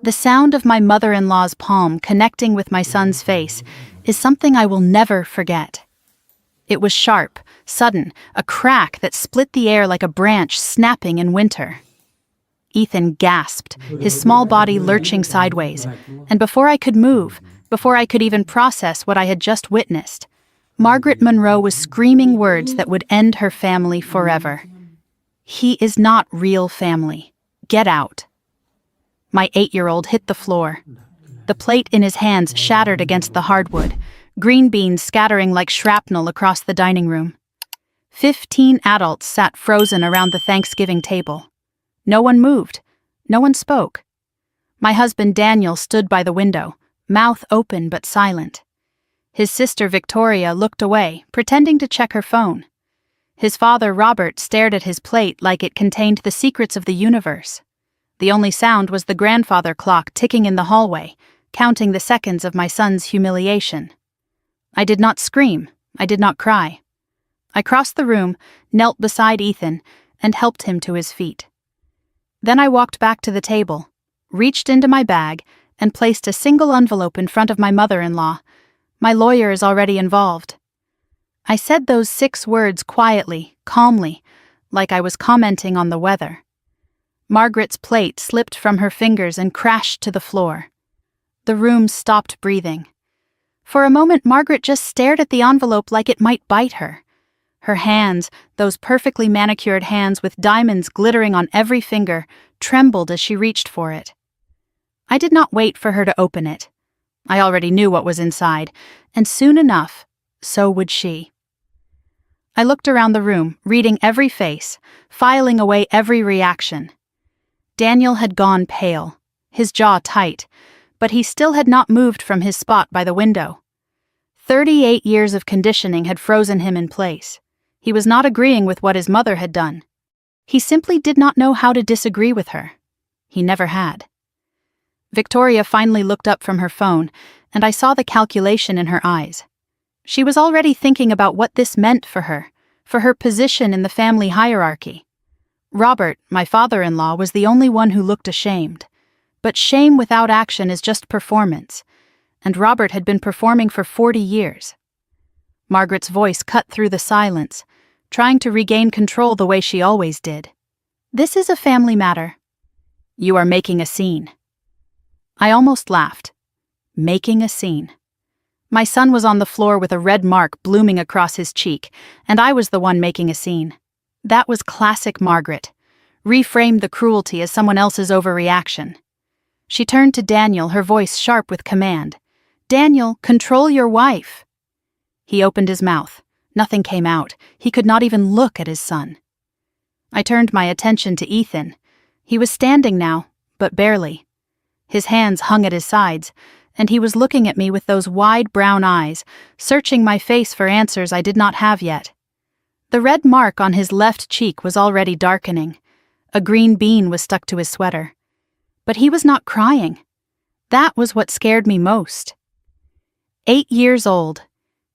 The sound of my mother-in-law's palm connecting with my son's face is something I will never forget. It was sharp, sudden, a crack that split the air like a branch snapping in winter. Ethan gasped, his small body lurching sideways, and before I could move, before I could even process what I had just witnessed, Margaret Monroe was screaming words that would end her family forever. "He is not real family. Get out." My 8-year-old hit the floor. The plate in his hands shattered against the hardwood, green beans scattering like shrapnel across the dining room. 15 adults sat frozen around the Thanksgiving table. No one moved. No one spoke. My husband Daniel stood by the window, mouth open but silent. His sister Victoria looked away, pretending to check her phone. His father Robert stared at his plate like it contained the secrets of the universe. The only sound was the grandfather clock ticking in the hallway, counting the seconds of my son's humiliation. I did not scream. I did not cry. I crossed the room, knelt beside Ethan, and helped him to his feet. Then I walked back to the table, reached into my bag, and placed a single envelope in front of my mother-in-law. My lawyer is already involved. I said those 6 words quietly, calmly, like I was commenting on the weather. Margaret's plate slipped from her fingers and crashed to the floor. The room stopped breathing. For a moment, Margaret just stared at the envelope like it might bite her. Her hands, those perfectly manicured hands with diamonds glittering on every finger, trembled as she reached for it. I did not wait for her to open it. I already knew what was inside, and soon enough, so would she. I looked around the room, reading every face, filing away every reaction. Daniel had gone pale, his jaw tight, but he still had not moved from his spot by the window. 38 years of conditioning had frozen him in place. He was not agreeing with what his mother had done. He simply did not know how to disagree with her. He never had. Victoria finally looked up from her phone, and I saw the calculation in her eyes. She was already thinking about what this meant for her position in the family hierarchy. Robert, my father-in-law, was the only one who looked ashamed. But shame without action is just performance, and Robert had been performing for 40 years. Margaret's voice cut through the silence, trying to regain control the way she always did. "This is a family matter. You are making a scene." I almost laughed. Making a scene. My son was on the floor with a red mark blooming across his cheek, and I was the one making a scene. That was classic Margaret. Reframe the cruelty as someone else's overreaction. She turned to Daniel, her voice sharp with command. "Daniel, control your wife." He opened his mouth. Nothing came out. He could not even look at his son. I turned my attention to Ethan. He was standing now, but barely. His hands hung at his sides, and he was looking at me with those wide brown eyes, searching my face for answers I did not have yet. The red mark on his left cheek was already darkening. A green bean was stuck to his sweater. But he was not crying. That was what scared me most. 8 years old,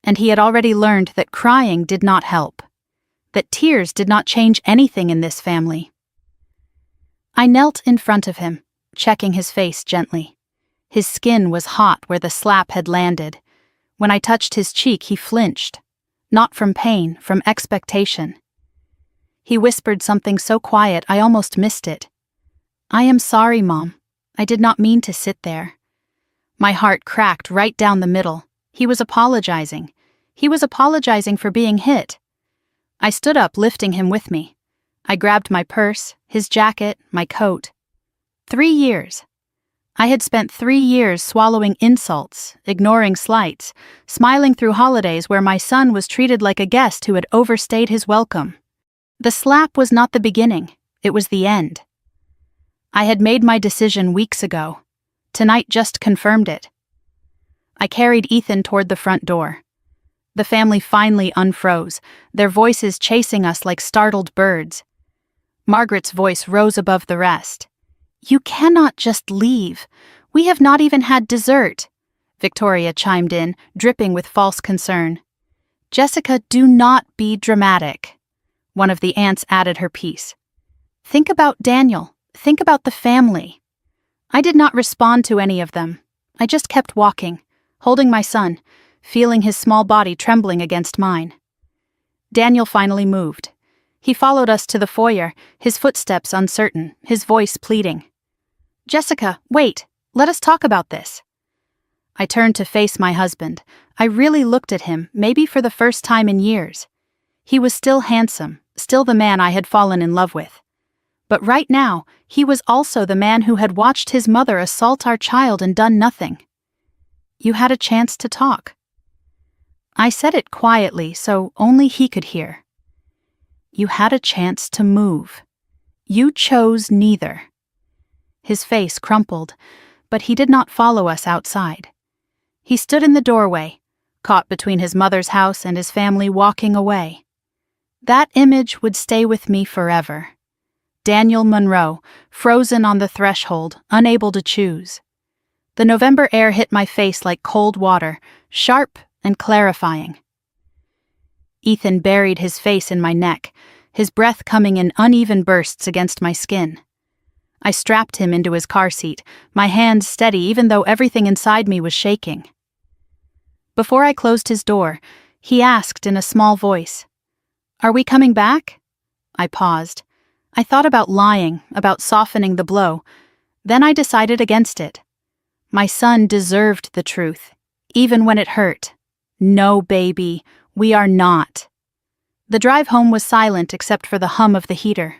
and he had already learned that crying did not help, that tears did not change anything in this family. I knelt in front of him, checking his face gently. His skin was hot where the slap had landed. When I touched his cheek, he flinched. Not from pain, from expectation. He whispered something so quiet I almost missed it. "I am sorry, Mom. I did not mean to sit there." My heart cracked right down the middle. He was apologizing. He was apologizing for being hit. I stood up, lifting him with me. I grabbed my purse, his jacket, my coat. 3 years. I had spent 3 years swallowing insults, ignoring slights, smiling through holidays where my son was treated like a guest who had overstayed his welcome. The slap was not the beginning, it was the end. I had made my decision weeks ago. Tonight just confirmed it. I carried Ethan toward the front door. The family finally unfroze, their voices chasing us like startled birds. Margaret's voice rose above the rest. "You cannot just leave. We have not even had dessert," Victoria chimed in, dripping with false concern. "Jessica, do not be dramatic," one of the aunts added her piece. "Think about Daniel. Think about the family." I did not respond to any of them. I just kept walking, holding my son, feeling his small body trembling against mine. Daniel finally moved. He followed us to the foyer, his footsteps uncertain, his voice pleading. "Jessica, wait, let us talk about this." I turned to face my husband. I really looked at him, maybe for the first time in years. He was still handsome, still the man I had fallen in love with. But right now, he was also the man who had watched his mother assault our child and done nothing. "You had a chance to talk." I said it quietly so only he could hear. "You had a chance to move. You chose neither." His face crumpled, but he did not follow us outside. He stood in the doorway, caught between his mother's house and his family walking away. That image would stay with me forever. Daniel Monroe, frozen on the threshold, unable to choose. The November air hit my face like cold water, sharp and clarifying. Ethan buried his face in my neck, his breath coming in uneven bursts against my skin. I strapped him into his car seat, my hands steady even though everything inside me was shaking. Before I closed his door, he asked in a small voice, "Are we coming back?" I paused. I thought about lying, about softening the blow. Then I decided against it. My son deserved the truth, even when it hurt. "No, baby, we are not." The drive home was silent except for the hum of the heater.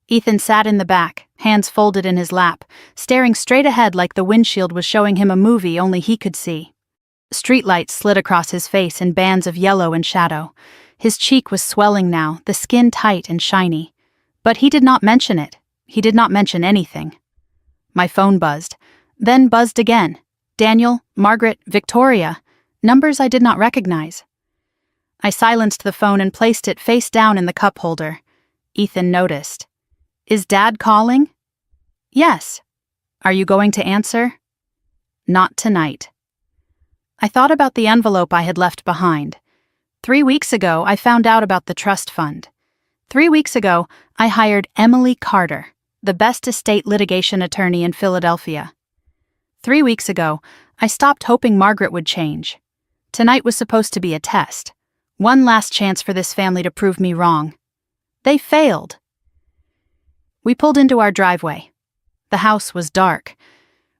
Ethan sat in the back, hands folded in his lap, staring straight ahead like the windshield was showing him a movie only he could see. Streetlights slid across his face in bands of yellow and shadow. His cheek was swelling now, the skin tight and shiny. But he did not mention it. He did not mention anything. My phone buzzed, then buzzed again. Daniel, Margaret, Victoria, numbers I did not recognize. I silenced the phone and placed it face down in the cup holder. Ethan noticed. "Is Dad calling?" "Yes." "Are you going to answer?" "Not tonight." I thought about the envelope I had left behind. 3 weeks ago, I found out about the trust fund. 3 weeks ago, I hired Emily Carter, the best estate litigation attorney in Philadelphia. 3 weeks ago, I stopped hoping Margaret would change. Tonight was supposed to be a test. One last chance for this family to prove me wrong. They failed. We pulled into our driveway. The house was dark.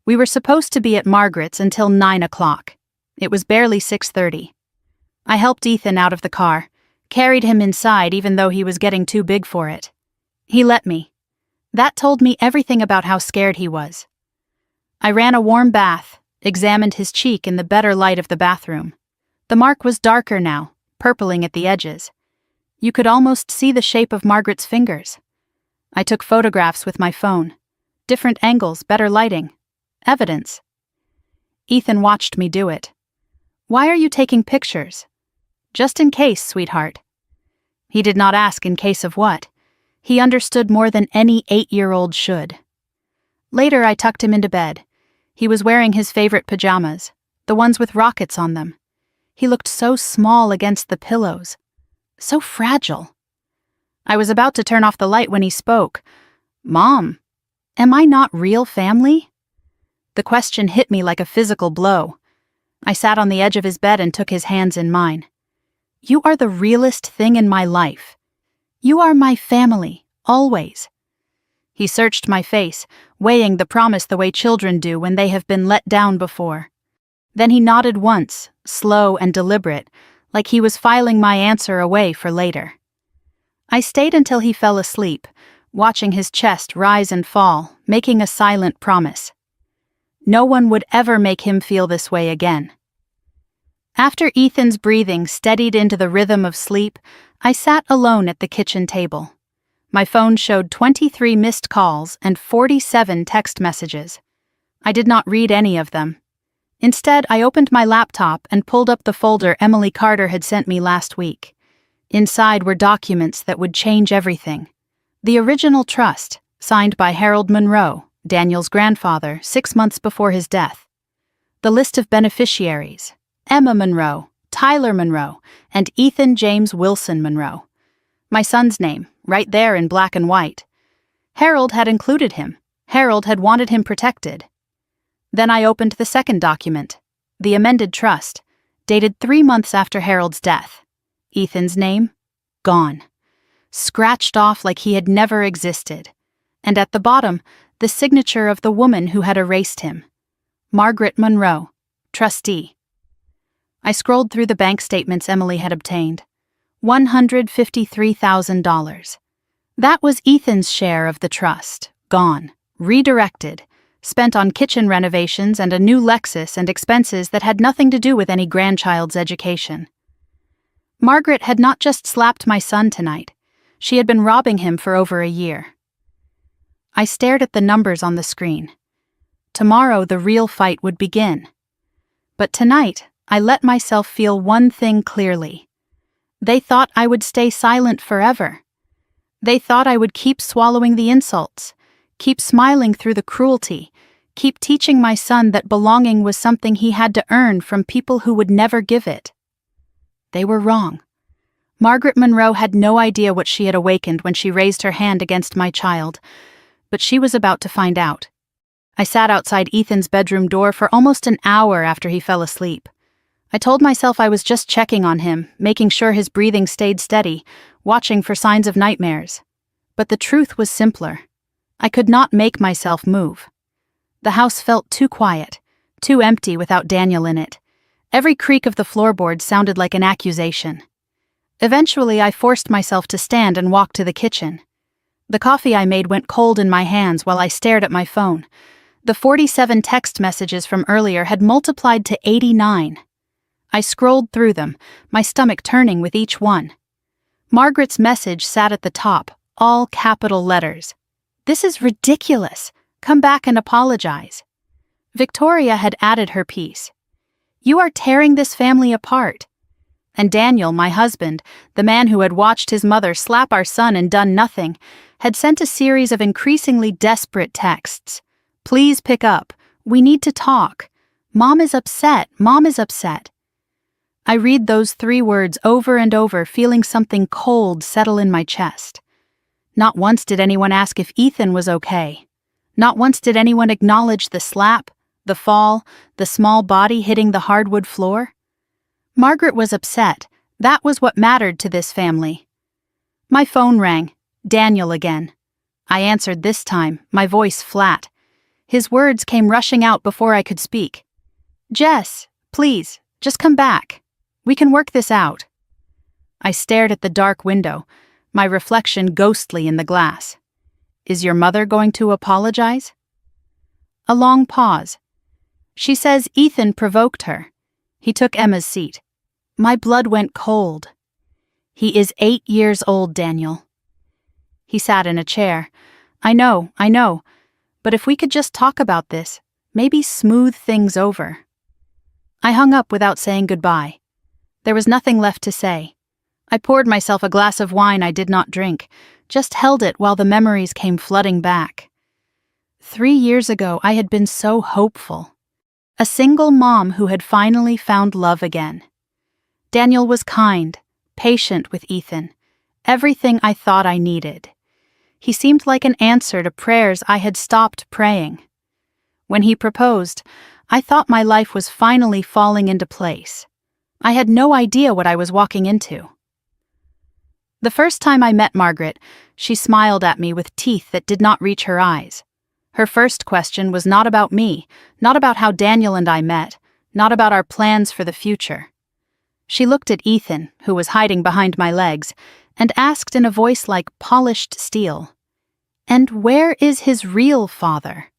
We were supposed to be at Margaret's until 9 o'clock. It was barely 6:30. I helped Ethan out of the car, carried him inside even though he was getting too big for it. He let me. That told me everything about how scared he was. I ran a warm bath, examined his cheek in the better light of the bathroom. The mark was darker now, purpling at the edges. You could almost see the shape of Margaret's fingers. I took photographs with my phone. Different angles, better lighting. Evidence. Ethan watched me do it. "Why are you taking pictures?" "Just in case, sweetheart." He did not ask in case of what. He understood more than any 8-year-old should. Later, I tucked him into bed. He was wearing his favorite pajamas, the ones with rockets on them. He looked so small against the pillows, so fragile. I was about to turn off the light when he spoke. "Mom, am I not real family?" The question hit me like a physical blow. I sat on the edge of his bed and took his hands in mine. "You are the realest thing in my life. You are my family, always." He searched my face, weighing the promise the way children do when they have been let down before. Then he nodded once, slow and deliberate, like he was filing my answer away for later. I stayed until he fell asleep, watching his chest rise and fall, making a silent promise. No one would ever make him feel this way again. After Ethan's breathing steadied into the rhythm of sleep, I sat alone at the kitchen table. My phone showed 23 missed calls and 47 text messages. I did not read any of them. Instead, I opened my laptop and pulled up the folder Emily Carter had sent me last week. Inside were documents that would change everything. The original trust, signed by Harold Monroe, Daniel's grandfather, 6 months before his death. The list of beneficiaries: Emma Monroe, Tyler Monroe, and Ethan James Wilson Monroe. My son's name, right there in black and white. Harold had included him. Harold had wanted him protected. Then I opened the second document, the amended trust, dated 3 months after Harold's death. Ethan's name? Gone. Scratched off like he had never existed. And at the bottom, the signature of the woman who had erased him. Margaret Monroe, trustee. I scrolled through the bank statements Emily had obtained. $153,000. That was Ethan's share of the trust, gone, redirected, spent on kitchen renovations and a new Lexus and expenses that had nothing to do with any grandchild's education. Margaret had not just slapped my son tonight. She had been robbing him for over a year. I stared at the numbers on the screen. Tomorrow the real fight would begin. But tonight, I let myself feel one thing clearly. They thought I would stay silent forever. They thought I would keep swallowing the insults, keep smiling through the cruelty, keep teaching my son that belonging was something he had to earn from people who would never give it. They were wrong. Margaret Monroe had no idea what she had awakened when she raised her hand against my child, but she was about to find out. I sat outside Ethan's bedroom door for almost an hour after he fell asleep. I told myself I was just checking on him, making sure his breathing stayed steady, watching for signs of nightmares. But the truth was simpler. I could not make myself move. The house felt too quiet, too empty without Daniel in it. Every creak of the floorboards sounded like an accusation. Eventually, I forced myself to stand and walk to the kitchen. The coffee I made went cold in my hands while I stared at my phone. The 47 text messages from earlier had multiplied to 89. I scrolled through them, my stomach turning with each one. Margaret's message sat at the top, all capital letters. "This is ridiculous. Come back and apologize." Victoria had added her piece. "You are tearing this family apart." And Daniel, my husband, the man who had watched his mother slap our son and done nothing, had sent a series of increasingly desperate texts. "Please pick up. We need to talk. Mom is upset. Mom is upset." I read those 3 words over and over, feeling something cold settle in my chest. Not once did anyone ask if Ethan was okay. Not once did anyone acknowledge the slap, the fall, the small body hitting the hardwood floor. Margaret was upset. That was what mattered to this family. My phone rang. Daniel again. I answered this time, my voice flat. His words came rushing out before I could speak. "Jess, please, just come back. We can work this out." I stared at the dark window, my reflection ghostly in the glass. "Is your mother going to apologize?" A long pause. "She says Ethan provoked her. He took Emma's seat." My blood went cold. "He is 8 years old, Daniel." He sat in a chair. I know, but if we could just talk about this, maybe smooth things over." I hung up without saying goodbye. There was nothing left to say. I poured myself a glass of wine I did not drink, just held it while the memories came flooding back. 3 years ago, I had been so hopeful. A single mom who had finally found love again. Daniel was kind, patient with Ethan, everything I thought I needed. He seemed like an answer to prayers I had stopped praying. When he proposed, I thought my life was finally falling into place. I had no idea what I was walking into. The first time I met Margaret, she smiled at me with teeth that did not reach her eyes. Her first question was not about me, not about how Daniel and I met, not about our plans for the future. She looked at Ethan, who was hiding behind my legs, and asked in a voice like polished steel, "And where is his real father?"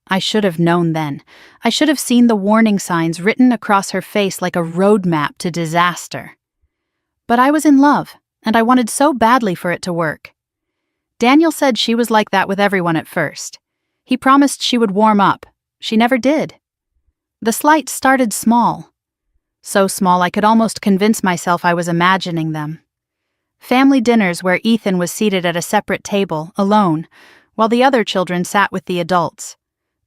I should have known then. I should have seen the warning signs written across her face like a roadmap to disaster. But I was in love, and I wanted so badly for it to work. Daniel said she was like that with everyone at first. He promised she would warm up. She never did. The slights started small. So small I could almost convince myself I was imagining them. Family dinners where Ethan was seated at a separate table, alone, while the other children sat with the adults.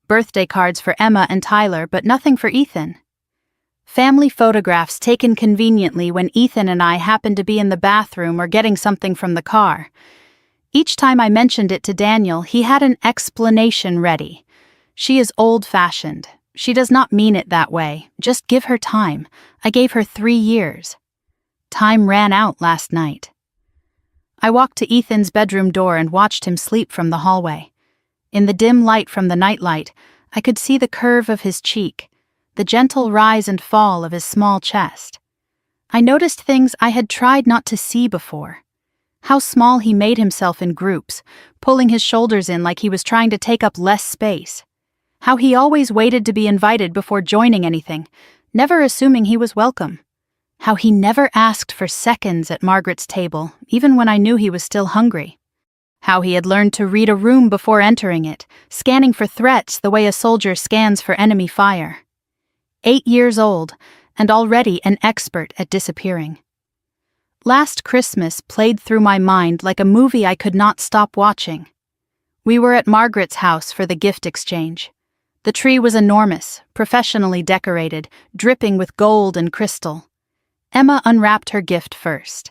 Birthday cards for Emma and Tyler, but nothing for Ethan. Family photographs taken conveniently when Ethan and I happened to be in the bathroom or getting something from the car. Each time I mentioned it to Daniel, he had an explanation ready. She is old-fashioned. She does not mean it that way. Just give her time. I gave her 3 years. Time ran out last night. I walked to Ethan's bedroom door and watched him sleep from the hallway. In the dim light from the nightlight, I could see the curve of his cheek, the gentle rise and fall of his small chest. I noticed things I had tried not to see before. How small he made himself in groups, pulling his shoulders in like he was trying to take up less space. How he always waited to be invited before joining anything, never assuming he was welcome. How he never asked for seconds at Margaret's table, even when I knew he was still hungry. How he had learned to read a room before entering it, scanning for threats the way a soldier scans for enemy fire. 8 years old, and already an expert at disappearing. Last Christmas played through my mind like a movie I could not stop watching. We were at Margaret's house for the gift exchange. The tree was enormous, professionally decorated, dripping with gold and crystal. Emma unwrapped her gift first.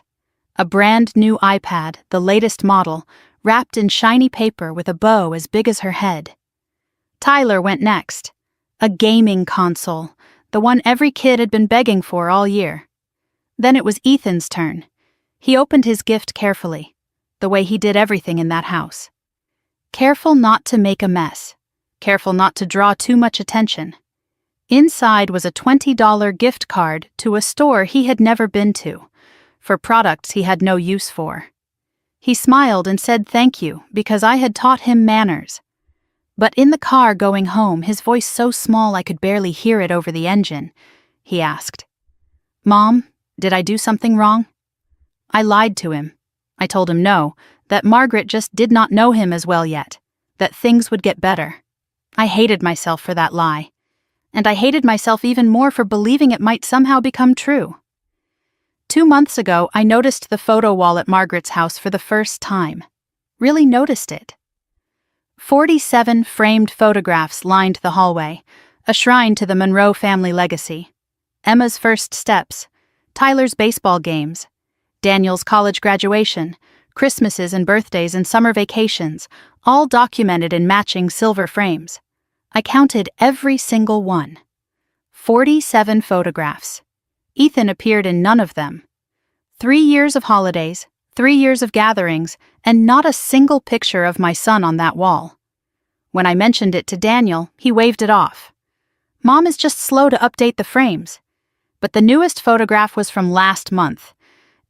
A brand new iPad, the latest model, wrapped in shiny paper with a bow as big as her head. Tyler went next. A gaming console, the one every kid had been begging for all year. Then it was Ethan's turn. He opened his gift carefully, the way he did everything in that house. Careful not to make a mess. Careful not to draw too much attention. Inside was a $20 gift card to a store he had never been to, for products he had no use for. He smiled and said thank you because I had taught him manners. But in the car going home, his voice so small I could barely hear it over the engine, he asked, "Mom, did I do something wrong?" I lied to him. I told him no, that Margaret just did not know him as well yet, that things would get better. I hated myself for that lie. And I hated myself even more for believing it might somehow become true. 2 months ago, I noticed the photo wall at Margaret's house for the first time. Really noticed it. 47 framed photographs lined the hallway, a shrine to the Monroe family legacy. Emma's first steps, Tyler's baseball games, Daniel's college graduation, Christmases and birthdays and summer vacations, all documented in matching silver frames. I counted every single one. 47 photographs. Ethan appeared in none of them. 3 years of holidays, 3 years of gatherings, and not a single picture of my son on that wall. When I mentioned it to Daniel, he waved it off. Mom is just slow to update the frames. But the newest photograph was from last month.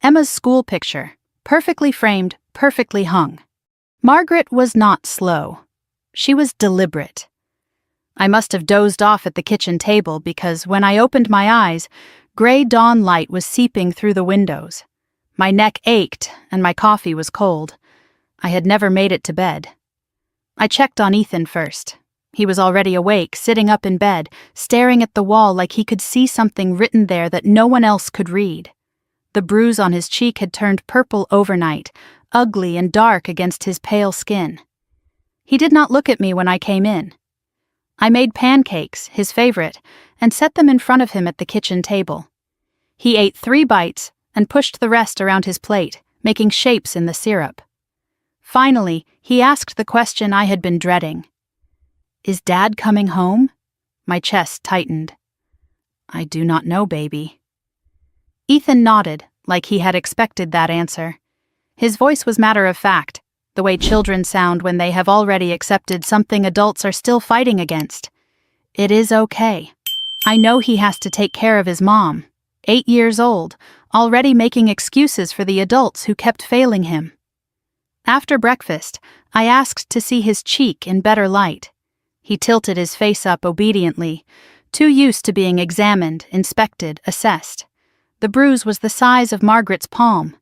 Emma's school picture, perfectly framed, perfectly hung. Margaret was not slow. She was deliberate. I must have dozed off at the kitchen table because when I opened my eyes, gray dawn light was seeping through the windows. My neck ached and my coffee was cold. I had never made it to bed. I checked on Ethan first. He was already awake, sitting up in bed, staring at the wall like he could see something written there that no one else could read. The bruise on his cheek had turned purple overnight, ugly and dark against his pale skin. He did not look at me when I came in. I made pancakes, his favorite, and set them in front of him at the kitchen table. He ate 3 bites and pushed the rest around his plate, making shapes in the syrup. Finally, he asked the question I had been dreading. "Is Dad coming home?" My chest tightened. "I do not know, baby." Ethan nodded, like he had expected that answer. His voice was matter-of-fact, the way children sound when they have already accepted something adults are still fighting against. "It is okay. I know he has to take care of his mom, 8 years old, already making excuses for the adults who kept failing him." After breakfast, I asked to see his cheek in better light. He tilted his face up obediently, too used to being examined, inspected, assessed. The bruise was the size of Margaret's palm.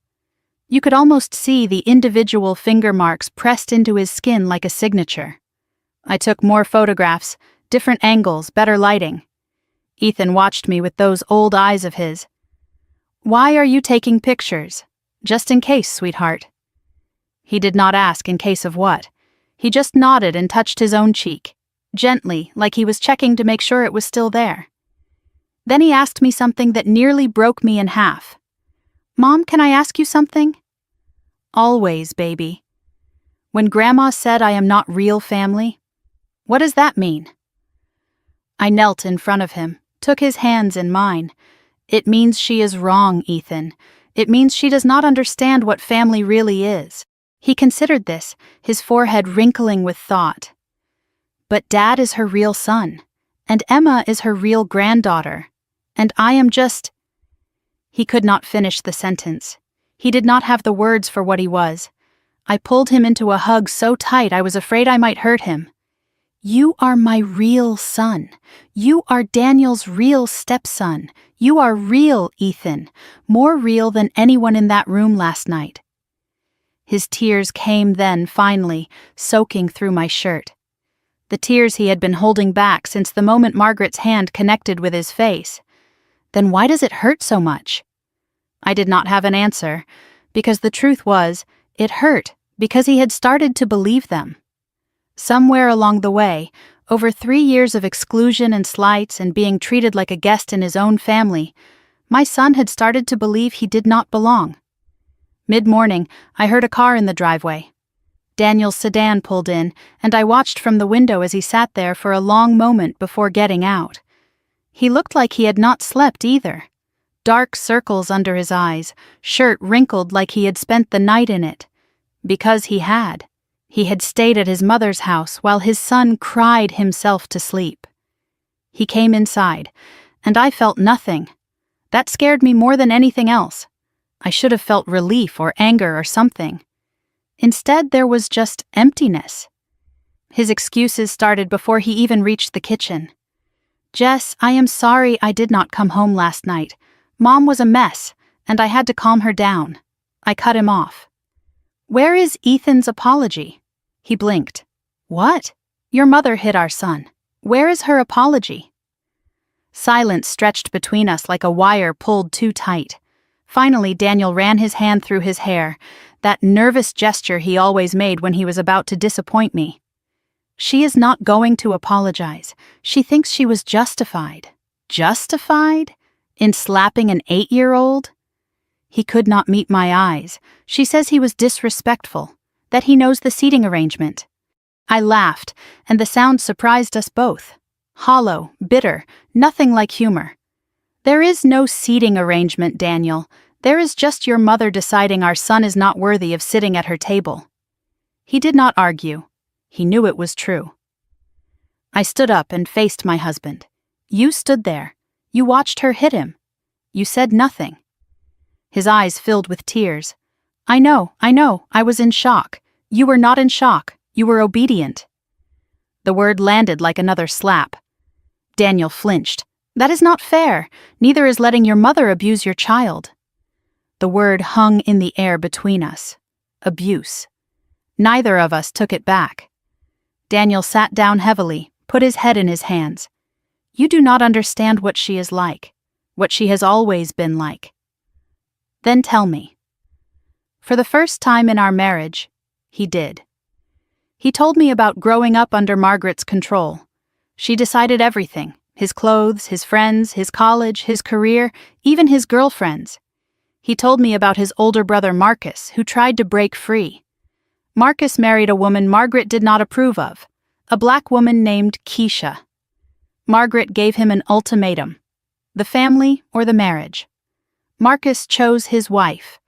You could almost see the individual finger marks pressed into his skin like a signature. I took more photographs, different angles, better lighting. Ethan watched me with those old eyes of his. "Why are you taking pictures? Just in case, sweetheart." He did not ask in case of what. He just nodded and touched his own cheek, gently, like he was checking to make sure it was still there. Then he asked me something that nearly broke me in half. "Mom, can I ask you something?" "Always, baby." When Grandma said I am not real family? What does that mean? I knelt in front of him, took his hands in mine. It means she is wrong, Ethan. It means she does not understand what family really is. He considered this, his forehead wrinkling with thought. But Dad is her real son, and Emma is her real granddaughter, and I am just... He could not finish the sentence. He did not have the words for what he was. I pulled him into a hug so tight I was afraid I might hurt him. You are my real son. You are Daniel's real stepson. You are real, Ethan. More real than anyone in that room last night. His tears came then, finally, soaking through my shirt. The tears he had been holding back since the moment Margaret's hand connected with his face. Then why does it hurt so much? I did not have an answer, because the truth was, it hurt because he had started to believe them. Somewhere along the way, over 3 years of exclusion and slights and being treated like a guest in his own family, my son had started to believe he did not belong. Mid-morning, I heard a car in the driveway. Daniel's sedan pulled in, and I watched from the window as he sat there for a long moment before getting out. He looked like he had not slept either. Dark circles under his eyes, shirt wrinkled like he had spent the night in it. Because he had. He had stayed at his mother's house while his son cried himself to sleep. He came inside, and I felt nothing. That scared me more than anything else. I should have felt relief or anger or something. Instead, there was just emptiness. His excuses started before he even reached the kitchen. Jess, I am sorry I did not come home last night. Mom was a mess, and I had to calm her down. I cut him off. Where is Ethan's apology? He blinked. What? Your mother hit our son. Where is her apology? Silence stretched between us like a wire pulled too tight. Finally, Daniel ran his hand through his hair, that nervous gesture he always made when he was about to disappoint me. She is not going to apologize. She thinks she was justified. Justified? In slapping an 8-year-old? He could not meet my eyes. She says he was disrespectful, that he knows the seating arrangement. I laughed, and the sound surprised us both. Hollow, bitter, nothing like humor. There is no seating arrangement, Daniel. There is just your mother deciding our son is not worthy of sitting at her table. He did not argue. He knew it was true. I stood up and faced my husband. You stood there. You watched her hit him. You said nothing. His eyes filled with tears. I know, I was in shock. You were not in shock. You were obedient. The word landed like another slap. Daniel flinched. That is not fair. Neither is letting your mother abuse your child. The word hung in the air between us. Abuse. Neither of us took it back. Daniel sat down heavily, put his head in his hands. You do not understand what she is like, what she has always been like. Then tell me. For the first time in our marriage, he did. He told me about growing up under Margaret's control. She decided everything, his clothes, his friends, his college, his career, even his girlfriends. He told me about his older brother Marcus, who tried to break free. Marcus married a woman Margaret did not approve of, a black woman named Keisha. Margaret gave him an ultimatum: the family or the marriage. Marcus chose his wife.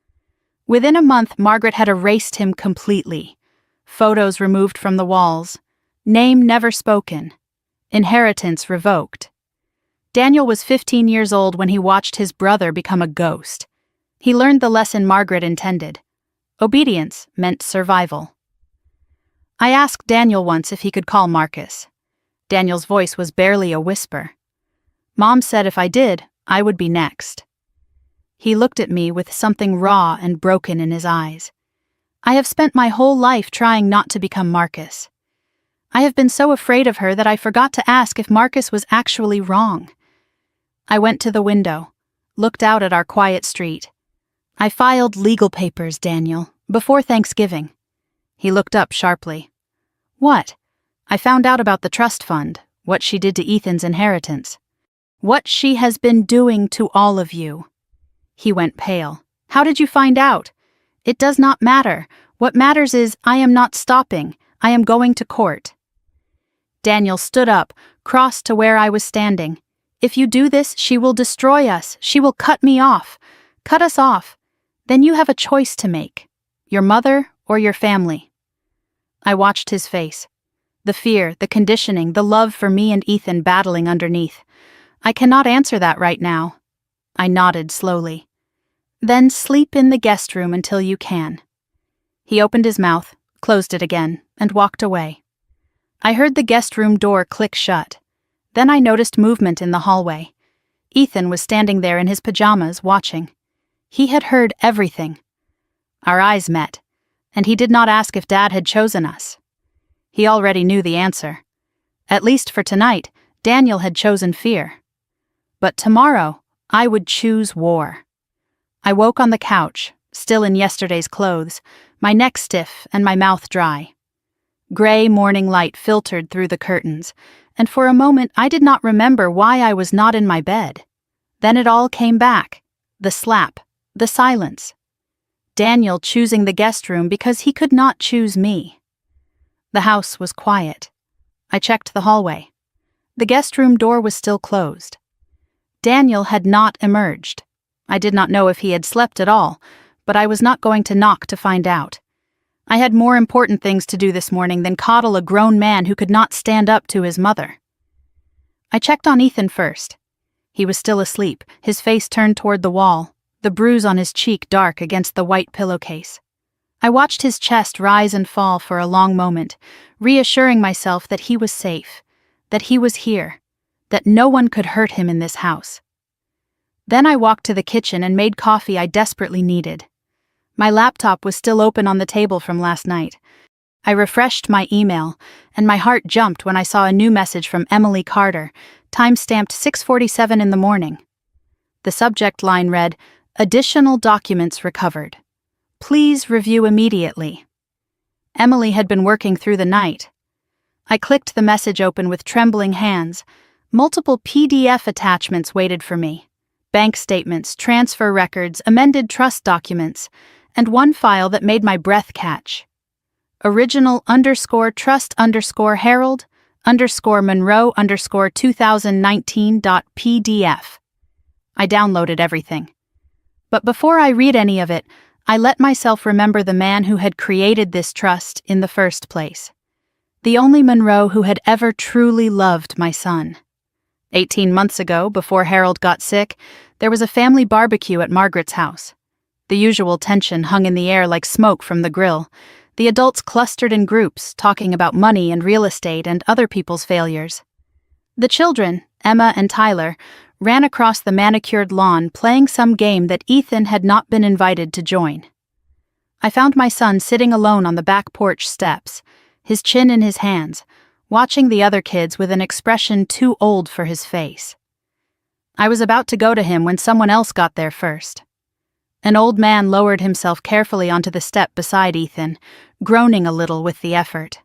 Within a month, Margaret had erased him completely. Photos removed from the walls. Name never spoken. Inheritance revoked. Daniel was 15 years old when he watched his brother become a ghost. He learned the lesson Margaret intended. Obedience meant survival. I asked Daniel once if he could call Marcus. Daniel's voice was barely a whisper. Mom said if I did, I would be next. He looked at me with something raw and broken in his eyes. I have spent my whole life trying not to become Marcus. I have been so afraid of her that I forgot to ask if Marcus was actually wrong. I went to the window, looked out at our quiet street. I filed legal papers, Daniel, before Thanksgiving. He looked up sharply. What? I found out about the trust fund, what she did to Ethan's inheritance. What she has been doing to all of you. He went pale. How did you find out? It does not matter. What matters is I am not stopping. I am going to court." Daniel stood up, crossed to where I was standing. "If you do this, she will destroy us. She will cut me off. Cut us off. Then you have a choice to make. Your mother or your family." I watched his face. The fear, the conditioning, the love for me and Ethan battling underneath. "I cannot answer that right now." I nodded slowly. "Then sleep in the guest room until you can." He opened his mouth, closed it again, and walked away. I heard the guest room door click shut. Then I noticed movement in the hallway. Ethan was standing there in his pajamas, watching. He had heard everything. Our eyes met, and he did not ask if Dad had chosen us. He already knew the answer. At least for tonight, Daniel had chosen fear. But tomorrow, I would choose war. I woke on the couch, still in yesterday's clothes, my neck stiff and my mouth dry. Gray morning light filtered through the curtains, and for a moment I did not remember why I was not in my bed. Then it all came back. The slap, the silence. Daniel choosing the guest room because he could not choose me. The house was quiet. I checked the hallway. The guest room door was still closed. Daniel had not emerged. I did not know if he had slept at all, but I was not going to knock to find out. I had more important things to do this morning than coddle a grown man who could not stand up to his mother. I checked on Ethan first. He was still asleep, his face turned toward the wall, the bruise on his cheek dark against the white pillowcase. I watched his chest rise and fall for a long moment, reassuring myself that he was safe, that he was here, that no one could hurt him in this house. Then I walked to the kitchen and made coffee I desperately needed. My laptop was still open on the table from last night. I refreshed my email, and my heart jumped when I saw a new message from Emily Carter, time-stamped 6:47 in the morning. The subject line read, "Additional documents recovered. Please review immediately." Emily had been working through the night. I clicked the message open with trembling hands. Multiple PDF attachments waited for me. Bank statements, transfer records, amended trust documents, and one file that made my breath catch. original_trust_Harold_Monroe_2019.pdf. I downloaded everything. But before I read any of it, I let myself remember the man who had created this trust in the first place. The only Monroe who had ever truly loved my son. 18 months ago, before Harold got sick, there was a family barbecue at Margaret's house. The usual tension hung in the air like smoke from the grill. The adults clustered in groups, talking about money and real estate and other people's failures. The children, Emma and Tyler, ran across the manicured lawn playing some game that Ethan had not been invited to join. I found my son sitting alone on the back porch steps, his chin in his hands, watching the other kids with an expression too old for his face. I was about to go to him when someone else got there first. An old man lowered himself carefully onto the step beside Ethan, groaning a little with the effort.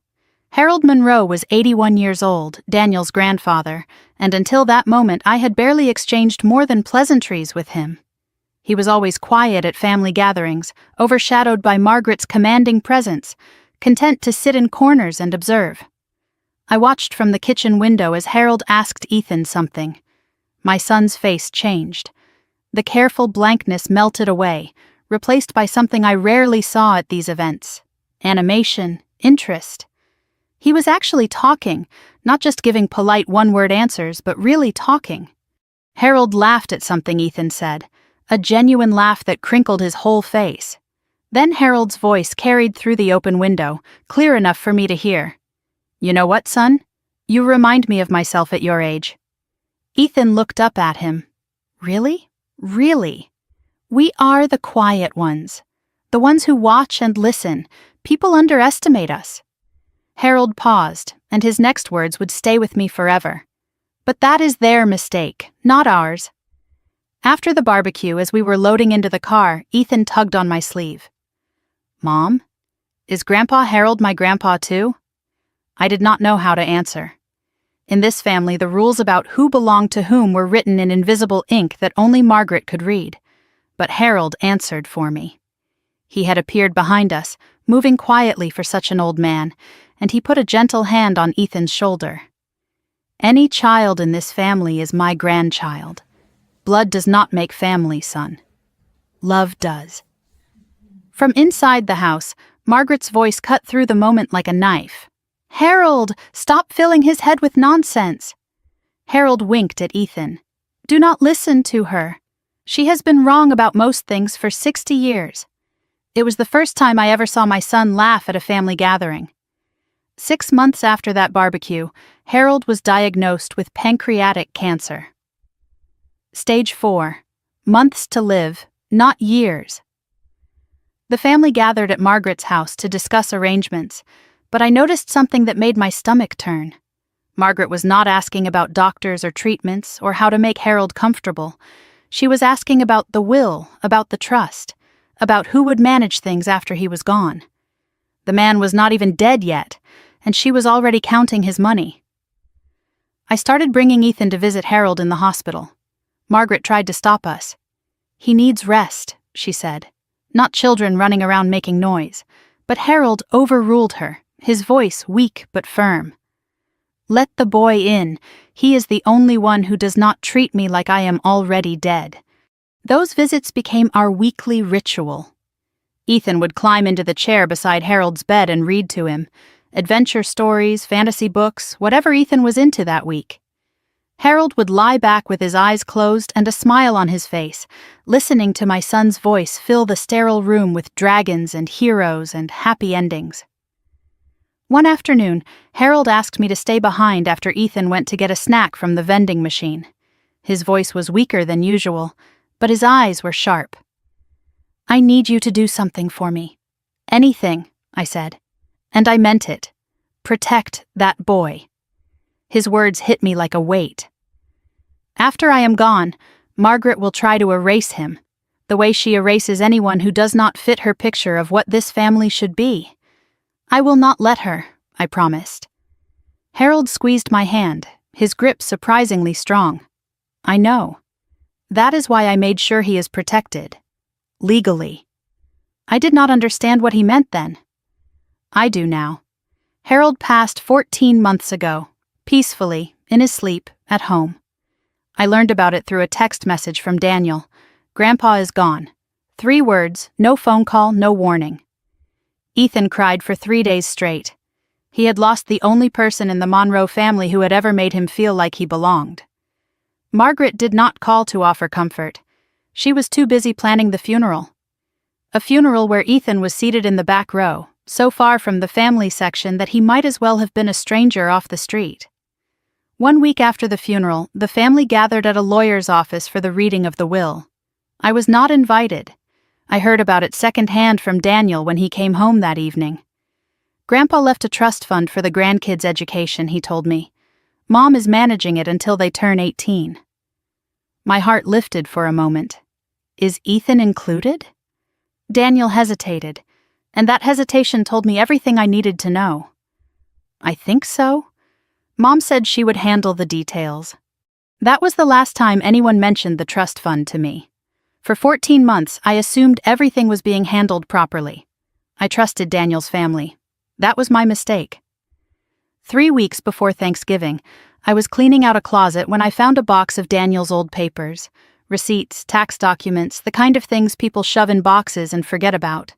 Harold Monroe was 81 years old, Daniel's grandfather, and until that moment I had barely exchanged more than pleasantries with him. He was always quiet at family gatherings, overshadowed by Margaret's commanding presence, content to sit in corners and observe. I watched from the kitchen window as Harold asked Ethan something. My son's face changed. The careful blankness melted away, replaced by something I rarely saw at these events: animation, interest. He was actually talking, not just giving polite one-word answers, but really talking. Harold laughed at something Ethan said, a genuine laugh that crinkled his whole face. Then Harold's voice carried through the open window, clear enough for me to hear. "You know what, son? You remind me of myself at your age." Ethan looked up at him. "Really? Really? We are the quiet ones. The ones who watch and listen. People underestimate us." Harold paused, and his next words would stay with me forever. But that is their mistake, not ours. After the barbecue, as we were loading into the car, Ethan tugged on my sleeve. "Mom, is Grandpa Harold my grandpa too?" I did not know how to answer. In this family, the rules about who belonged to whom were written in invisible ink that only Margaret could read. But Harold answered for me. He had appeared behind us, moving quietly for such an old man, and he put a gentle hand on Ethan's shoulder. "Any child in this family is my grandchild. Blood does not make family, son. Love does." From inside the house, Margaret's voice cut through the moment like a knife. "Harold, stop filling his head with nonsense." Harold winked at Ethan. "Do not listen to her. She has been wrong about most things for 60 years. It was the first time I ever saw my son laugh at a family gathering. 6 months after that barbecue, Harold was diagnosed with pancreatic cancer. Stage 4. Months to live, not years. The family gathered at Margaret's house to discuss arrangements, but I noticed something that made my stomach turn. Margaret was not asking about doctors or treatments or how to make Harold comfortable. She was asking about the will, about the trust, about who would manage things after he was gone. The man was not even dead yet, and she was already counting his money. I started bringing Ethan to visit Harold in the hospital. Margaret tried to stop us. "He needs rest," she said. Not children running around making noise. But Harold overruled her, his voice weak but firm. "Let the boy in. He is the only one who does not treat me like I am already dead." Those visits became our weekly ritual. Ethan would climb into the chair beside Harold's bed and read to him. Adventure stories, fantasy books, whatever Ethan was into that week. Harold would lie back with his eyes closed and a smile on his face, listening to my son's voice fill the sterile room with dragons and heroes and happy endings. One afternoon, Harold asked me to stay behind after Ethan went to get a snack from the vending machine. His voice was weaker than usual, but his eyes were sharp. "I need you to do something for me. Anything," I said. And I meant it. Protect that boy. His words hit me like a weight. "After I am gone, Margaret will try to erase him, the way she erases anyone who does not fit her picture of what this family should be. I will not let her," I promised. Harold squeezed my hand, his grip surprisingly strong. "I know. That is why I made sure he is protected. Legally." I did not understand what he meant then. I do now. Harold passed 14 months ago, peacefully, in his sleep, at home. I learned about it through a text message from Daniel. "Grandpa is gone." 3 words, no phone call, no warning. Ethan cried for 3 days straight. He had lost the only person in the Monroe family who had ever made him feel like he belonged. Margaret did not call to offer comfort. She was too busy planning the funeral. A funeral where Ethan was seated in the back row, so far from the family section that he might as well have been a stranger off the street. 1 week after the funeral, the family gathered at a lawyer's office for the reading of the will. I was not invited. I heard about it secondhand from Daniel when he came home that evening. Grandpa left a trust fund for the grandkids' education, he told me. Mom is managing it until they turn 18. My heart lifted for a moment. Is Ethan included? Daniel hesitated, and that hesitation told me everything I needed to know. I think so. Mom said she would handle the details. That was the last time anyone mentioned the trust fund to me. For 14 months, I assumed everything was being handled properly. I trusted Daniel's family. That was my mistake. 3 weeks before Thanksgiving, I was cleaning out a closet when I found a box of Daniel's old papers. Receipts, tax documents, the kind of things people shove in boxes and forget about.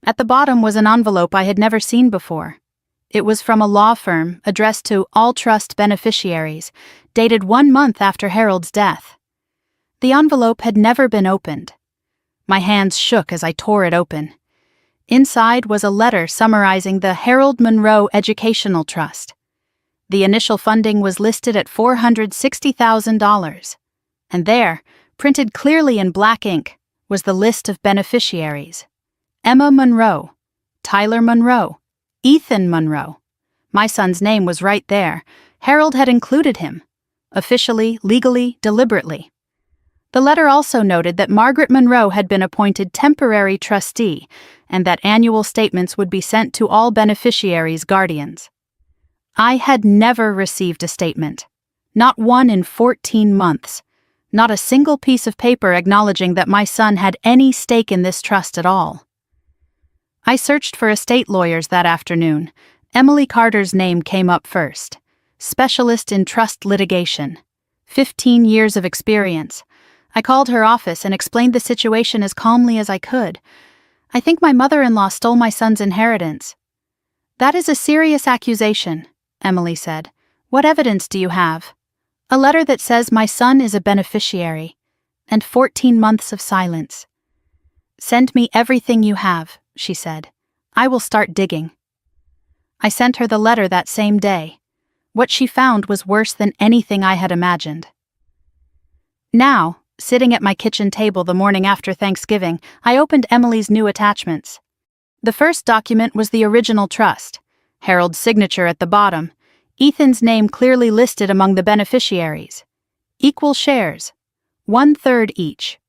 At the bottom was an envelope I had never seen before. It was from a law firm addressed to all trust beneficiaries, dated 1 month after Harold's death. The envelope had never been opened. My hands shook as I tore it open. Inside was a letter summarizing the Harold Monroe Educational Trust. The initial funding was listed at $460,000. And there, printed clearly in black ink, was the list of beneficiaries. Emma Monroe, Tyler Monroe, Ethan Monroe. My son's name was right there. Harold had included him. Officially, legally, deliberately. The letter also noted that Margaret Monroe had been appointed temporary trustee and that annual statements would be sent to all beneficiaries' guardians. I had never received a statement. Not one in 14 months. Not a single piece of paper acknowledging that my son had any stake in this trust at all. I searched for estate lawyers that afternoon. Emily Carter's name came up first. Specialist in trust litigation. 15 years of experience. I called her office and explained the situation as calmly as I could. I think my mother-in-law stole my son's inheritance. That is a serious accusation, Emily said. What evidence do you have? A letter that says my son is a beneficiary, and 14 months of silence. Send me everything you have, she said. I will start digging. I sent her the letter that same day. What she found was worse than anything I had imagined. Now, sitting at my kitchen table the morning after Thanksgiving, I opened Emily's new attachments. The first document was the original trust, Harold's signature at the bottom, Ethan's name clearly listed among the beneficiaries. Equal shares, 1/3 each.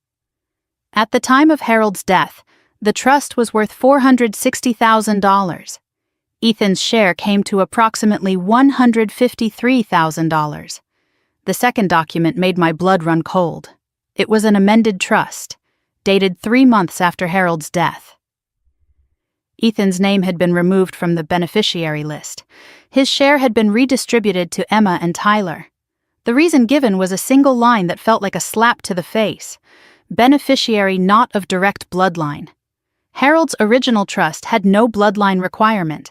At the time of Harold's death, the trust was worth $460,000. Ethan's share came to approximately $153,000. The second document made my blood run cold. It was an amended trust, dated 3 months after Harold's death. Ethan's name had been removed from the beneficiary list. His share had been redistributed to Emma and Tyler. The reason given was a single line that felt like a slap to the face. Beneficiary not of direct bloodline. Harold's original trust had no bloodline requirement.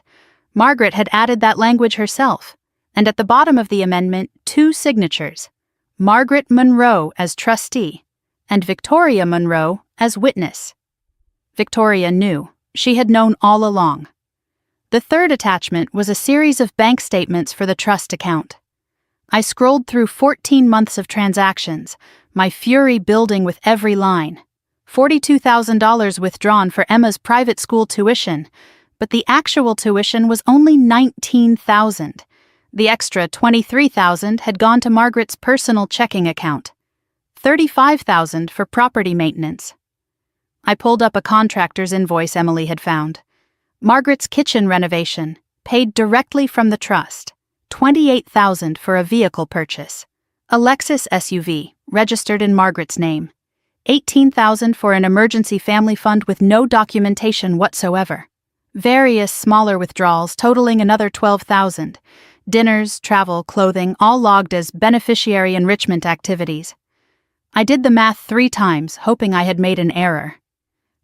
Margaret had added that language herself, and at the bottom of the amendment, 2 signatures, Margaret Monroe as trustee, and Victoria Monroe as witness. Victoria knew. She had known all along. The third attachment was a series of bank statements for the trust account. I scrolled through 14 months of transactions, my fury building with every line. $42,000 withdrawn for Emma's private school tuition, but the actual tuition was only $19,000. The extra $23,000 had gone to Margaret's personal checking account. $35,000 for property maintenance. I pulled up a contractor's invoice Emily had found. Margaret's kitchen renovation, paid directly from the trust. $28,000 for a vehicle purchase. A Lexus SUV, registered in Margaret's name. $18,000 for an emergency family fund with no documentation whatsoever. Various smaller withdrawals totaling another $12,000. Dinners, travel, clothing, all logged as beneficiary enrichment activities. I did the math 3 times, hoping I had made an error.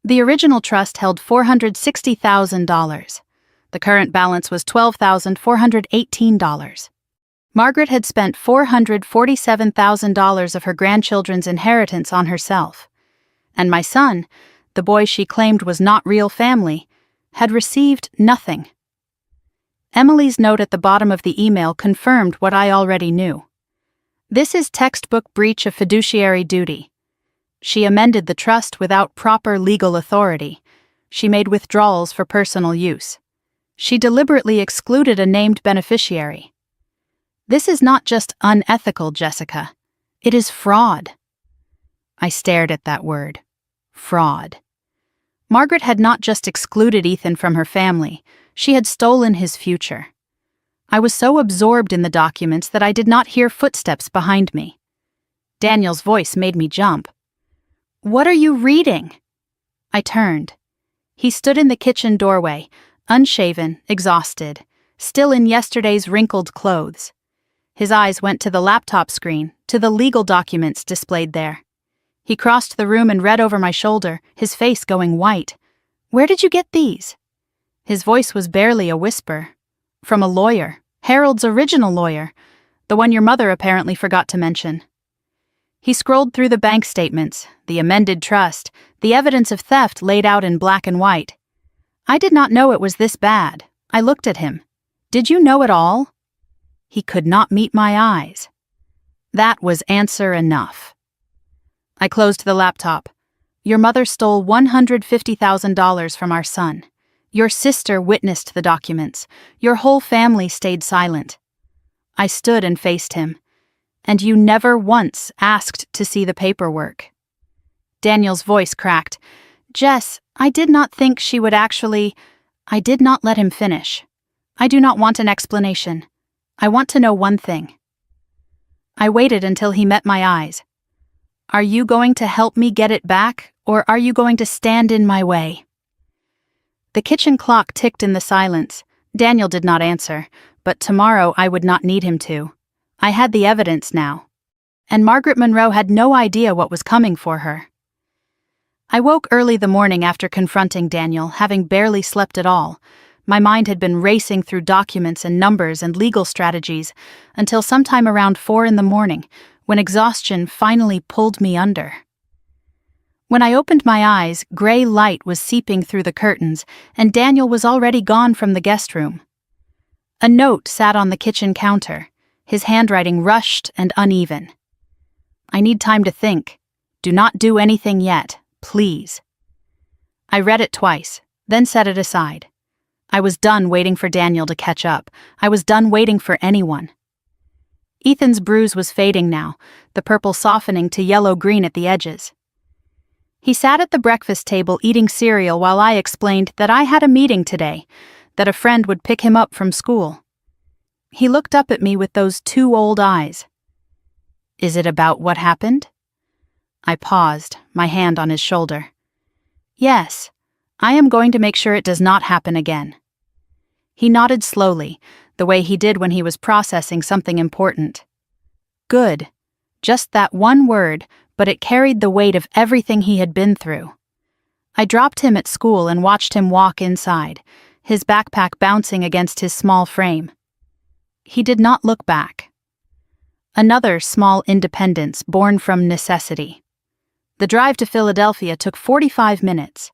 The original trust held $460,000. The current balance was $12,418. Margaret had spent $447,000 of her grandchildren's inheritance on herself. And my son, the boy she claimed was not real family, had received nothing. Emily's note at the bottom of the email confirmed what I already knew. This is textbook breach of fiduciary duty. She amended the trust without proper legal authority. She made withdrawals for personal use. She deliberately excluded a named beneficiary. This is not just unethical, Jessica. It is fraud. I stared at that word. Fraud. Margaret had not just excluded Ethan from her family, she had stolen his future. I was so absorbed in the documents that I did not hear footsteps behind me. Daniel's voice made me jump. "What are you reading?" I turned. He stood in the kitchen doorway, unshaven, exhausted, still in yesterday's wrinkled clothes. His eyes went to the laptop screen, to the legal documents displayed there. He crossed the room and read over my shoulder, his face going white. "Where did you get these?" His voice was barely a whisper. "From a lawyer, Harold's original lawyer, the one your mother apparently forgot to mention." He scrolled through the bank statements, the amended trust, the evidence of theft laid out in black and white. I did not know it was this bad. I looked at him. "Did you know it all?" He could not meet my eyes. That was answer enough. I closed the laptop. "Your mother stole $150,000 from our son. Your sister witnessed the documents. Your whole family stayed silent." I stood and faced him. "And you never once asked to see the paperwork." Daniel's voice cracked. "Jess, I did not think she would actually—" I did not let him finish. "I do not want an explanation. I want to know one thing." I waited until he met my eyes. "Are you going to help me get it back, or are you going to stand in my way?" The kitchen clock ticked in the silence. Daniel did not answer, but tomorrow I would not need him to. I had the evidence now. And Margaret Monroe had no idea what was coming for her. I woke early the morning after confronting Daniel, having barely slept at all. My mind had been racing through documents and numbers and legal strategies until sometime around 4 in the morning, when exhaustion finally pulled me under. When I opened my eyes, gray light was seeping through the curtains, and Daniel was already gone from the guest room. A note sat on the kitchen counter, his handwriting rushed and uneven. "I need time to think. Do not do anything yet, please." I read it twice, then set it aside. I was done waiting for Daniel to catch up. I was done waiting for anyone. Ethan's bruise was fading now, the purple softening to yellow-green at the edges. He sat at the breakfast table eating cereal while I explained that I had a meeting today, that a friend would pick him up from school. He looked up at me with those two old eyes. "Is it about what happened?" I paused, my hand on his shoulder. "Yes, I am going to make sure it does not happen again." He nodded slowly, the way he did when he was processing something important. Good. Just that one word, but it carried the weight of everything he had been through. I dropped him at school and watched him walk inside, his backpack bouncing against his small frame. He did not look back. Another small independence born from necessity. The drive to Philadelphia took 45 minutes.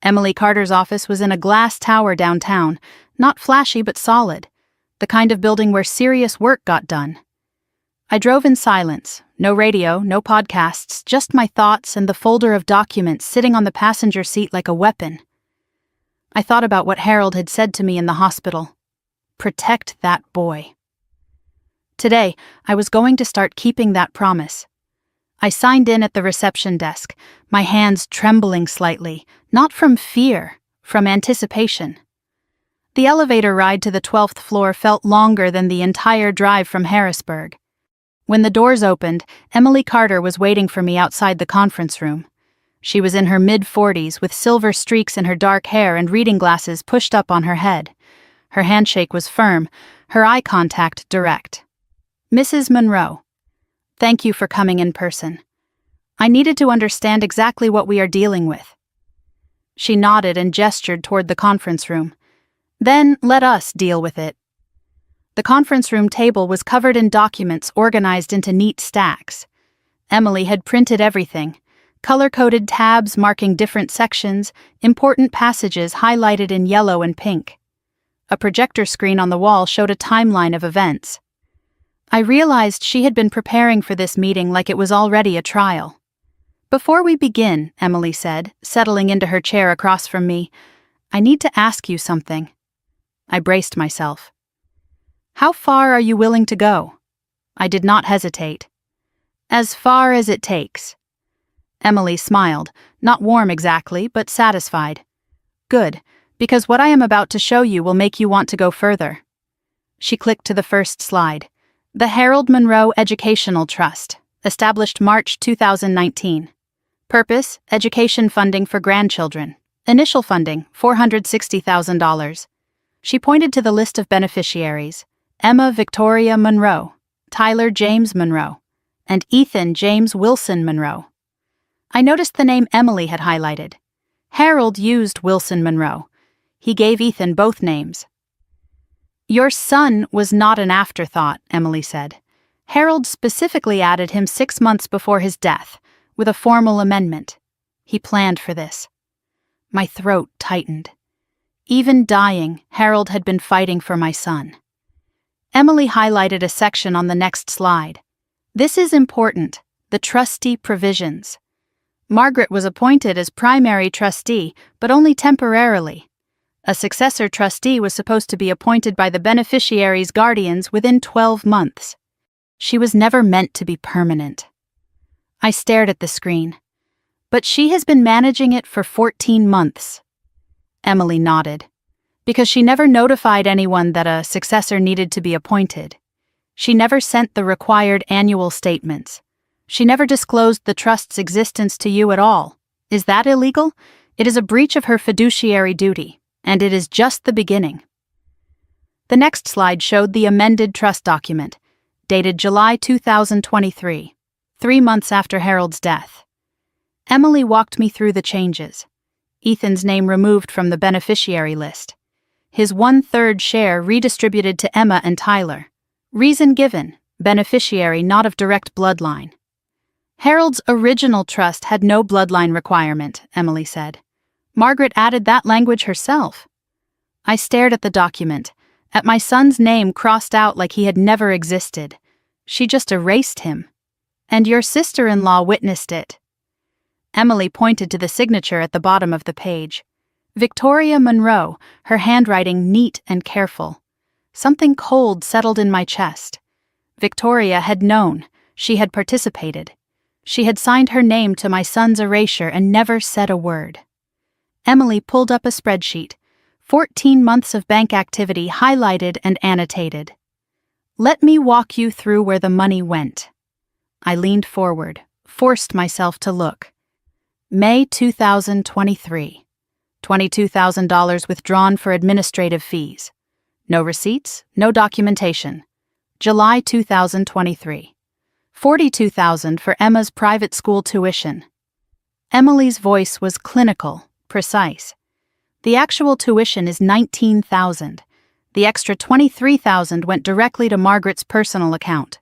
Emily Carter's office was in a glass tower downtown, not flashy but solid, the kind of building where serious work got done. I drove in silence, no radio, no podcasts, just my thoughts and the folder of documents sitting on the passenger seat like a weapon. I thought about what Harold had said to me in the hospital. Protect that boy. Today, I was going to start keeping that promise. I signed in at the reception desk, my hands trembling slightly, not from fear, from anticipation. The elevator ride to the 12th floor felt longer than the entire drive from Harrisburg. When the doors opened, Emily Carter was waiting for me outside the conference room. She was in her mid-40s with silver streaks in her dark hair and reading glasses pushed up on her head. Her handshake was firm, her eye contact direct. "Mrs. Monroe, thank you for coming in person. I needed to understand exactly what we are dealing with." She nodded and gestured toward the conference room. "Then let us deal with it." The conference room table was covered in documents organized into neat stacks. Emily had printed everything, color-coded tabs marking different sections, important passages highlighted in yellow and pink. A projector screen on the wall showed a timeline of events. I realized she had been preparing for this meeting like it was already a trial. "Before we begin," Emily said, settling into her chair across from me, "I need to ask you something." I braced myself. "How far are you willing to go?" I did not hesitate. "As far as it takes." Emily smiled, not warm exactly, but satisfied. "Good, because what I am about to show you will make you want to go further." She clicked to the first slide. The Harold Monroe Educational Trust, established March 2019. Purpose, education funding for grandchildren. Initial funding, $460,000. She pointed to the list of beneficiaries: Emma Victoria Monroe, Tyler James Monroe, and Ethan James Wilson Monroe. I noticed the name Emily had highlighted. Harold used Wilson Monroe. He gave Ethan both names. "Your son was not an afterthought," Emily said. "Harold specifically added him 6 months before his death, with a formal amendment. He planned for this." My throat tightened. Even dying, Harold had been fighting for my son. Emily highlighted a section on the next slide. "This is important, the trustee provisions." Margaret was appointed as primary trustee, but only temporarily. A successor trustee was supposed to be appointed by the beneficiary's guardians within 12 months. She was never meant to be permanent. I stared at the screen. "But she has been managing it for 14 months. Emily nodded. "Because she never notified anyone that a successor needed to be appointed. She never sent the required annual statements. She never disclosed the trust's existence to you at all. Is that illegal? It is a breach of her fiduciary duty. And it is just the beginning. The next slide showed the amended trust document, dated July 2023, 3 months after Harold's death. Emily walked me through the changes. Ethan's name removed from the beneficiary list. His 1/3 share redistributed to Emma and Tyler. Reason given: beneficiary not of direct bloodline. Harold's original trust had no bloodline requirement, Emily said. Margaret added that language herself. I stared at the document, at my son's name crossed out like he had never existed. She just erased him. And your sister-in-law witnessed it. Emily pointed to the signature at the bottom of the page. Victoria Monroe, her handwriting neat and careful. Something cold settled in my chest. Victoria had known. She had participated. She had signed her name to my son's erasure and never said a word. Emily pulled up a spreadsheet. 14 months of bank activity highlighted and annotated. Let me walk you through where the money went. I leaned forward, forced myself to look. May 2023. $22,000 withdrawn for administrative fees. No receipts, no documentation. July 2023. $42,000 for Emma's private school tuition. Emily's voice was clinical, precise. The actual tuition is $19,000. The extra $23,000 went directly to Margaret's personal account.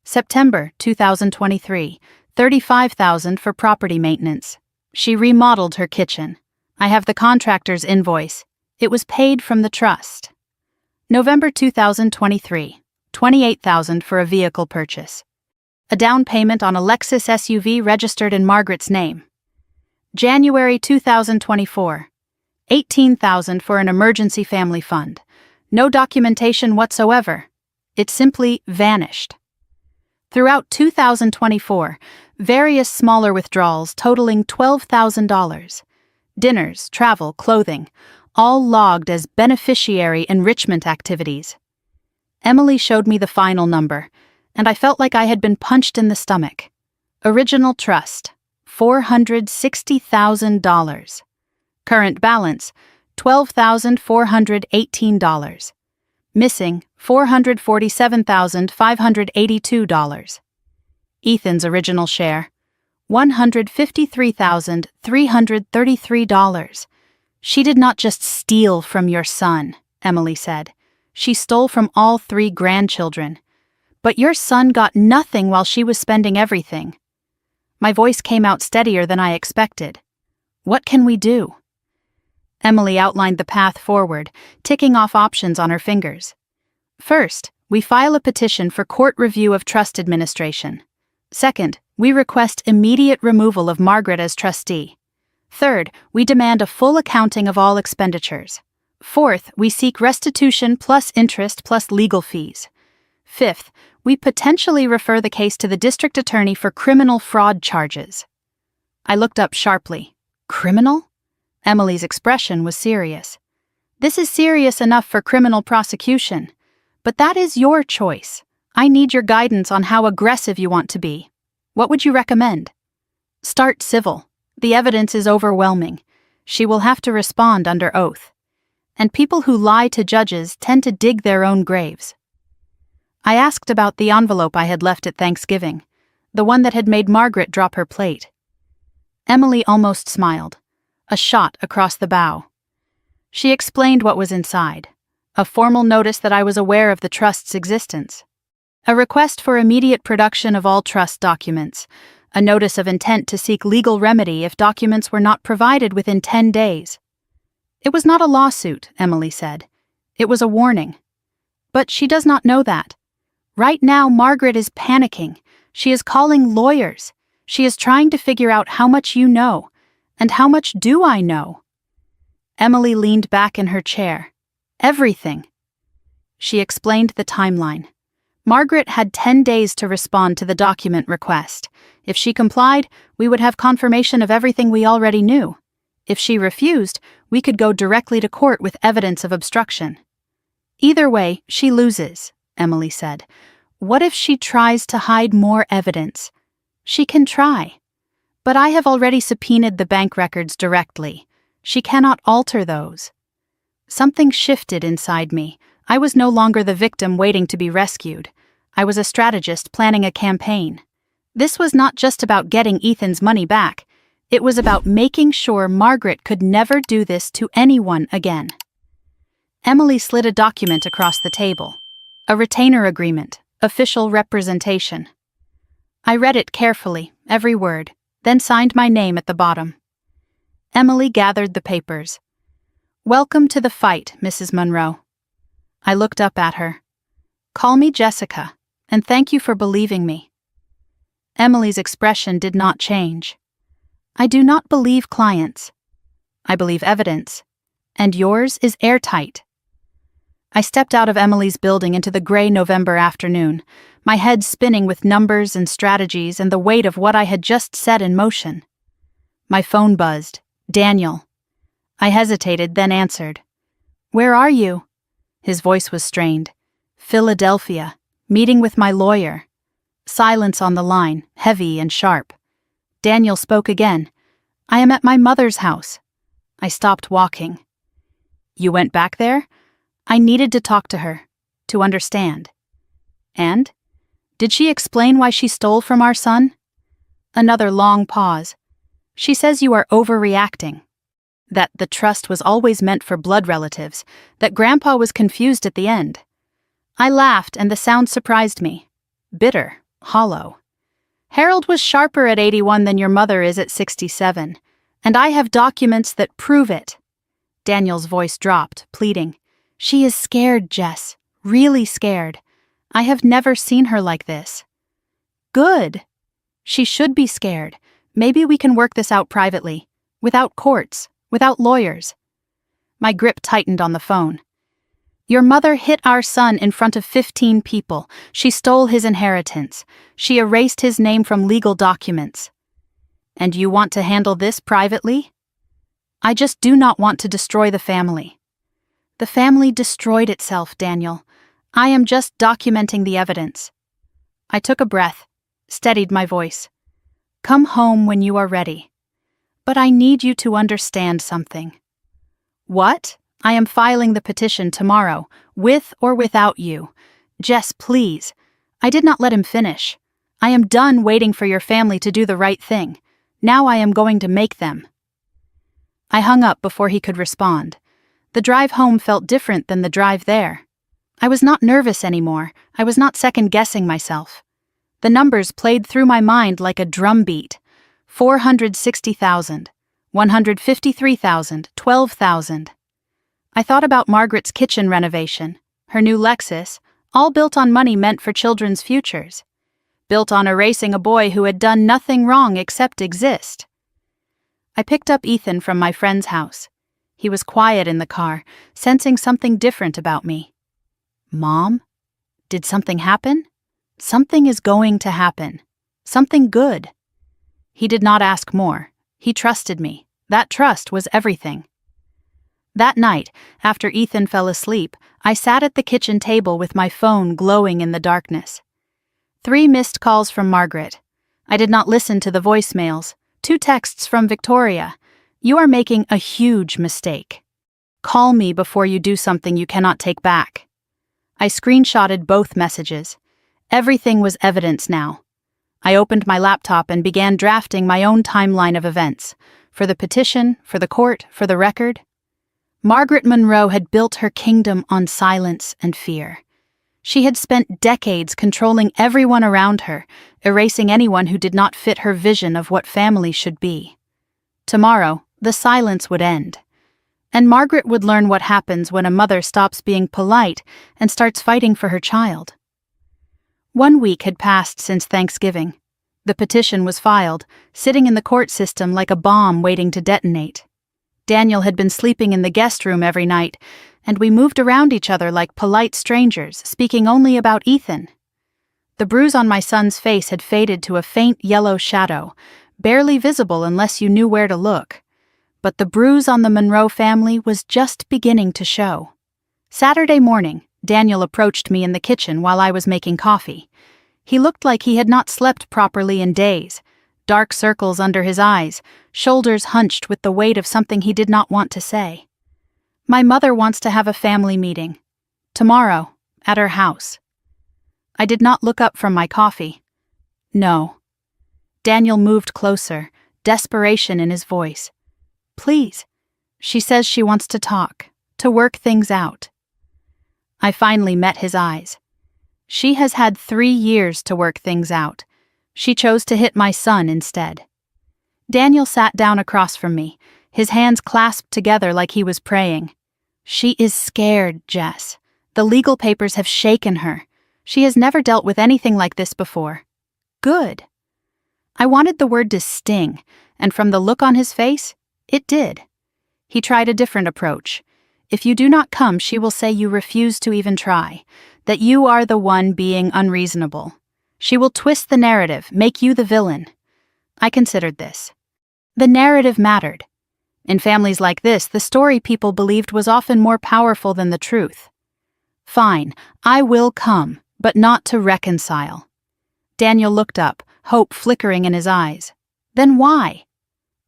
September 2023, $35,000 for property maintenance. She remodeled her kitchen. I have the contractor's invoice. It was paid from the trust. November 2023, $28,000 for a vehicle purchase. A down payment on a Lexus SUV registered in Margaret's name. January 2024, $18,000 for an emergency family fund. No documentation whatsoever. It simply vanished. Throughout 2024, various smaller withdrawals totaling $12,000. Dinners, travel, clothing, all logged as beneficiary enrichment activities. Emily showed me the final number, and I felt like I had been punched in the stomach. Original trust, $460,000. Current balance, $12,418. Missing, $447,582. Ethan's original share, $153,333. She did not just steal from your son, Emily said. She stole from all 3 grandchildren. But your son got nothing while she was spending everything. My voice came out steadier than I expected. What can we do? Emily outlined the path forward, ticking off options on her fingers. First, we file a petition for court review of trust administration. Second, we request immediate removal of Margaret as trustee. Third, we demand a full accounting of all expenditures. Fourth, we seek restitution plus interest plus legal fees. Fifth, we potentially refer the case to the district attorney for criminal fraud charges. I looked up sharply. Criminal? Emily's expression was serious. This is serious enough for criminal prosecution, but that is your choice. I need your guidance on how aggressive you want to be. What would you recommend? Start civil. The evidence is overwhelming. She will have to respond under oath. And people who lie to judges tend to dig their own graves. I asked about the envelope I had left at Thanksgiving, the one that had made Margaret drop her plate. Emily almost smiled. A shot across the bow. She explained what was inside. A formal notice that I was aware of the trust's existence. A request for immediate production of all trust documents. A notice of intent to seek legal remedy if documents were not provided within 10 days. It was not a lawsuit, Emily said. It was a warning. But she does not know that. Right now, Margaret is panicking. She is calling lawyers. She is trying to figure out how much you know. And how much do I know? Emily leaned back in her chair. Everything. She explained the timeline. Margaret had 10 days to respond to the document request. If she complied, we would have confirmation of everything we already knew. If she refused, we could go directly to court with evidence of obstruction. Either way, she loses, Emily said. What if she tries to hide more evidence? She can try. But I have already subpoenaed the bank records directly. She cannot alter those. Something shifted inside me. I was no longer the victim waiting to be rescued. I was a strategist planning a campaign. This was not just about getting Ethan's money back. It was about making sure Margaret could never do this to anyone again. Emily slid a document across the table. A retainer agreement, official representation. I read it carefully, every word, then signed my name at the bottom. Emily gathered the papers. "Welcome to the fight, Mrs. Monroe." I looked up at her. "Call me Jessica, and thank you for believing me." Emily's expression did not change. "I do not believe clients. I believe evidence, and yours is airtight." I stepped out of Emily's building into the gray November afternoon, my head spinning with numbers and strategies and the weight of what I had just set in motion. My phone buzzed. "Daniel." I hesitated, then answered. "Where are you?" His voice was strained. "Philadelphia, meeting with my lawyer." Silence on the line, heavy and sharp. Daniel spoke again. "I am at my mother's house." I stopped walking. "You went back there?" I needed to talk to her, to understand. "And? Did she explain why she stole from our son?" Another long pause. "She says you are overreacting. That the trust was always meant for blood relatives, that Grandpa was confused at the end." I laughed, and the sound surprised me. Bitter, hollow. "Harold was sharper at 81 than your mother is at 67, and I have documents that prove it." Daniel's voice dropped, pleading. "She is scared, Jess, really scared. I have never seen her like this." "Good. She should be scared. Maybe we can work this out privately, without courts, without lawyers." My grip tightened on the phone. "Your mother hit our son in front of 15 people. She stole his inheritance. She erased his name from legal documents. And you want to handle this privately?" "I just do not want to destroy the family." "The family destroyed itself, Daniel. I am just documenting the evidence." I took a breath, steadied my voice. "Come home when you are ready. But I need you to understand something." "What?" "I am filing the petition tomorrow, with or without you. Jess, please." I did not let him finish. "I am done waiting for your family to do the right thing. Now I am going to make them." I hung up before he could respond. The drive home felt different than the drive there. I was not nervous anymore. I was not second-guessing myself. The numbers played through my mind like a drumbeat. 460,000, 153,000, 12,000. I thought about Margaret's kitchen renovation, her new Lexus, all built on money meant for children's futures. Built on erasing a boy who had done nothing wrong except exist. I picked up Ethan from my friend's house. He was quiet in the car, sensing something different about me. "Mom? Did something happen?" "Something is going to happen. Something good." He did not ask more. He trusted me. That trust was everything. That night, after Ethan fell asleep, I sat at the kitchen table with my phone glowing in the darkness. 3 missed calls from Margaret. I did not listen to the voicemails. 2 texts from Victoria. "You are making a huge mistake. Call me before you do something you cannot take back." I screenshotted both messages. Everything was evidence now. I opened my laptop and began drafting my own timeline of events. For the petition, for the court, for the record. Margaret Monroe had built her kingdom on silence and fear. She had spent decades controlling everyone around her, erasing anyone who did not fit her vision of what family should be. Tomorrow, the silence would end. And Margaret would learn what happens when a mother stops being polite and starts fighting for her child. 1 week had passed since Thanksgiving. The petition was filed, sitting in the court system like a bomb waiting to detonate. Daniel had been sleeping in the guest room every night, and we moved around each other like polite strangers, speaking only about Ethan. The bruise on my son's face had faded to a faint yellow shadow, barely visible unless you knew where to look. But the bruise on the Monroe family was just beginning to show. Saturday morning, Daniel approached me in the kitchen while I was making coffee. He looked like he had not slept properly in days, dark circles under his eyes, shoulders hunched with the weight of something he did not want to say. My mother wants to have a family meeting. Tomorrow, at her house. I did not look up from my coffee. No. Daniel moved closer, desperation in his voice. Please. She says she wants to talk, to work things out. I finally met his eyes. She has had 3 years to work things out. She chose to hit my son instead. Daniel sat down across from me, his hands clasped together like he was praying. She is scared, Jess. The legal papers have shaken her. She has never dealt with anything like this before. Good. I wanted the word to sting, and from the look on his face, it did. He tried a different approach. If you do not come, she will say you refuse to even try, that you are the one being unreasonable. She will twist the narrative, make you the villain. I considered this. The narrative mattered. In families like this, the story people believed was often more powerful than the truth. Fine, I will come, but not to reconcile. Daniel looked up, hope flickering in his eyes. Then why?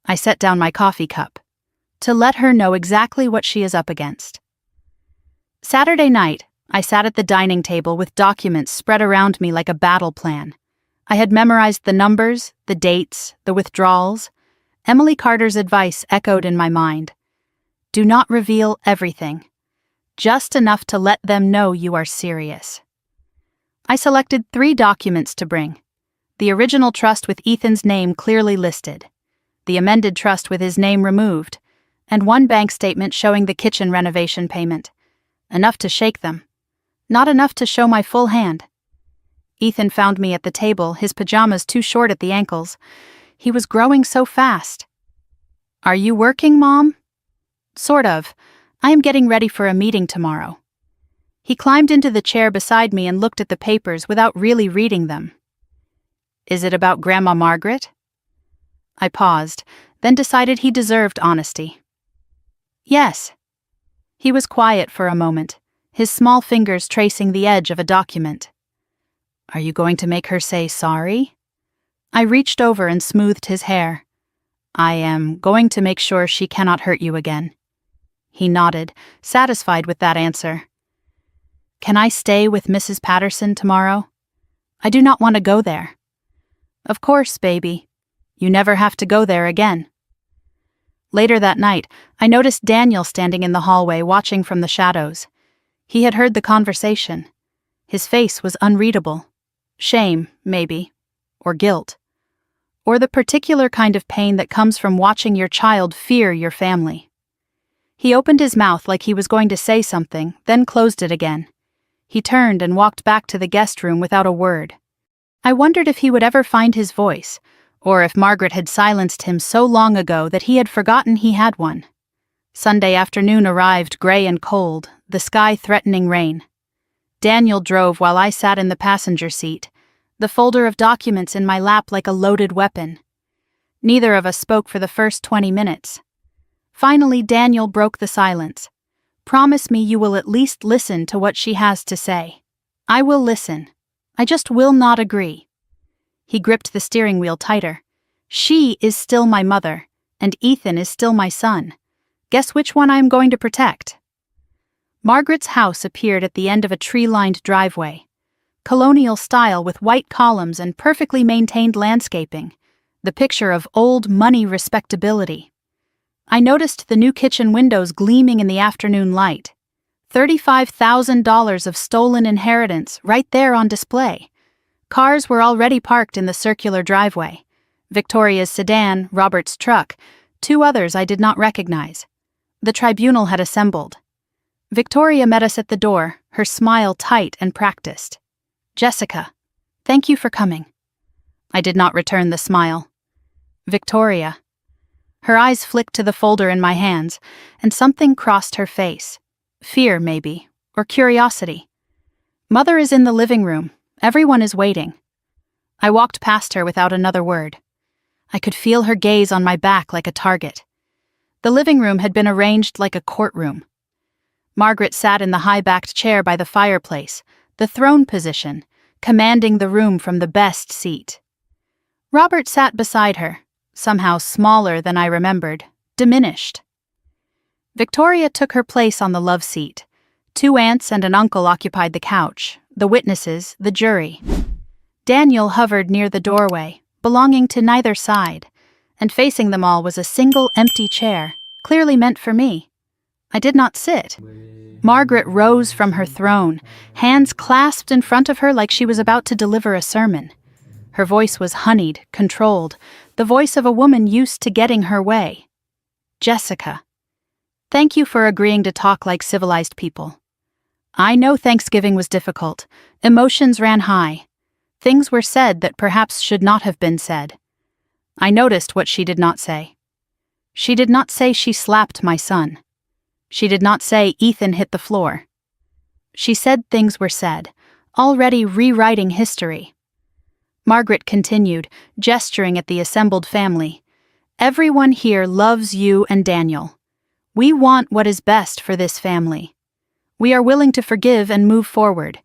I set down my coffee cup. To let her know exactly what she is up against. Saturday night, I sat at the dining table with documents spread around me like a battle plan. I had memorized the numbers, the dates, the withdrawals. Emily Carter's advice echoed in my mind. Do not reveal everything. Just enough to let them know you are serious. I selected 3 documents to bring. The original trust with Ethan's name clearly listed. The amended trust with his name removed. And 1 bank statement showing the kitchen renovation payment. Enough to shake them. Not enough to show my full hand. Ethan found me at the table, his pajamas too short at the ankles. He was growing so fast. Are you working, Mom? Sort of. I am getting ready for a meeting tomorrow. He climbed into the chair beside me and looked at the papers without really reading them. Is it about Grandma Margaret? I paused, then decided he deserved honesty. Yes. He was quiet for a moment, his small fingers tracing the edge of a document. Are you going to make her say sorry? I reached over and smoothed his hair. I am going to make sure she cannot hurt you again. He nodded, satisfied with that answer. Can I stay with Mrs. Patterson tomorrow? I do not want to go there. Of course, baby. You never have to go there again. Later that night, I noticed Daniel standing in the hallway watching from the shadows. He had heard the conversation. His face was unreadable. Shame, maybe. Or guilt. Or the particular kind of pain that comes from watching your child fear your family. He opened his mouth like he was going to say something, then closed it again. He turned and walked back to the guest room without a word. I wondered if he would ever find his voice, or if Margaret had silenced him so long ago that he had forgotten he had one. Sunday afternoon arrived gray and cold, the sky threatening rain. Daniel drove while I sat in the passenger seat, the folder of documents in my lap like a loaded weapon. Neither of us spoke for the first 20 minutes. Finally, Daniel broke the silence. Promise me you will at least listen to what she has to say. I will listen. I just will not agree. He gripped the steering wheel tighter. She is still my mother, and Ethan is still my son. Guess which one I am going to protect? Margaret's house appeared at the end of a tree-lined driveway. Colonial style with white columns and perfectly maintained landscaping. The picture of old money respectability. I noticed the new kitchen windows gleaming in the afternoon light. $35,000 of stolen inheritance right there on display. Cars were already parked in the circular driveway. Victoria's sedan, Robert's truck, 2 others I did not recognize. The tribunal had assembled. Victoria met us at the door, her smile tight and practiced. Jessica, thank you for coming. I did not return the smile. Victoria. Her eyes flicked to the folder in my hands, and something crossed her face. Fear, maybe, or curiosity. Mother is in the living room. Everyone is waiting. I walked past her without another word. I could feel her gaze on my back like a target. The living room had been arranged like a courtroom. Margaret sat in the high-backed chair by the fireplace, the throne position, commanding the room from the best seat. Robert sat beside her, somehow smaller than I remembered, diminished. Victoria took her place on the love seat. 2 aunts and an uncle occupied the couch, the witnesses, the jury. Daniel hovered near the doorway, belonging to neither side, and facing them all was a single empty chair, clearly meant for me. I did not sit. Margaret rose from her throne, hands clasped in front of her like she was about to deliver a sermon. Her voice was honeyed, controlled, the voice of a woman used to getting her way. Jessica, thank you for agreeing to talk like civilized people. I know Thanksgiving was difficult. Emotions ran high. Things were said that perhaps should not have been said. I noticed what she did not say. She did not say she slapped my son. She did not say Ethan hit the floor. She said things were said, already rewriting history. Margaret continued, gesturing at the assembled family. Everyone here loves you and Daniel. We want what is best for this family. We are willing to forgive and move forward,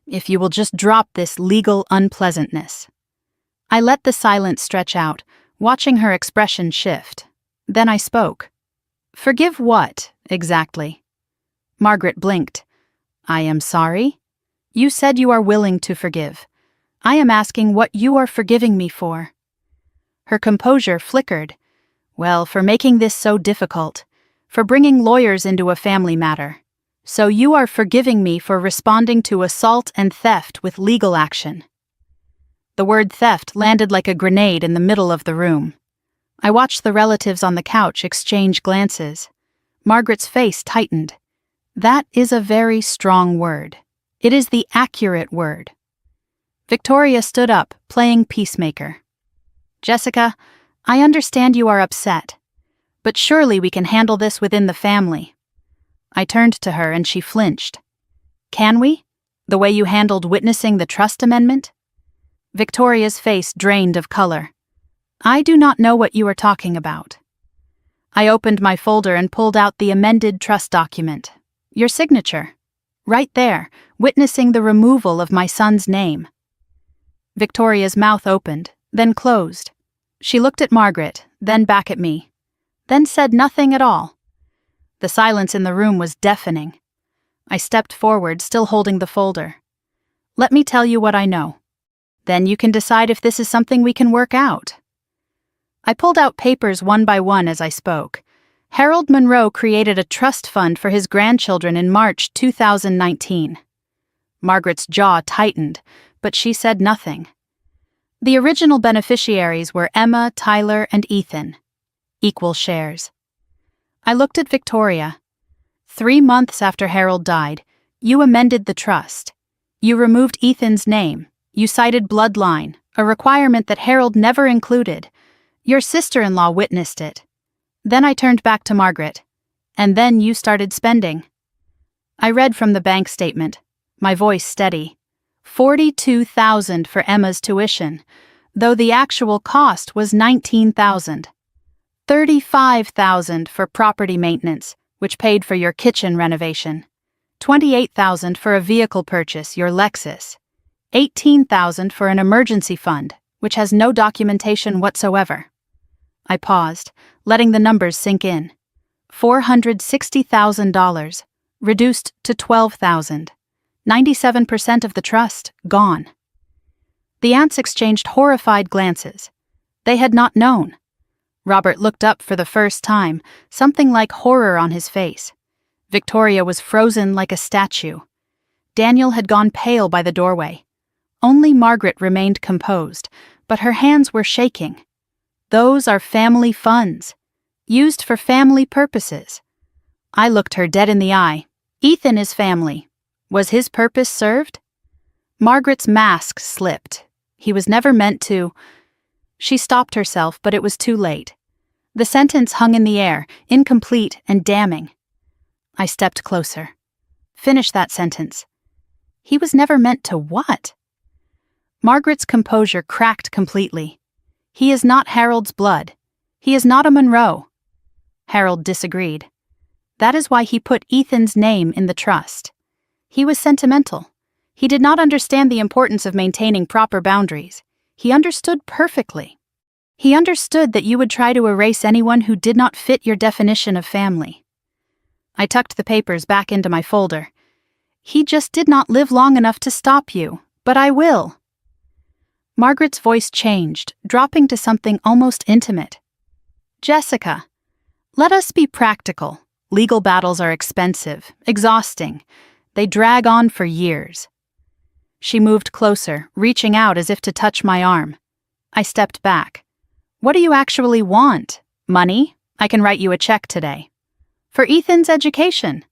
if you will just drop this legal unpleasantness. I let the silence stretch out, watching her expression shift. Then I spoke. Forgive what, exactly? Margaret blinked. I am sorry? You said you are willing to forgive. I am asking what you are forgiving me for. Her composure flickered. Well, for making this so difficult, for bringing lawyers into a family matter. So you are forgiving me for responding to assault and theft with legal action. The word theft landed like a grenade in the middle of the room. I watched the relatives on the couch exchange glances. Margaret's face tightened. That is a very strong word. It is the accurate word. Victoria stood up, playing peacemaker. Jessica, I understand you are upset, but surely we can handle this within the family. I turned to her and she flinched. Can we? The way you handled witnessing the trust amendment? Victoria's face drained of color. I do not know what you are talking about. I opened my folder and pulled out the amended trust document. Your signature. Right there, witnessing the removal of my son's name. Victoria's mouth opened, then closed. She looked at Margaret, then back at me, then said nothing at all. The silence in the room was deafening. I stepped forward, still holding the folder. Let me tell you what I know. Then you can decide if this is something we can work out. I pulled out papers one by one as I spoke. Harold Monroe created a trust fund for his grandchildren in March 2019. Margaret's jaw tightened, but she said nothing. The original beneficiaries were Emma, Tyler, and Ethan. Equal shares. I looked at Victoria. 3 months after Harold died, you amended the trust. You removed Ethan's name. You cited bloodline, a requirement that Harold never included. Your sister-in-law witnessed it. Then I turned back to Margaret. And then you started spending. I read from the bank statement, my voice steady. $42,000 for Emma's tuition, though the actual cost was $19,000. $35,000 for property maintenance, which paid for your kitchen renovation. $28,000 for a vehicle purchase, your Lexus. $18,000 for an emergency fund, which has no documentation whatsoever. I paused, letting the numbers sink in. $460,000, reduced to $12,000. 97% of the trust, gone. The aunts exchanged horrified glances. They had not known. Robert looked up for the first time, something like horror on his face. Victoria was frozen like a statue. Daniel had gone pale by the doorway. Only Margaret remained composed, but her hands were shaking. Those are family funds, used for family purposes. I looked her dead in the eye. Ethan is family. Was his purpose served? Margaret's mask slipped. He was never meant to. She stopped herself, but it was too late. The sentence hung in the air, incomplete and damning. I stepped closer. Finish that sentence. He was never meant to what? Margaret's composure cracked completely. He is not Harold's blood. He is not a Monroe. Harold disagreed. That is why he put Ethan's name in the trust. He was sentimental. He did not understand the importance of maintaining proper boundaries. He understood perfectly. He understood that you would try to erase anyone who did not fit your definition of family. I tucked the papers back into my folder. He just did not live long enough to stop you, but I will. Margaret's voice changed, dropping to something almost intimate. Jessica, let us be practical. Legal battles are expensive, exhausting. They drag on for years. She moved closer, reaching out as if to touch my arm. I stepped back. What do you actually want? Money? I can write you a check today. For Ethan's education?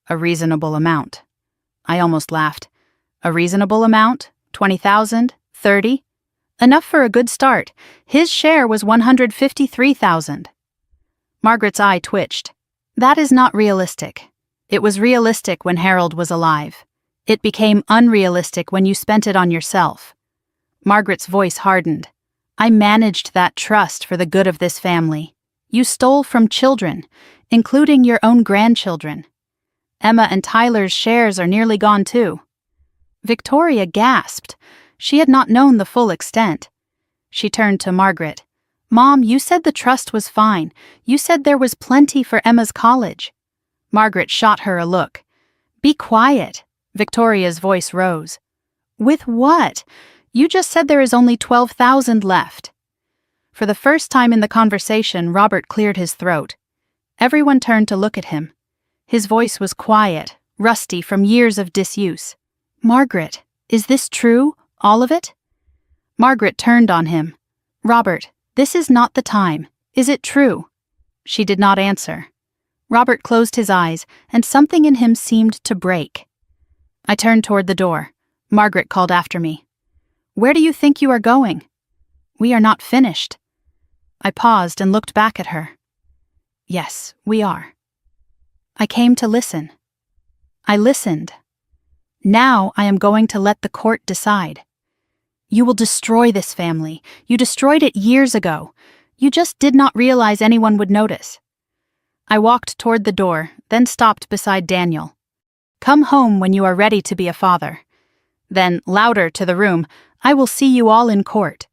A reasonable amount. I almost laughed. A reasonable amount? 20,000? 30? Enough for a good start. His share was 153,000. Margaret's eye twitched. That is not realistic. It was realistic when Harold was alive. It became unrealistic when you spent it on yourself. Margaret's voice hardened. I managed that trust for the good of this family. You stole from children, including your own grandchildren. Emma and Tyler's shares are nearly gone too. Victoria gasped. She had not known the full extent. She turned to Margaret. Mom, you said the trust was fine. You said there was plenty for Emma's college. Margaret shot her a look. Be quiet. Victoria's voice rose. With what? You just said there is only 12,000 left. For the first time in the conversation, Robert cleared his throat. Everyone turned to look at him. His voice was quiet, rusty from years of disuse. Margaret, is this true? All of it? Margaret turned on him. Robert, this is not the time. Is it true? She did not answer. Robert closed his eyes, and something in him seemed to break. I turned toward the door. Margaret called after me. Where do you think you are going? We are not finished. I paused and looked back at her. Yes, we are. I came to listen. I listened. Now I am going to let the court decide. You will destroy this family. You destroyed it years ago. You just did not realize anyone would notice. I walked toward the door, then stopped beside Daniel. Come home when you are ready to be a father. Then, louder to the room, I will see you all in court.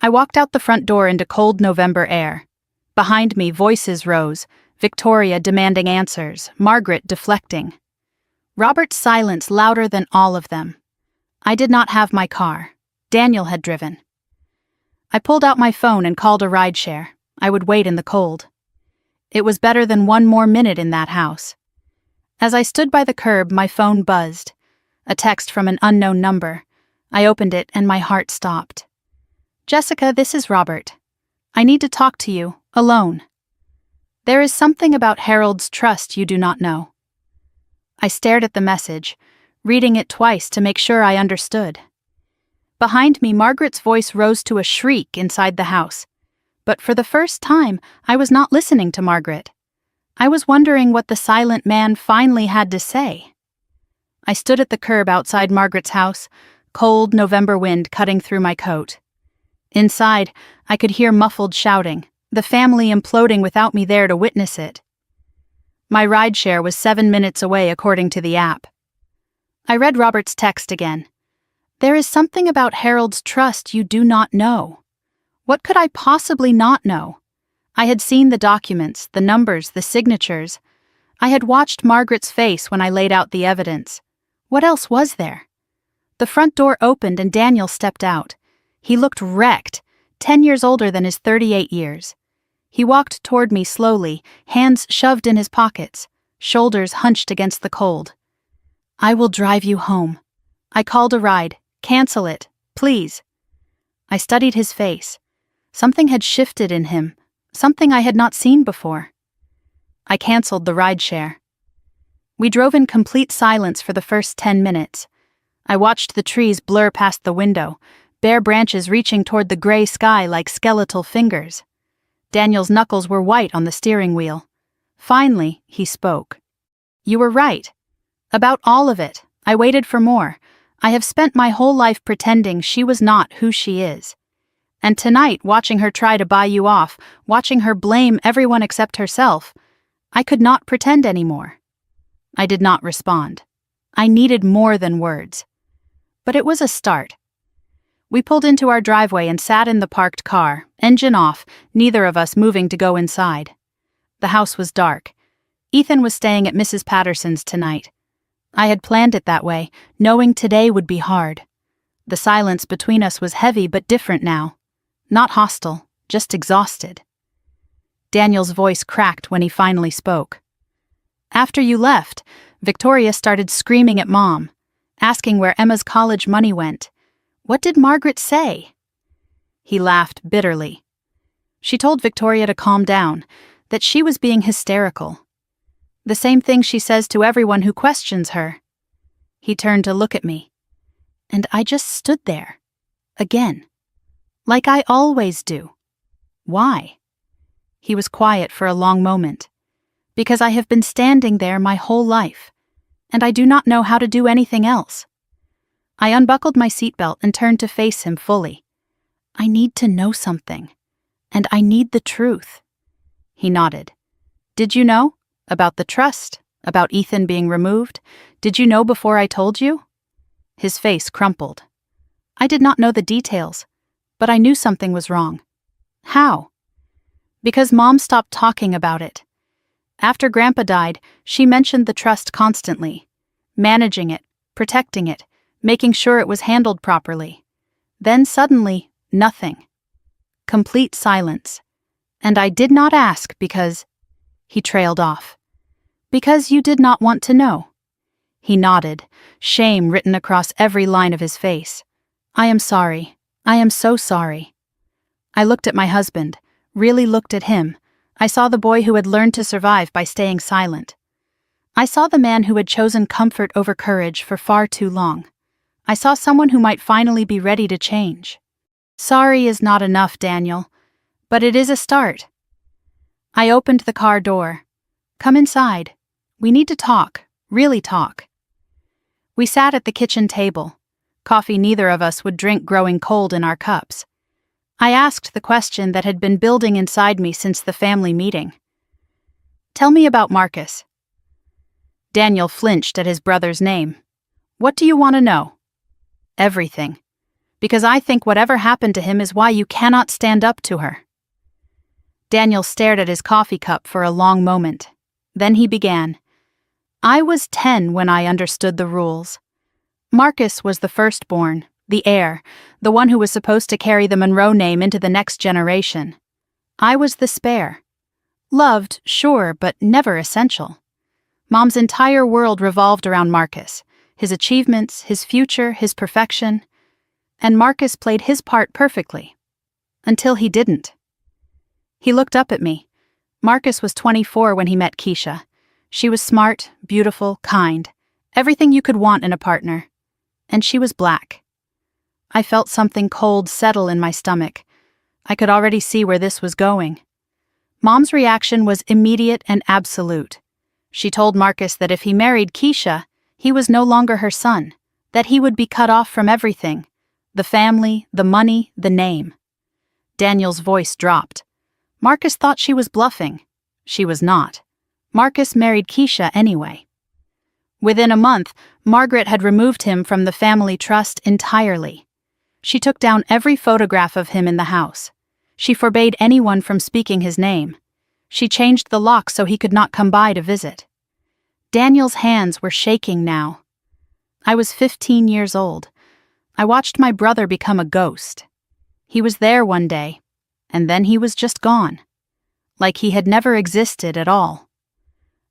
I walked out the front door into cold November air. Behind me, voices rose, Victoria demanding answers, Margaret deflecting. Robert's silence louder than all of them. I did not have my car. Daniel had driven. I pulled out my phone and called a rideshare. I would wait in the cold. It was better than one more minute in that house. As I stood by the curb, my phone buzzed. A text from an unknown number. I opened it and my heart stopped. Jessica, this is Robert. I need to talk to you, alone. There is something about Harold's trust you do not know. I stared at the message, reading it twice to make sure I understood. Behind me, Margaret's voice rose to a shriek inside the house. But for the first time, I was not listening to Margaret. I was wondering what the silent man finally had to say. I stood at the curb outside Margaret's house, cold November wind cutting through my coat. Inside, I could hear muffled shouting, the family imploding without me there to witness it. My rideshare was 7 minutes away according to the app. I read Robert's text again. There is something about Harold's trust you do not know. What could I possibly not know? I had seen the documents, the numbers, the signatures. I had watched Margaret's face when I laid out the evidence. What else was there? The front door opened and Daniel stepped out. He looked wrecked, 10 years older than his 38 years. He walked toward me slowly, hands shoved in his pockets, shoulders hunched against the cold. I will drive you home. I called a ride. Cancel it, please. I studied his face. Something had shifted in him, something I had not seen before. I canceled the rideshare. We drove in complete silence for the first 10 minutes. I watched the trees blur past the window, bare branches reaching toward the gray sky like skeletal fingers. Daniel's knuckles were white on the steering wheel. Finally, he spoke. You were right. About all of it, I waited for more. I have spent my whole life pretending she was not who she is. And tonight, watching her try to buy you off, watching her blame everyone except herself, I could not pretend anymore. I did not respond. I needed more than words. But it was a start. We pulled into our driveway and sat in the parked car, engine off, neither of us moving to go inside. The house was dark. Ethan was staying at Mrs. Patterson's tonight. I had planned it that way, knowing today would be hard. The silence between us was heavy but different now. Not hostile, just exhausted. Daniel's voice cracked when he finally spoke. After you left, Victoria started screaming at Mom, asking where Emma's college money went. What did Margaret say? He laughed bitterly. She told Victoria to calm down, that she was being hysterical. The same thing she says to everyone who questions her. He turned to look at me, and I just stood there. Again. Like I always do. Why? He was quiet for a long moment. Because I have been standing there my whole life, and I do not know how to do anything else. I unbuckled my seatbelt and turned to face him fully. I need to know something, and I need the truth. He nodded. Did you know? About the trust? About Ethan being removed? Did you know before I told you? His face crumpled. I did not know the details, but I knew something was wrong. How? Because Mom stopped talking about it. After Grandpa died, she mentioned the trust constantly, managing it, protecting it, making sure it was handled properly. Then suddenly, nothing. Complete silence. And I did not ask because... He trailed off. Because you did not want to know. He nodded, shame written across every line of his face. I am sorry. I am so sorry. I looked at my husband, really looked at him. I saw the boy who had learned to survive by staying silent. I saw the man who had chosen comfort over courage for far too long. I saw someone who might finally be ready to change. Sorry is not enough, Daniel, but it is a start. I opened the car door. Come inside. We need to talk, really talk. We sat at the kitchen table. Coffee neither of us would drink growing cold in our cups. I asked the question that had been building inside me since the family meeting. Tell me about Marcus. Daniel flinched at his brother's name. What do you want to know? Everything. Because I think whatever happened to him is why you cannot stand up to her. Daniel stared at his coffee cup for a long moment. Then he began. I was 10 when I understood the rules. Marcus was the firstborn, the heir, the one who was supposed to carry the Monroe name into the next generation. I was the spare. Loved, sure, but never essential. Mom's entire world revolved around Marcus, his achievements, his future, his perfection. And Marcus played his part perfectly. Until he didn't. He looked up at me. Marcus was 24 when he met Keisha. She was smart, beautiful, kind, everything you could want in a partner. And she was black. I felt something cold settle in my stomach. I could already see where this was going. Mom's reaction was immediate and absolute. She told Marcus that if he married Keisha, he was no longer her son, that he would be cut off from everything, the family, the money, the name. Daniel's voice dropped. Marcus thought she was bluffing. She was not. Marcus married Keisha anyway. Within a month, Margaret had removed him from the family trust entirely. She took down every photograph of him in the house. She forbade anyone from speaking his name. She changed the lock so he could not come by to visit. Daniel's hands were shaking now. I was 15 years old. I watched my brother become a ghost. He was there one day, and then he was just gone. Like he had never existed at all.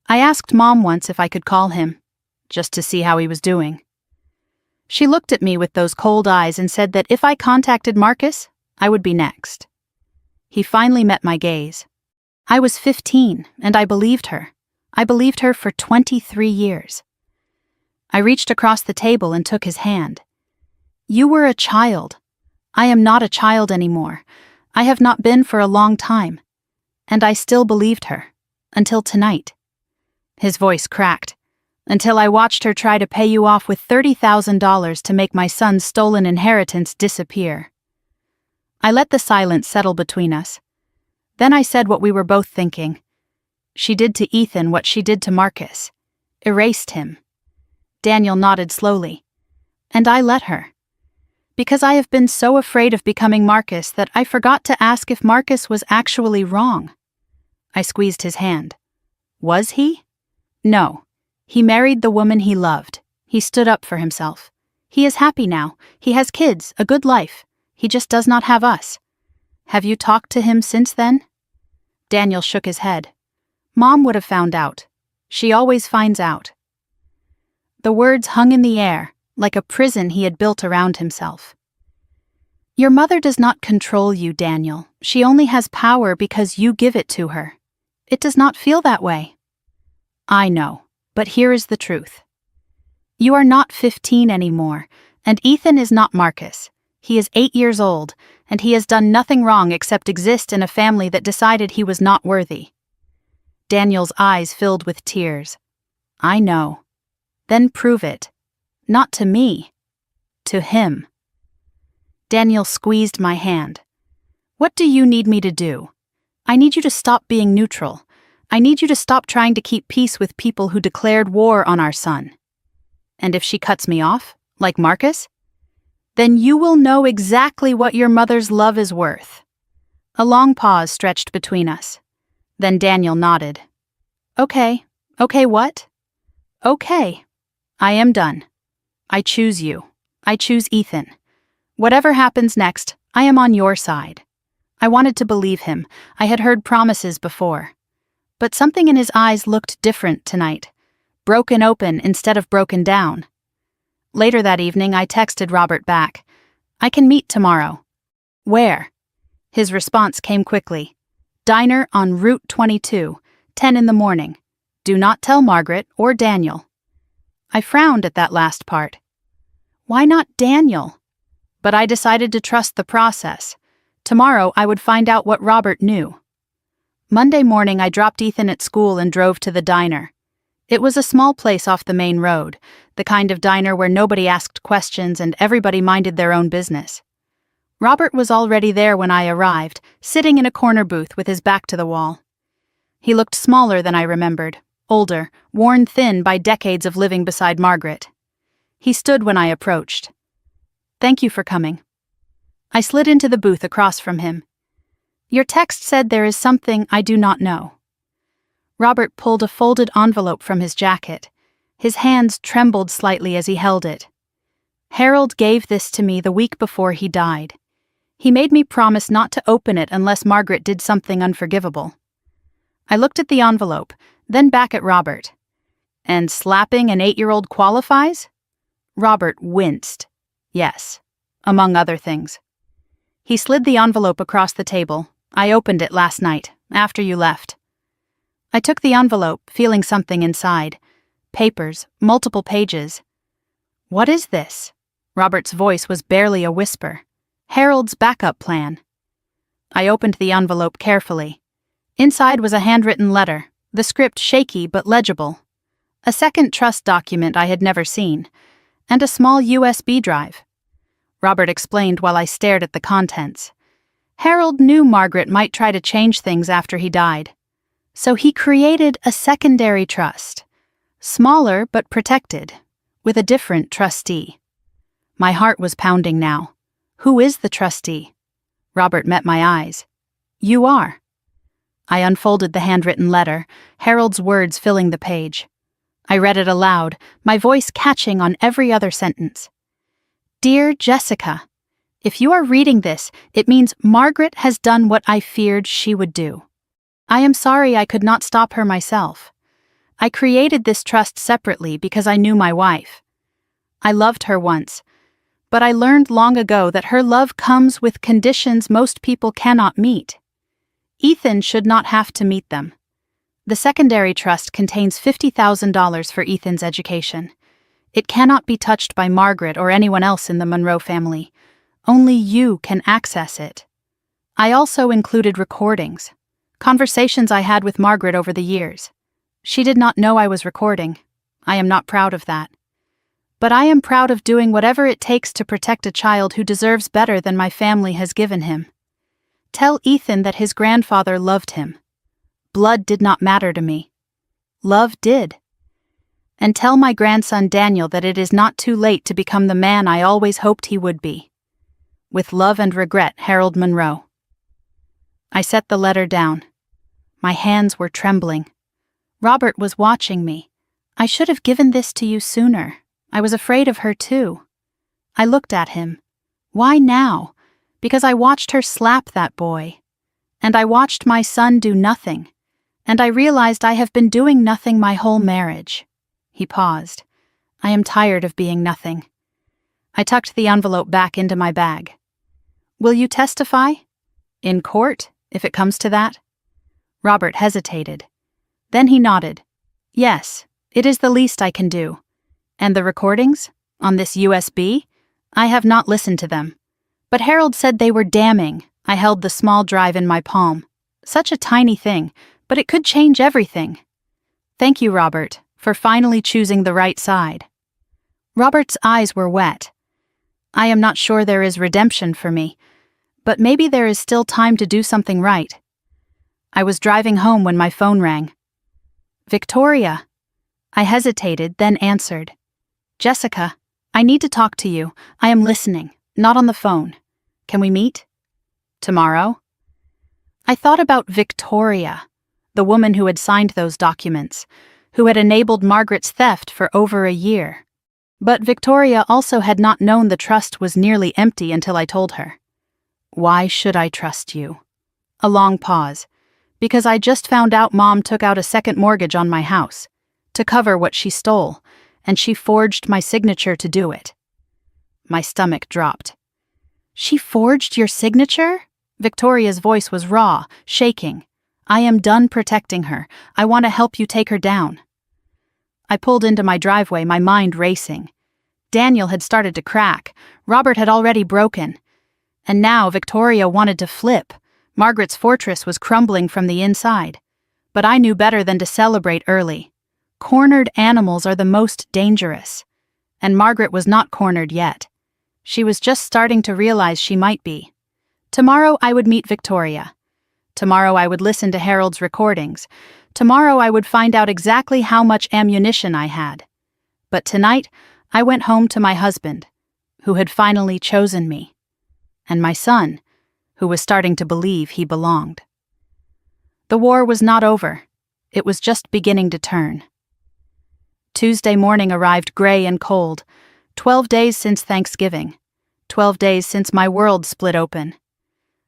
I asked Mom once if I could call him, just to see how he was doing. She looked at me with those cold eyes and said that if I contacted Marcus, I would be next. He finally met my gaze. I was 15, and I believed her. I believed her for 23 years. I reached across the table and took his hand. You were a child. I am not a child anymore. I have not been for a long time. And I still believed her. Until tonight. His voice cracked. Until I watched her try to pay you off with $30,000 to make my son's stolen inheritance disappear. I let the silence settle between us. Then I said what we were both thinking. She did to Ethan what she did to Marcus. Erased him. Daniel nodded slowly. And I let her. Because I have been so afraid of becoming Marcus that I forgot to ask if Marcus was actually wrong. I squeezed his hand. Was he? No. He married the woman he loved. He stood up for himself. He is happy now. He has kids, a good life. He just does not have us. Have you talked to him since then? Daniel shook his head. Mom would have found out. She always finds out. The words hung in the air, like a prison he had built around himself. Your mother does not control you, Daniel. She only has power because you give it to her. It does not feel that way. I know, but here is the truth. You are not 15 anymore, and Ethan is not Marcus. He is 8 years old, and he has done nothing wrong except exist in a family that decided he was not worthy. Daniel's eyes filled with tears. I know. Then prove it. Not to me. To him. Daniel squeezed my hand. What do you need me to do? I need you to stop being neutral. I need you to stop trying to keep peace with people who declared war on our son. And if she cuts me off, like Marcus, then you will know exactly what your mother's love is worth. A long pause stretched between us. Then Daniel nodded. Okay. Okay, what? Okay. I am done. I choose you. I choose Ethan. Whatever happens next, I am on your side. I wanted to believe him. I had heard promises before. But something in his eyes looked different tonight. Broken open instead of broken down. Later that evening, I texted Robert back. I can meet tomorrow. Where? His response came quickly. Diner on Route 22, 10 in the morning. Do not tell Margaret or Daniel. I frowned at that last part. Why not Daniel? But I decided to trust the process. Tomorrow I would find out what Robert knew. Monday morning I dropped Ethan at school and drove to the diner. It was a small place off the main road, the kind of diner where nobody asked questions and everybody minded their own business. Robert was already there when I arrived, sitting in a corner booth with his back to the wall. He looked smaller than I remembered, older, worn thin by decades of living beside Margaret. He stood when I approached. Thank you for coming. I slid into the booth across from him. Your text said there is something I do not know. Robert pulled a folded envelope from his jacket. His hands trembled slightly as he held it. Harold gave this to me the week before he died. He made me promise not to open it unless Margaret did something unforgivable. I looked at the envelope, then back at Robert. And slapping an 8-year-old qualifies? Robert winced. Yes, among other things. He slid the envelope across the table. I opened it last night, after you left. I took the envelope, feeling something inside. Papers, multiple pages. What is this? Robert's voice was barely a whisper. Harold's backup plan. I opened the envelope carefully. Inside was a handwritten letter, the script shaky but legible. A second trust document I had never seen, and a small USB drive. Robert explained while I stared at the contents. Harold knew Margaret might try to change things after he died. So he created a secondary trust. Smaller but protected, with a different trustee. My heart was pounding now. Who is the trustee? Robert met my eyes. You are. I unfolded the handwritten letter, Harold's words filling the page. I read it aloud, my voice catching on every other sentence. Dear Jessica, if you are reading this, it means Margaret has done what I feared she would do. I am sorry I could not stop her myself. I created this trust separately because I knew my wife. I loved her once, but I learned long ago that her love comes with conditions most people cannot meet. Ethan should not have to meet them. The secondary trust contains $50,000 for Ethan's education. It cannot be touched by Margaret or anyone else in the Monroe family. Only you can access it. I also included recordings, conversations I had with Margaret over the years. She did not know I was recording. I am not proud of that. But I am proud of doing whatever it takes to protect a child who deserves better than my family has given him. Tell Ethan that his grandfather loved him. Blood did not matter to me. Love did. And tell my grandson Daniel that it is not too late to become the man I always hoped he would be. With love and regret, Harold Monroe. I set the letter down. My hands were trembling. Robert was watching me, I should have given this to you sooner. I was afraid of her too. I looked at him. Why now? Because I watched her slap that boy. And I watched my son do nothing. And I realized I have been doing nothing my whole marriage. He paused. I am tired of being nothing. I tucked the envelope back into my bag. Will you testify? In court, if it comes to that? Robert hesitated. Then he nodded. Yes, it is the least I can do. And the recordings? On this USB? I have not listened to them. But Harold said they were damning. I held the small drive in my palm. Such a tiny thing, but it could change everything. Thank you, Robert, for finally choosing the right side. Robert's eyes were wet. I am not sure there is redemption for me, but maybe there is still time to do something right. I was driving home when my phone rang. Victoria. I hesitated, then answered. Jessica, I need to talk to you. I am listening, not on the phone. Can we meet? Tomorrow? I thought about Victoria, the woman who had signed those documents, who had enabled Margaret's theft for over a year. But Victoria also had not known the trust was nearly empty until I told her. Why should I trust you? A long pause. Because I just found out Mom took out a second mortgage on my house, to cover what she stole, and she forged my signature to do it. My stomach dropped. She forged your signature? Victoria's voice was raw, shaking. I am done protecting her. I want to help you take her down. I pulled into my driveway, my mind racing. Daniel had started to crack. Robert had already broken. And now Victoria wanted to flip. Margaret's fortress was crumbling from the inside. But I knew better than to celebrate early. Cornered animals are the most dangerous. And Margaret was not cornered yet. She was just starting to realize she might be. Tomorrow I would meet Victoria. Tomorrow I would listen to Harold's recordings. Tomorrow I would find out exactly how much ammunition I had. But tonight, I went home to my husband, who had finally chosen me, and my son, who was starting to believe he belonged. The war was not over. It was just beginning to turn. Tuesday morning arrived gray and cold, 12 days since Thanksgiving, 12 days since my world split open.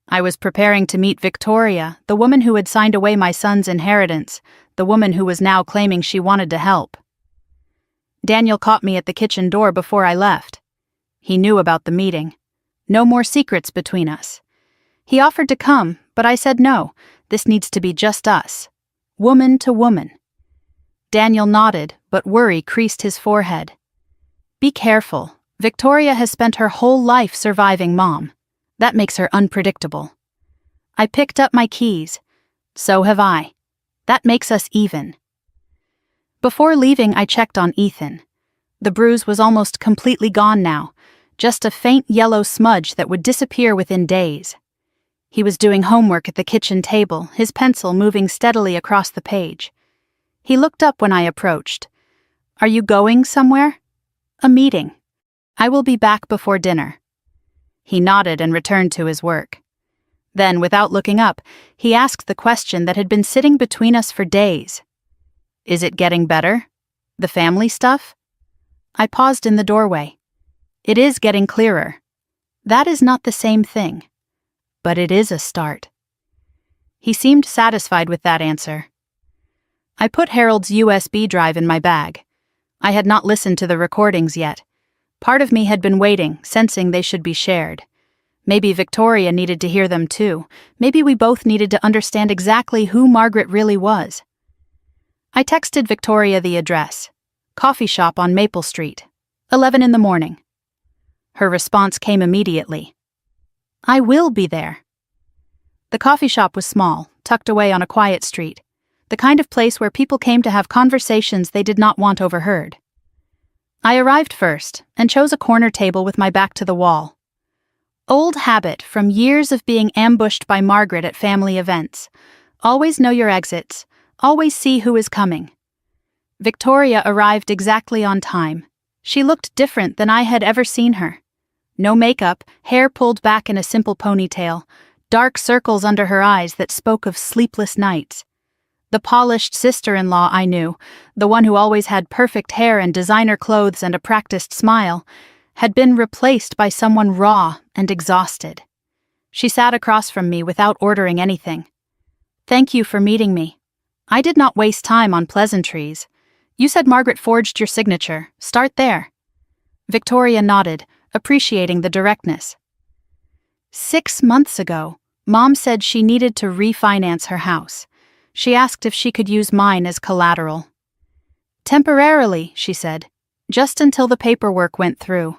I was preparing to meet Victoria, the woman who had signed away my son's inheritance, the woman who was now claiming she wanted to help. Daniel caught me at the kitchen door before I left. He knew about the meeting. No more secrets between us. He offered to come, but I said no, this needs to be just us. Woman to woman. Daniel nodded, but worry creased his forehead. Be careful. Victoria has spent her whole life surviving Mom. That makes her unpredictable. I picked up my keys. So have I. That makes us even. Before leaving, I checked on Ethan. The bruise was almost completely gone now, just a faint yellow smudge that would disappear within days. He was doing homework at the kitchen table, his pencil moving steadily across the page. He looked up when I approached. Are you going somewhere? A meeting. I will be back before dinner. He nodded and returned to his work. Then, without looking up, he asked the question that had been sitting between us for days. Is it getting better? The family stuff? I paused in the doorway. It is getting clearer. That is not the same thing. But it is a start. He seemed satisfied with that answer. I put Harold's USB drive in my bag. I had not listened to the recordings yet. Part of me had been waiting, sensing they should be shared. Maybe Victoria needed to hear them too. Maybe we both needed to understand exactly who Margaret really was. I texted Victoria the address. Coffee shop on Maple Street. 11 in the morning. Her response came immediately. I will be there. The coffee shop was small, tucked away on a quiet street. The kind of place where people came to have conversations they did not want overheard. I arrived first and chose a corner table with my back to the wall. Old habit from years of being ambushed by Margaret at family events. Always know your exits. Always see who is coming. Victoria arrived exactly on time. She looked different than I had ever seen her. No makeup, hair pulled back in a simple ponytail, dark circles under her eyes that spoke of sleepless nights. The polished sister-in-law I knew, the one who always had perfect hair and designer clothes and a practiced smile, had been replaced by someone raw and exhausted. She sat across from me without ordering anything. "Thank you for meeting me. I did not waste time on pleasantries. You said Margaret forged your signature. Start there." Victoria nodded, appreciating the directness. 6 months ago, Mom said she needed to refinance her house. She asked if she could use mine as collateral. "Temporarily," she said, "just until the paperwork went through."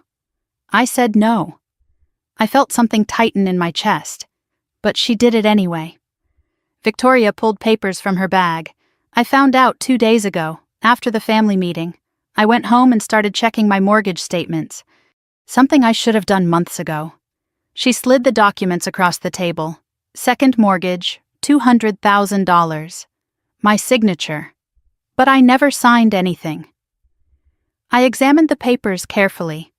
I said no. I felt something tighten in my chest, but she did it anyway. Victoria pulled papers from her bag. "I found out 2 days ago, after the family meeting. I went home and started checking my mortgage statements. Something I should have done months ago." She slid the documents across the table. "Second mortgage, $200,000. My signature. But I never signed anything." I examined the papers carefully.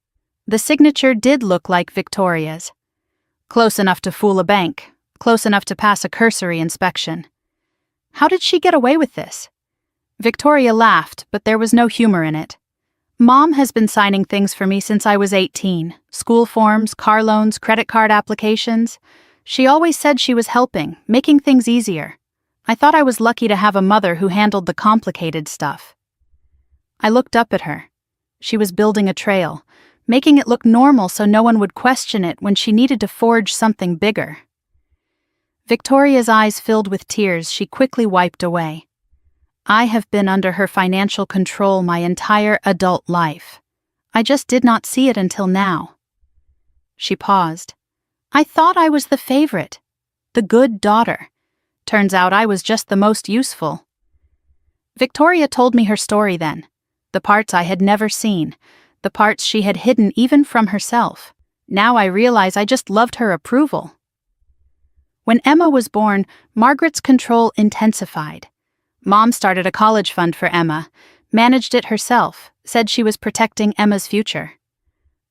The signature did look like Victoria's. Close enough to fool a bank, close enough to pass a cursory inspection. How did she get away with this? Victoria laughed, but there was no humor in it. "Mom has been signing things for me since I was 18. School forms, car loans, credit card applications. She always said she was helping, making things easier. I thought I was lucky to have a mother who handled the complicated stuff." I looked up at her. She was building a trail, making it look normal so no one would question it when she needed to forge something bigger. Victoria's eyes filled with tears she quickly wiped away. I have been under her financial control my entire adult life. I just did not see it until now. She paused. "I thought I was the favorite, the good daughter. Turns out I was just the most useful." Victoria told me her story then, the parts I had never seen, the parts she had hidden even from herself. Now I realize I just loved her approval. When Emma was born, Margaret's control intensified. Mom started a college fund for Emma, managed it herself, said she was protecting Emma's future.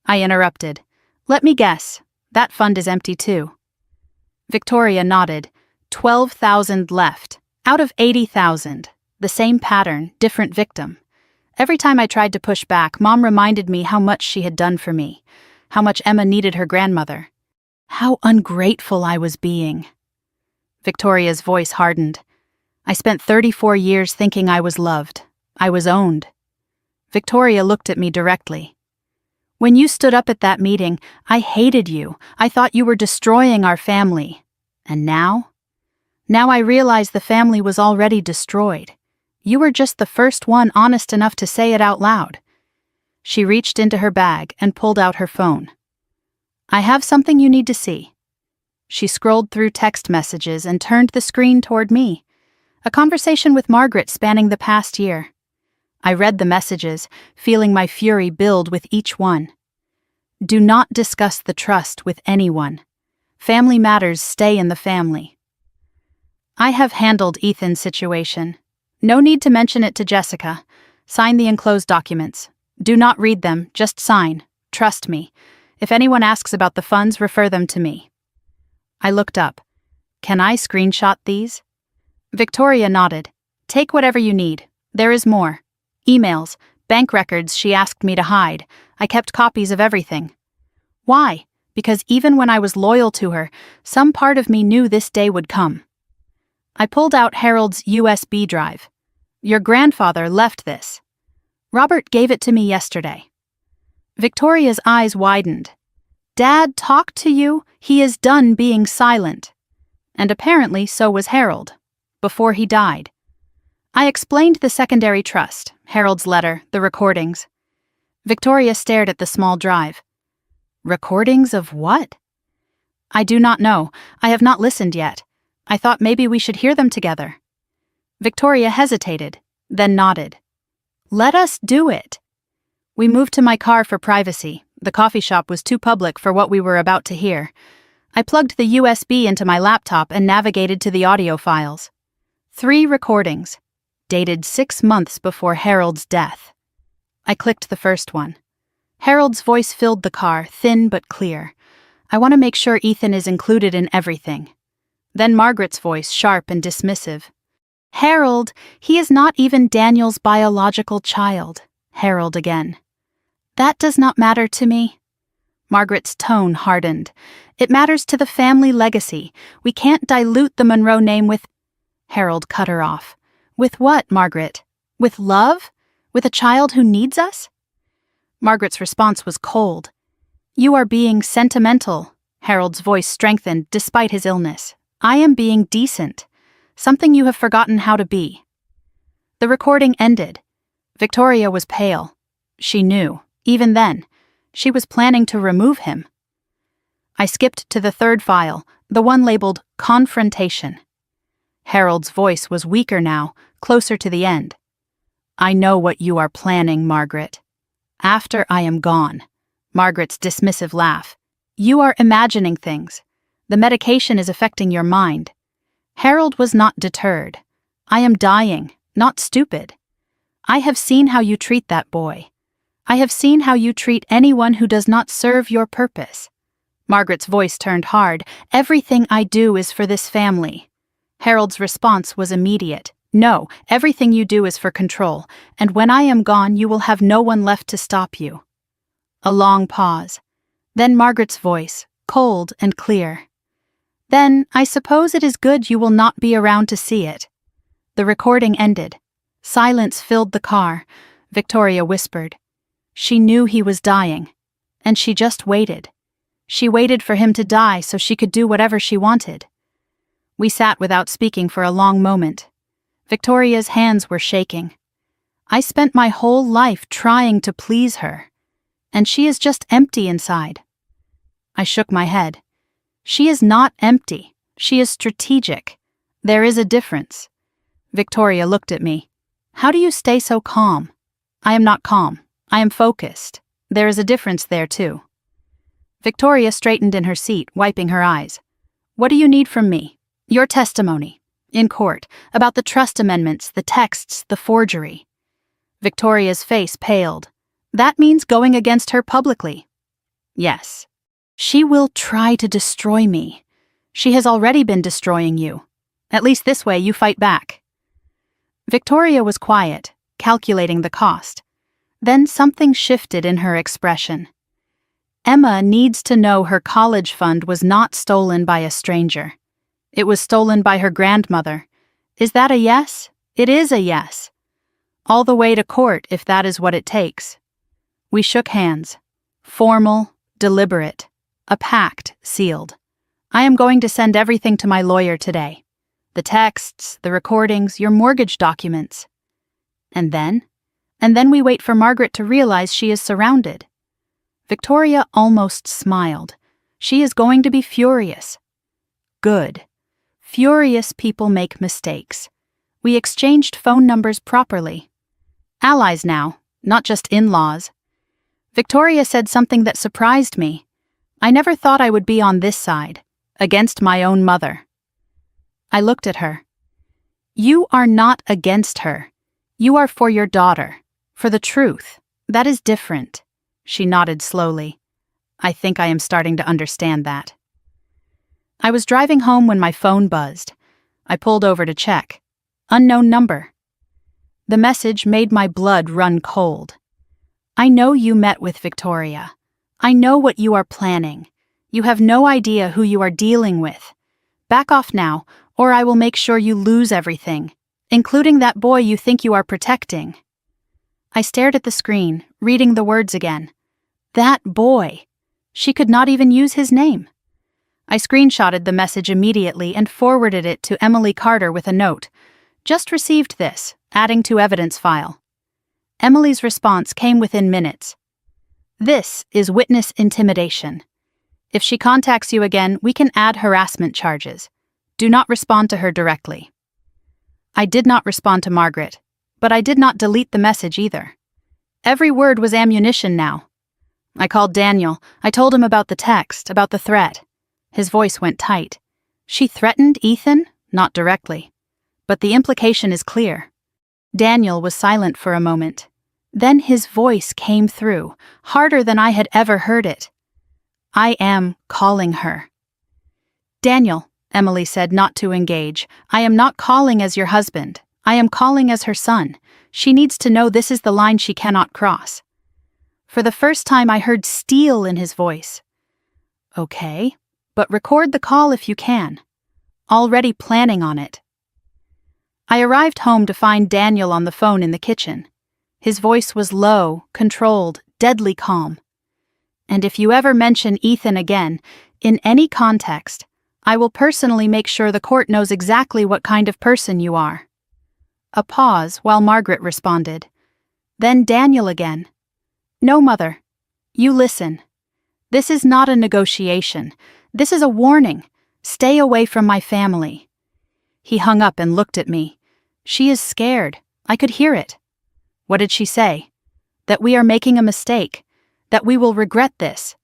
I interrupted. "Let me guess, that fund is empty too." Victoria nodded. 12,000 left, out of 80,000. The same pattern, different victim. Every time I tried to push back, Mom reminded me how much she had done for me, how much Emma needed her grandmother. How ungrateful I was being. Victoria's voice hardened. "I spent 34 years thinking I was loved. I was owned." Victoria looked at me directly. "When you stood up at that meeting, I hated you. I thought you were destroying our family. And now? Now I realize the family was already destroyed. You were just the first one honest enough to say it out loud." She reached into her bag and pulled out her phone. "I have something you need to see." She scrolled through text messages and turned the screen toward me. A conversation with Margaret spanning the past year. I read the messages, feeling my fury build with each one. "Do not discuss the trust with anyone. Family matters stay in the family. I have handled Ethan's situation. No need to mention it to Jessica. Sign the enclosed documents. Do not read them, just sign. Trust me. If anyone asks about the funds, refer them to me." I looked up. "Can I screenshot these?" Victoria nodded. "Take whatever you need. There is more. Emails, bank records she asked me to hide. I kept copies of everything." "Why?" "Because even when I was loyal to her, some part of me knew this day would come." I pulled out Harold's USB drive. "Your grandfather left this. Robert gave it to me yesterday." Victoria's eyes widened. "Dad talked to you? He is done being silent." And apparently so was Harold. Before he died. I explained the secondary trust, Harold's letter, the recordings. Victoria stared at the small drive. "Recordings of what?" "I do not know. I have not listened yet. I thought maybe we should hear them together." Victoria hesitated, then nodded. "Let us do it." We moved to my car for privacy. The coffee shop was too public for what we were about to hear. I plugged the USB into my laptop and navigated to the audio files. 3 recordings, dated 6 months before Harold's death. I clicked the first one. Harold's voice filled the car, thin but clear. I want to make sure Ethan is included in everything. Then Margaret's voice, sharp and dismissive. Harold, he is not even Daniel's biological child. Harold again. That does not matter to me. Margaret's tone hardened. It matters to the family legacy. We can't dilute the Monroe name with... Harold cut her off. With what, Margaret? With love? With a child who needs us? Margaret's response was cold. You are being sentimental. Harold's voice strengthened despite his illness. I am being decent. Something you have forgotten how to be. The recording ended. Victoria was pale. She knew, even then, she was planning to remove him. I skipped to the third file, the one labeled Confrontation. Harold's voice was weaker now, closer to the end. I know what you are planning, Margaret. After I am gone. Margaret's dismissive laugh. You are imagining things. The medication is affecting your mind. Harold was not deterred. I am dying, not stupid. I have seen how you treat that boy. I have seen how you treat anyone who does not serve your purpose. Margaret's voice turned hard. Everything I do is for this family. Harold's response was immediate. No, everything you do is for control, and when I am gone you will have no one left to stop you. A long pause. Then Margaret's voice, cold and clear. Then, I suppose it is good you will not be around to see it. The recording ended. Silence filled the car. Victoria whispered. She knew he was dying, and she just waited. She waited for him to die so she could do whatever she wanted. We sat without speaking for a long moment. Victoria's hands were shaking. I spent my whole life trying to please her, and she is just empty inside. I shook my head. She is not empty. She is strategic. There is a difference. Victoria looked at me. How do you stay so calm? I am not calm. I am focused. There is a difference there, too. Victoria straightened in her seat, wiping her eyes. What do you need from me? Your testimony. In court, about the trust amendments, the texts, the forgery. Victoria's face paled. That means going against her publicly. Yes. She will try to destroy me. She has already been destroying you. At least this way you fight back. Victoria was quiet, calculating the cost. Then something shifted in her expression. Emma needs to know her college fund was not stolen by a stranger. It was stolen by her grandmother. Is that a yes? It is a yes. All the way to court if that is what it takes. We shook hands. Formal, deliberate. A pact sealed. I am going to send everything to my lawyer today. The texts, the recordings, your mortgage documents. And then we wait for Margaret to realize she is surrounded. Victoria almost smiled. She is going to be furious. Good. Furious people make mistakes. We exchanged phone numbers properly. Allies now, not just in-laws. Victoria said something that surprised me. I never thought I would be on this side, against my own mother. I looked at her. You are not against her. You are for your daughter, for the truth. That is different. She nodded slowly. I think I am starting to understand that. I was driving home when my phone buzzed. I pulled over to check. Unknown number. The message made my blood run cold. I know you met with Victoria. I know what you are planning. You have no idea who you are dealing with. Back off now, or I will make sure you lose everything, including that boy you think you are protecting. I stared at the screen, reading the words again. That boy. She could not even use his name. I screenshotted the message immediately and forwarded it to Emily Carter with a note. Just received this, adding to evidence file. Emily's response came within minutes. This is witness intimidation. If she contacts you again, we can add harassment charges. Do not respond to her directly. I did not respond to Margaret, but I did not delete the message either. Every word was ammunition now. I called Daniel. I told him about the text, about the threat. His voice went tight. She threatened Ethan? Not directly. But the implication is clear. Daniel was silent for a moment. Then his voice came through, harder than I had ever heard it. I am calling her. Daniel, Emily said not to engage, I am not calling as your husband. I am calling as her son. She needs to know this is the line she cannot cross. For the first time I heard steel in his voice. Okay, but record the call if you can. Already planning on it. I arrived home to find Daniel on the phone in the kitchen. His voice was low, controlled, deadly calm. And if you ever mention Ethan again, in any context, I will personally make sure the court knows exactly what kind of person you are. A pause while Margaret responded. Then Daniel again. No, Mother. You listen. This is not a negotiation. This is a warning. Stay away from my family. He hung up and looked at me. She is scared. I could hear it. What did she say? That we are making a mistake. That we will regret this.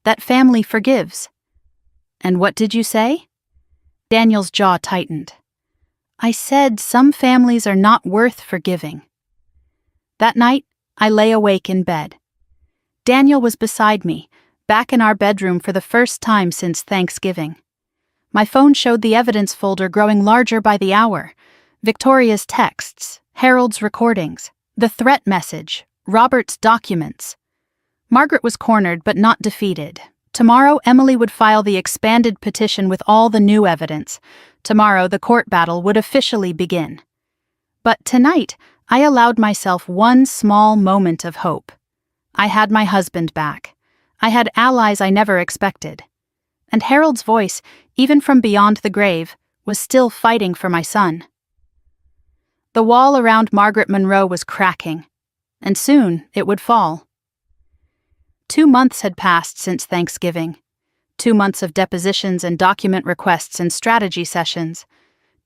That family forgives. And what did you say? Daniel's jaw tightened. I said some families are not worth forgiving. That night, I lay awake in bed. Daniel was beside me, back in our bedroom for the first time since Thanksgiving. My phone showed the evidence folder growing larger by the hour. Victoria's texts, Harold's recordings, the threat message, Robert's documents. Margaret was cornered but not defeated. Tomorrow, Emily would file the expanded petition with all the new evidence. Tomorrow, the court battle would officially begin. But tonight, I allowed myself one small moment of hope. I had my husband back. I had allies I never expected. And Harold's voice, even from beyond the grave, was still fighting for my son. The wall around Margaret Monroe was cracking, and soon it would fall. 2 months had passed since Thanksgiving. 2 months of depositions and document requests and strategy sessions.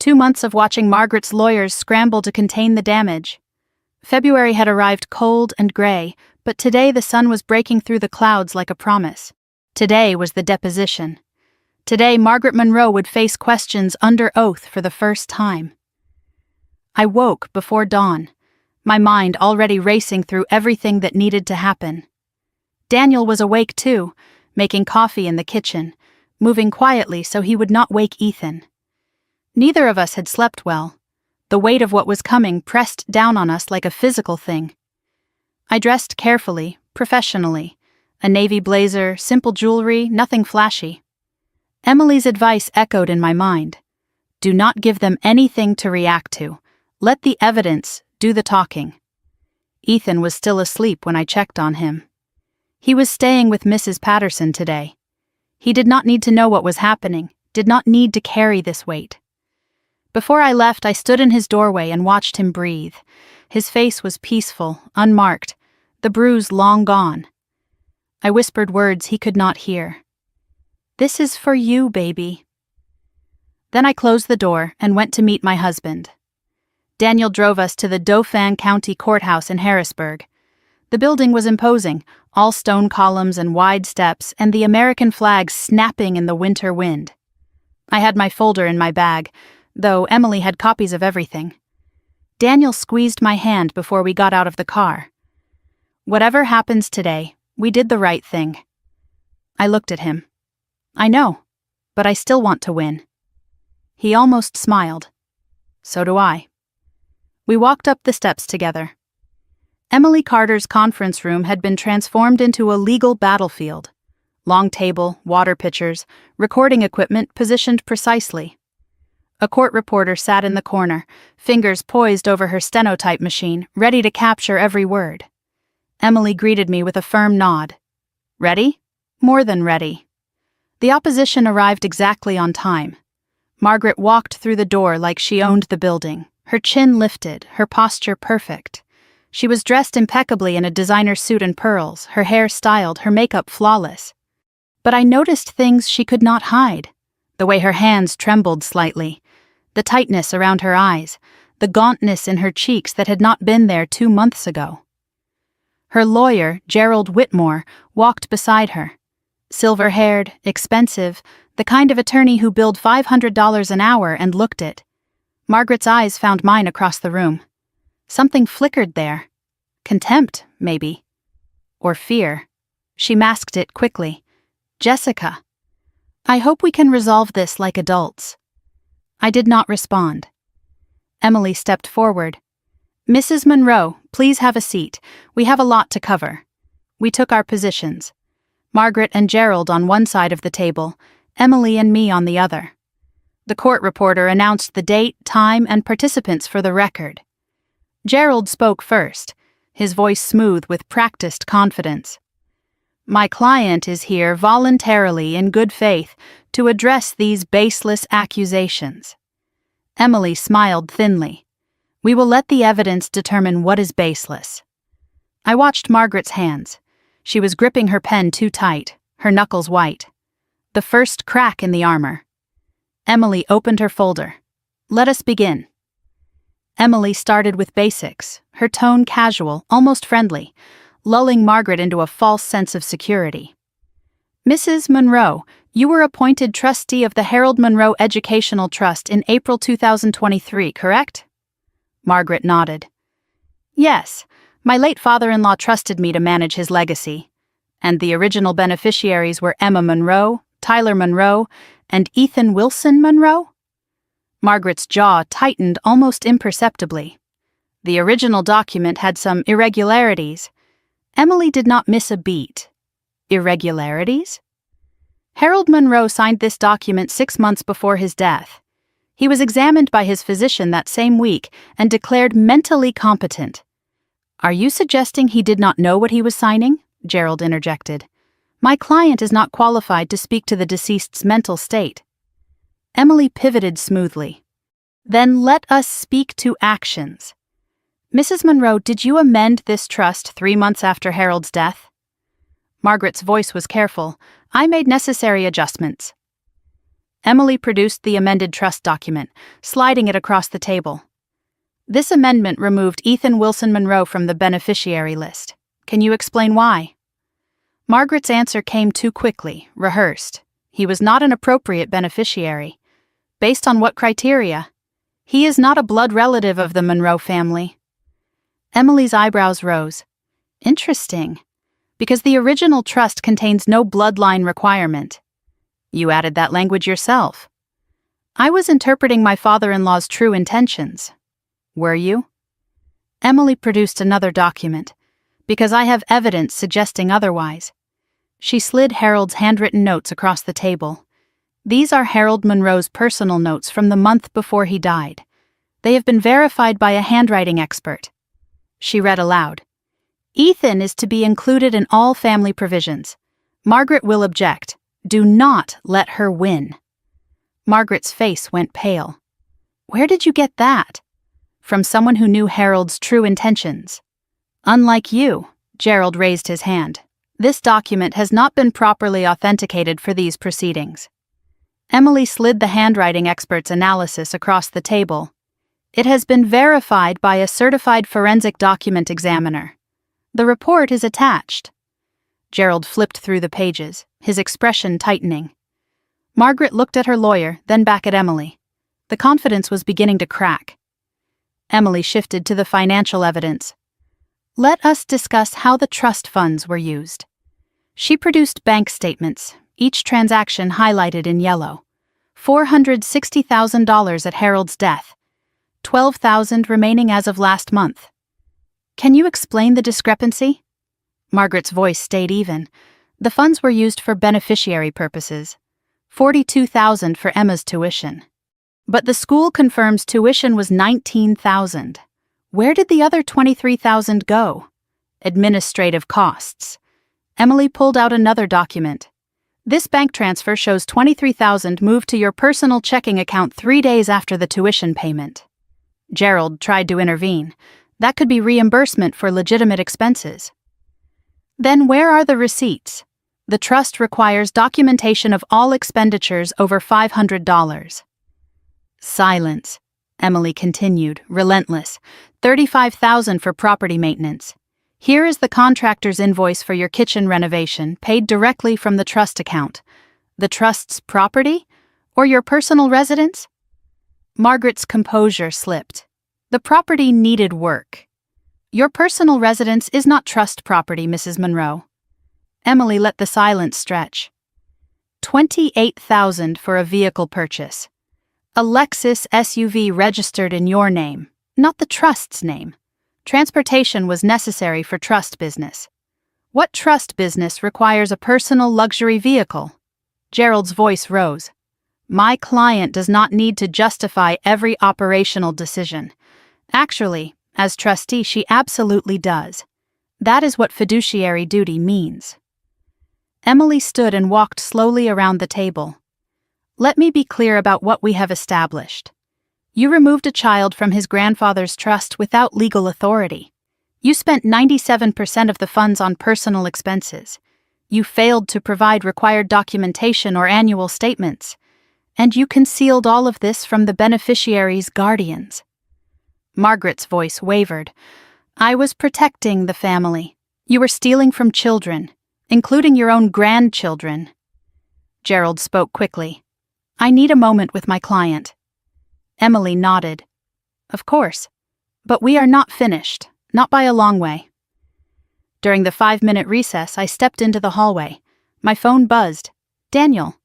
2 months of watching Margaret's lawyers scramble to contain the damage. February had arrived cold and gray, but today the sun was breaking through the clouds like a promise. Today was the deposition. Today Margaret Monroe would face questions under oath for the first time. I woke before dawn, my mind already racing through everything that needed to happen. Daniel was awake too, making coffee in the kitchen, moving quietly so he would not wake Ethan. Neither of us had slept well. The weight of what was coming pressed down on us like a physical thing. I dressed carefully, professionally. A navy blazer, simple jewelry, nothing flashy. Emily's advice echoed in my mind. Do not give them anything to react to. Let the evidence do the talking. Ethan was still asleep when I checked on him. He was staying with Mrs. Patterson today. He did not need to know what was happening, did not need to carry this weight. Before I left, I stood in his doorway and watched him breathe. His face was peaceful, unmarked, the bruise long gone. I whispered words he could not hear. This is for you, baby. Then I closed the door and went to meet my husband. Daniel drove us to the Dauphin County Courthouse in Harrisburg. The building was imposing, all stone columns and wide steps, and the American flag snapping in the winter wind. I had my folder in my bag, though Emily had copies of everything. Daniel squeezed my hand before we got out of the car. Whatever happens today, we did the right thing. I looked at him. I know, but I still want to win. He almost smiled. So do I. We walked up the steps together. Emily Carter's conference room had been transformed into a legal battlefield. Long table, water pitchers, recording equipment positioned precisely. A court reporter sat in the corner, fingers poised over her stenotype machine, ready to capture every word. Emily greeted me with a firm nod. Ready? More than ready. The opposition arrived exactly on time. Margaret walked through the door like she owned the building, her chin lifted, her posture perfect. She was dressed impeccably in a designer suit and pearls, her hair styled, her makeup flawless. But I noticed things she could not hide. The way her hands trembled slightly, the tightness around her eyes, the gauntness in her cheeks that had not been there 2 months ago. Her lawyer, Gerald Whitmore, walked beside her. Silver-haired, expensive, the kind of attorney who billed $500 an hour and looked it. Margaret's eyes found mine across the room. Something flickered there. Contempt, maybe. Or fear. She masked it quickly. Jessica. I hope we can resolve this like adults. I did not respond. Emily stepped forward. "Mrs. Monroe, please have a seat. We have a lot to cover." We took our positions. Margaret and Gerald on one side of the table, Emily and me on the other. The court reporter announced the date, time, and participants for the record. Gerald spoke first, his voice smooth with practiced confidence. "My client is here voluntarily in good faith to address these baseless accusations." Emily smiled thinly. "We will let the evidence determine what is baseless." I watched Margaret's hands. She was gripping her pen too tight, her knuckles white. The first crack in the armor. Emily opened her folder. "Let us begin." Emily started with basics, her tone casual, almost friendly, lulling Margaret into a false sense of security. "Mrs. Monroe, you were appointed trustee of the Harold Monroe Educational Trust in April 2023, correct?" Margaret nodded. "Yes, my late father-in-law trusted me to manage his legacy. And the original beneficiaries were Emma Monroe, Tyler Monroe, and Ethan Wilson Monroe?" Margaret's jaw tightened almost imperceptibly. The original document had some irregularities. Emily did not miss a beat. Irregularities? Harold Monroe signed this document 6 months before his death. He was examined by his physician that same week and declared mentally competent. "Are you suggesting he did not know what he was signing?" Gerald interjected. "My client is not qualified to speak to the deceased's mental state." Emily pivoted smoothly. "Then let us speak to actions. Mrs. Monroe, did you amend this trust 3 months after Harold's death?" Margaret's voice was careful. "I made necessary adjustments." Emily produced the amended trust document, sliding it across the table. "This amendment removed Ethan Wilson Monroe from the beneficiary list. Can you explain why?" Margaret's answer came too quickly, rehearsed. "He was not an appropriate beneficiary." "Based on what criteria?" "He is not a blood relative of the Monroe family." Emily's eyebrows rose. "Interesting. Because the original trust contains no bloodline requirement." "You added that language yourself." "I was interpreting my father-in-law's true intentions." "Were you?" Emily produced another document. "Because I have evidence suggesting otherwise." She slid Harold's handwritten notes across the table. "These are Harold Monroe's personal notes from the month before he died. They have been verified by a handwriting expert." She read aloud. "Ethan is to be included in all family provisions. Margaret will object. Do not let her win." Margaret's face went pale. "Where did you get that?" "From someone who knew Harold's true intentions." "Unlike you," Gerald raised his hand. "This document has not been properly authenticated for these proceedings." Emily slid the handwriting expert's analysis across the table. "It has been verified by a certified forensic document examiner. The report is attached." Gerald flipped through the pages, his expression tightening. Margaret looked at her lawyer, then back at Emily. The confidence was beginning to crack. Emily shifted to the financial evidence. "Let us discuss how the trust funds were used." She produced bank statements, each transaction highlighted in yellow. $460,000 at Harold's death. $12,000 remaining as of last month. "Can you explain the discrepancy?" Margaret's voice stayed even. "The funds were used for beneficiary purposes. $42,000 for Emma's tuition. But the school confirms tuition was $19,000. Where did the other $23,000 go?" "Administrative costs." Emily pulled out another document. "This bank transfer shows $23,000 moved to your personal checking account 3 days after the tuition payment." Gerald tried to intervene. "That could be reimbursement for legitimate expenses." "Then where are the receipts?" "The trust requires documentation of all expenditures over $500. Silence. Emily continued, relentless. $35,000 for property maintenance. Here is the contractor's invoice for your kitchen renovation, paid directly from the trust account. The trust's property? Or your personal residence? Margaret's composure slipped. The property needed work. Your personal residence is not trust property, Mrs. Monroe. Emily let the silence stretch. $28,000 for a vehicle purchase. A Lexus SUV registered in your name, not the trust's name. Transportation was necessary for trust business. What trust business requires a personal luxury vehicle? Gerald's voice rose. My client does not need to justify every operational decision. Actually, as trustee, she absolutely does. That is what fiduciary duty means. Emily stood and walked slowly around the table. Let me be clear about what we have established. You removed a child from his grandfather's trust without legal authority. You spent 97% of the funds on personal expenses. You failed to provide required documentation or annual statements. And you concealed all of this from the beneficiary's guardians. Margaret's voice wavered. I was protecting the family. You were stealing from children, including your own grandchildren. Gerald spoke quickly. I need a moment with my client. Emily nodded. Of course. But we are not finished, not by a long way. During the 5-minute recess, I stepped into the hallway. My phone buzzed. Daniel.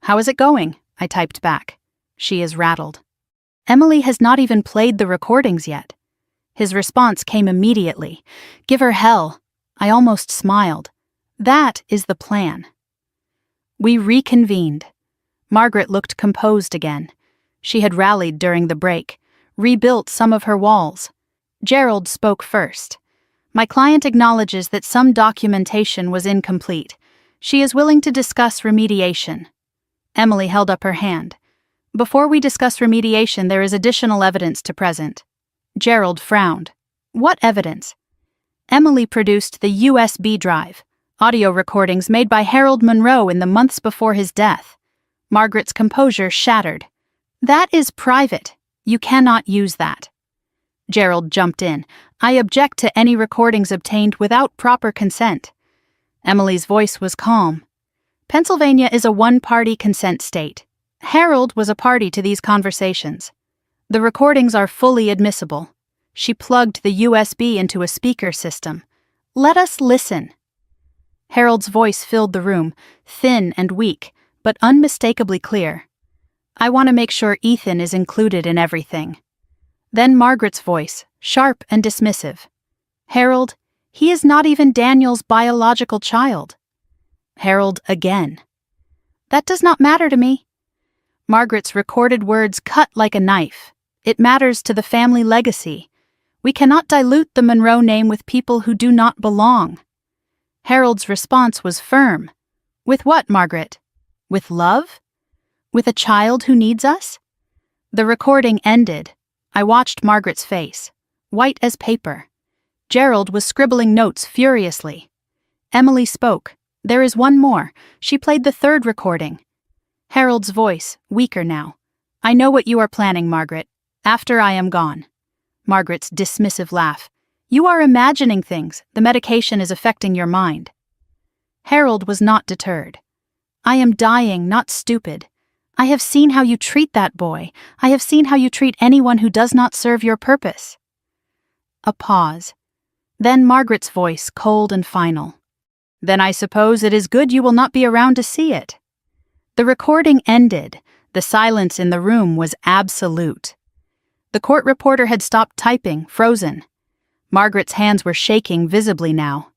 How is it going? I typed back. She is rattled. Emily has not even played the recordings yet. His response came immediately. Give her hell. I almost smiled. That is the plan. We reconvened. Margaret looked composed again. She had rallied during the break, rebuilt some of her walls. Gerald spoke first. My client acknowledges that some documentation was incomplete. She is willing to discuss remediation. Emily held up her hand. Before we discuss remediation, there is additional evidence to present. Gerald frowned. What evidence? Emily produced the USB drive, audio recordings made by Harold Monroe in the months before his death. Margaret's composure shattered. That is private. You cannot use that. Gerald jumped in. I object to any recordings obtained without proper consent. Emily's voice was calm. Pennsylvania is a one-party consent state. Harold was a party to these conversations. The recordings are fully admissible. She plugged the USB into a speaker system. Let us listen. Harold's voice filled the room, thin and weak, but unmistakably clear. I want to make sure Ethan is included in everything. Then Margaret's voice, sharp and dismissive. Harold, he is not even Daniel's biological child. Harold again. That does not matter to me. Margaret's recorded words cut like a knife. It matters to the family legacy. We cannot dilute the Monroe name with people who do not belong. Harold's response was firm. With what, Margaret? With love? With a child who needs us? The recording ended. I watched Margaret's face, white as paper. Gerald was scribbling notes furiously. Emily spoke. There is one more. She played the third recording. Harold's voice, weaker now. I know what you are planning, Margaret. After I am gone. Margaret's dismissive laugh. You are imagining things. The medication is affecting your mind. Harold was not deterred. I am dying, not stupid. I have seen how you treat that boy. I have seen how you treat anyone who does not serve your purpose. A pause. Then Margaret's voice, cold and final. Then I suppose it is good you will not be around to see it. The recording ended. The silence in the room was absolute. The court reporter had stopped typing, frozen. Margaret's hands were shaking visibly now.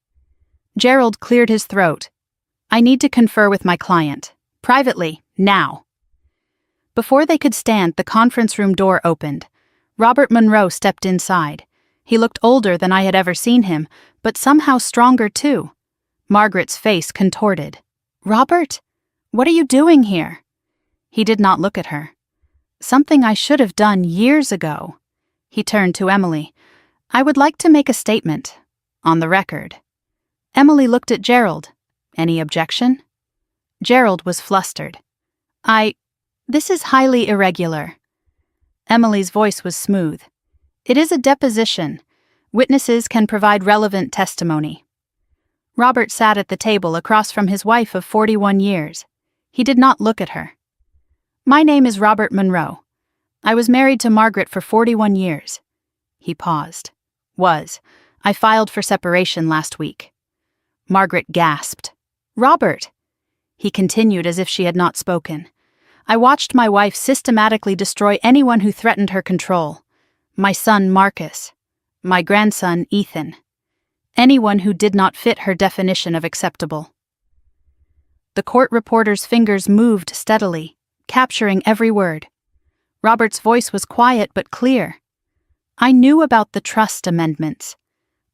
Gerald cleared his throat. I need to confer with my client. Privately, now. Before they could stand, the conference room door opened. Robert Monroe stepped inside. He looked older than I had ever seen him, but somehow stronger too. Margaret's face contorted. Robert? What are you doing here? He did not look at her. Something I should have done years ago. He turned to Emily. I would like to make a statement. On the record. Emily looked at Gerald. Any objection? Gerald was flustered. This is highly irregular. Emily's voice was smooth. It is a deposition. Witnesses can provide relevant testimony. Robert sat at the table across from his wife of 41 years. He did not look at her. My name is Robert Monroe. I was married to Margaret for 41 years. He paused. I filed for separation last week. Margaret gasped. Robert! He continued as if she had not spoken. I watched my wife systematically destroy anyone who threatened her control. My son, Marcus. My grandson, Ethan. Anyone who did not fit her definition of acceptable. The court reporter's fingers moved steadily, capturing every word. Robert's voice was quiet but clear. I knew about the trust amendments.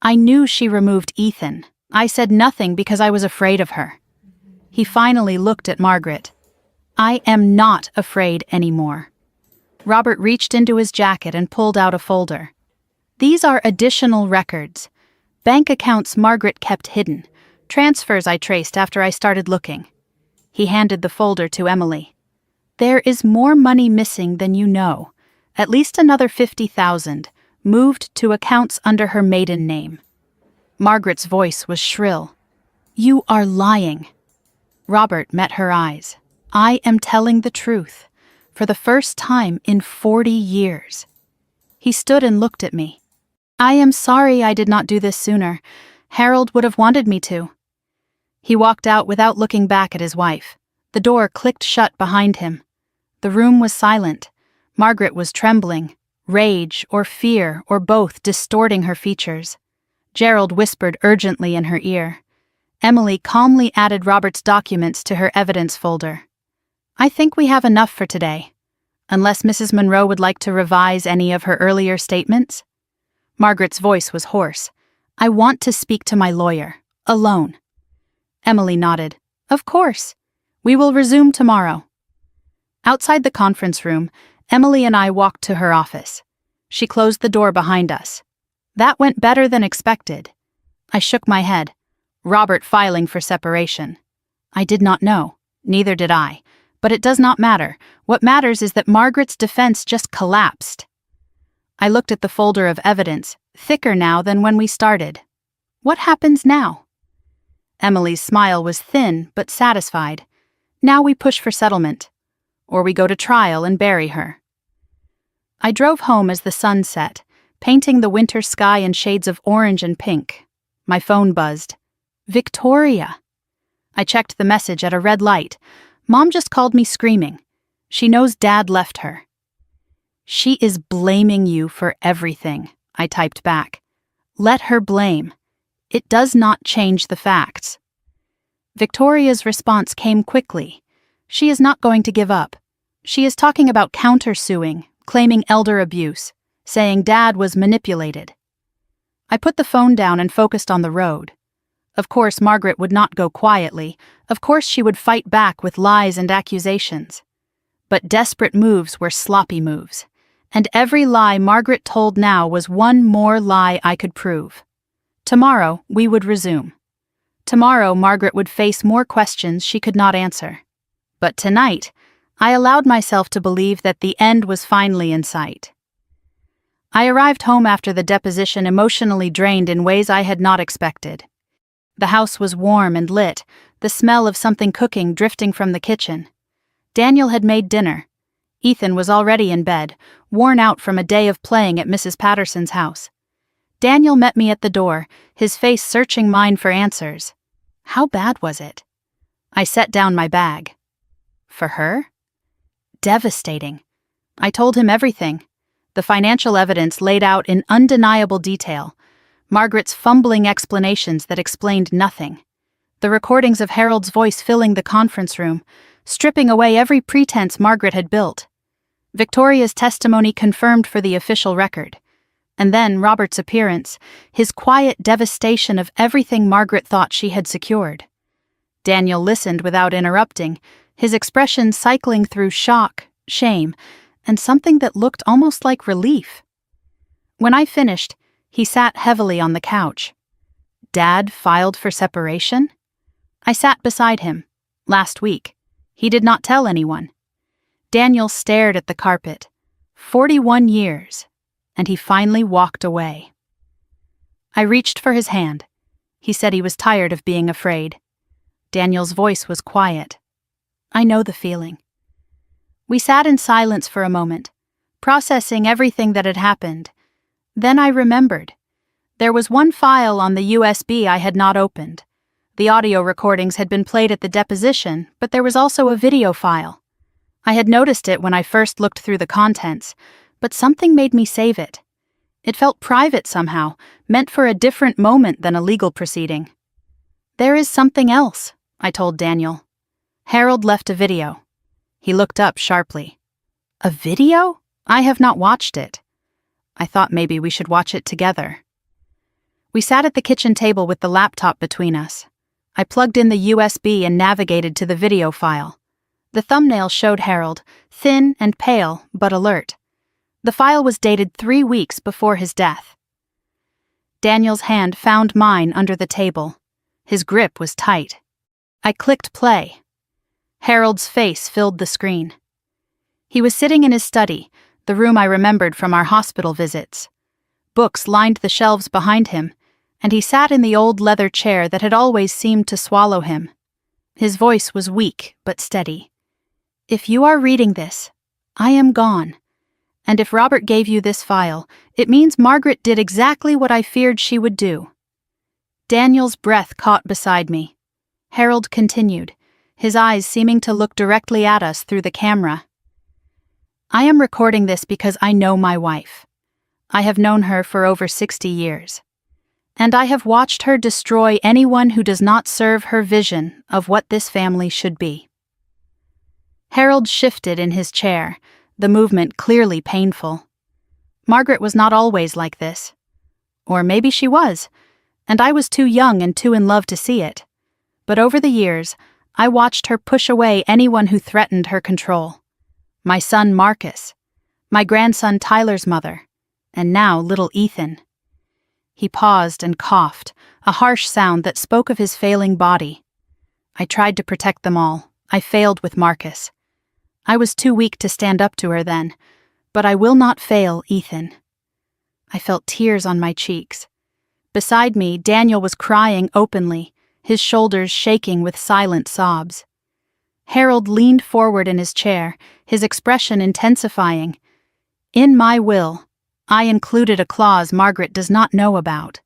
I knew she removed Ethan. I said nothing because I was afraid of her. He finally looked at Margaret. I am not afraid anymore. Robert reached into his jacket and pulled out a folder. These are additional records. Bank accounts Margaret kept hidden. Transfers I traced after I started looking. He handed the folder to Emily. There is more money missing than you know. At least another $50,000, moved to accounts under her maiden name. Margaret's voice was shrill. You are lying. Robert met her eyes. I am telling the truth, for the first time in 40 years. He stood and looked at me. I am sorry I did not do this sooner. Harold would have wanted me to. He walked out without looking back at his wife. The door clicked shut behind him. The room was silent. Margaret was trembling, rage or fear or both distorting her features. Gerald whispered urgently in her ear. Emily calmly added Robert's documents to her evidence folder. I think we have enough for today, unless Mrs. Monroe would like to revise any of her earlier statements. Margaret's voice was hoarse. I want to speak to my lawyer, alone. Emily nodded. Of course. We will resume tomorrow. Outside the conference room, Emily and I walked to her office. She closed the door behind us. That went better than expected. I shook my head. Robert filing for separation. I did not know. Neither did I. But it does not matter. What matters is that Margaret's defense just collapsed. I looked at the folder of evidence, thicker now than when we started. What happens now? Emily's smile was thin but satisfied. Now we push for settlement. Or we go to trial and bury her. I drove home as the sun set, painting the winter sky in shades of orange and pink. My phone buzzed. Victoria! I checked the message at a red light. Mom just called me screaming. She knows Dad left her. She is blaming you for everything, I typed back. Let her blame. It does not change the facts. Victoria's response came quickly. She is not going to give up. She is talking about countersuing, claiming elder abuse, saying Dad was manipulated. I put the phone down and focused on the road. Of course, Margaret would not go quietly. Of course, she would fight back with lies and accusations. But desperate moves were sloppy moves. And every lie Margaret told now was one more lie I could prove. Tomorrow, we would resume. Tomorrow, Margaret would face more questions she could not answer. But tonight, I allowed myself to believe that the end was finally in sight. I arrived home after the deposition emotionally drained in ways I had not expected. The house was warm and lit, the smell of something cooking drifting from the kitchen. Daniel had made dinner. Ethan was already in bed, worn out from a day of playing at Mrs. Patterson's house. Daniel met me at the door, his face searching mine for answers. How bad was it? I set down my bag. For her? Devastating. I told him everything. The financial evidence laid out in undeniable detail. Margaret's fumbling explanations that explained nothing. The recordings of Harold's voice filling the conference room, stripping away every pretense Margaret had built. Victoria's testimony confirmed for the official record. And then Robert's appearance, his quiet devastation of everything Margaret thought she had secured. Daniel listened without interrupting, his expression cycling through shock, shame, and something that looked almost like relief. When I finished, he sat heavily on the couch. Dad filed for separation? I sat beside him. Last week. He did not tell anyone. Daniel stared at the carpet. 41 years. And he finally walked away. I reached for his hand. He said he was tired of being afraid. Daniel's voice was quiet. I know the feeling. We sat in silence for a moment, processing everything that had happened. Then I remembered. There was one file on the USB I had not opened. The audio recordings had been played at the deposition, but there was also a video file. I had noticed it when I first looked through the contents, but something made me save it. It felt private somehow, meant for a different moment than a legal proceeding. "There is something else," I told Daniel. "Harold left a video." He looked up sharply. "A video? I have not watched it." I thought maybe we should watch it together. We sat at the kitchen table with the laptop between us. I plugged in the USB and navigated to the video file. The thumbnail showed Harold, thin and pale, but alert. The file was dated 3 weeks before his death. Daniel's hand found mine under the table. His grip was tight. I clicked play. Harold's face filled the screen. He was sitting in his study, the room I remembered from our hospital visits. Books lined the shelves behind him, and he sat in the old leather chair that had always seemed to swallow him. His voice was weak but steady. "If you are reading this, I am gone. And if Robert gave you this file, it means Margaret did exactly what I feared she would do." Daniel's breath caught beside me. Harold continued, his eyes seeming to look directly at us through the camera. "I am recording this because I know my wife. I have known her for over 60 years. And I have watched her destroy anyone who does not serve her vision of what this family should be." Harold shifted in his chair, the movement clearly painful. Margaret was not always like this. Or maybe she was, and I was too young and too in love to see it. But over the years, I watched her push away anyone who threatened her control. My son Marcus, my grandson Tyler's mother, and now little Ethan. He paused and coughed, a harsh sound that spoke of his failing body. I tried to protect them all. I failed with Marcus. I was too weak to stand up to her then, but I will not fail Ethan. I felt tears on my cheeks. Beside me, Daniel was crying openly, his shoulders shaking with silent sobs. Harold leaned forward in his chair, his expression intensifying. "In my will, I included a clause Margaret does not know about.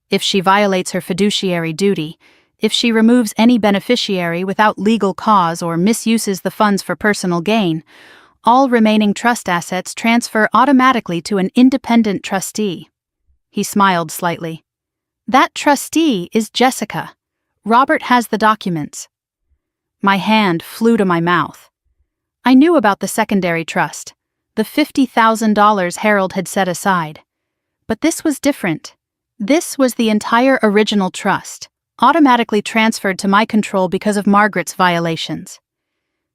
If she violates her fiduciary duty, if she removes any beneficiary without legal cause or misuses the funds for personal gain, all remaining trust assets transfer automatically to an independent trustee." He smiled slightly. "That trustee is Jessica. Robert has the documents." My hand flew to my mouth. I knew about the secondary trust, the $50,000 Harold had set aside. But this was different. This was the entire original trust, automatically transferred to my control because of Margaret's violations.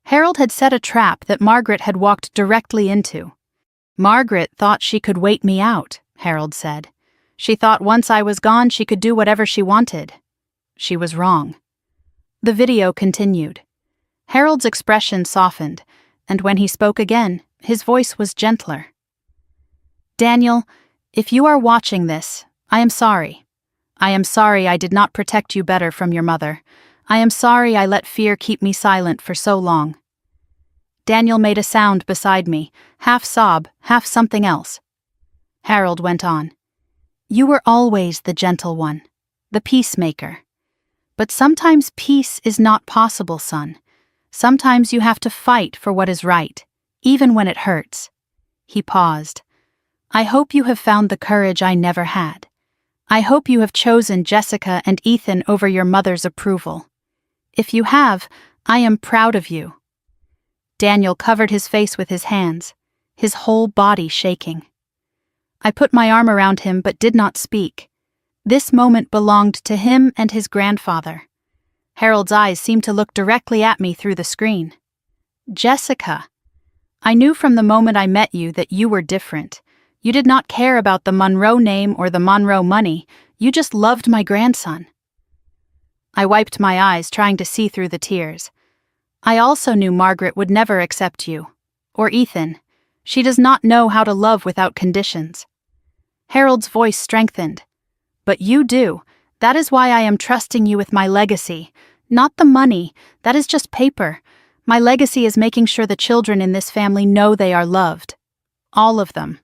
Harold had set a trap that Margaret had walked directly into. "Margaret thought she could wait me out," Harold said. "She thought once I was gone she could do whatever she wanted." She was wrong. The video continued. Harold's expression softened, and when he spoke again, his voice was gentler. "Daniel, if you are watching this, I am sorry. I am sorry I did not protect you better from your mother. I am sorry I let fear keep me silent for so long." Daniel made a sound beside me, half sob, half something else. Harold went on. "You were always the gentle one, the peacemaker. But sometimes peace is not possible, son. Sometimes you have to fight for what is right, even when it hurts." He paused. "I hope you have found the courage I never had. I hope you have chosen Jessica and Ethan over your mother's approval. If you have, I am proud of you." Daniel covered his face with his hands, his whole body shaking. I put my arm around him but did not speak. This moment belonged to him and his grandfather. Harold's eyes seemed to look directly at me through the screen. "Jessica, I knew from the moment I met you that you were different. You did not care about the Monroe name or the Monroe money. You just loved my grandson." I wiped my eyes, trying to see through the tears. "I also knew Margaret would never accept you. Or Ethan. She does not know how to love without conditions." Harold's voice strengthened. "But you do. That is why I am trusting you with my legacy. Not the money. That is just paper. My legacy is making sure the children in this family know they are loved. All of them.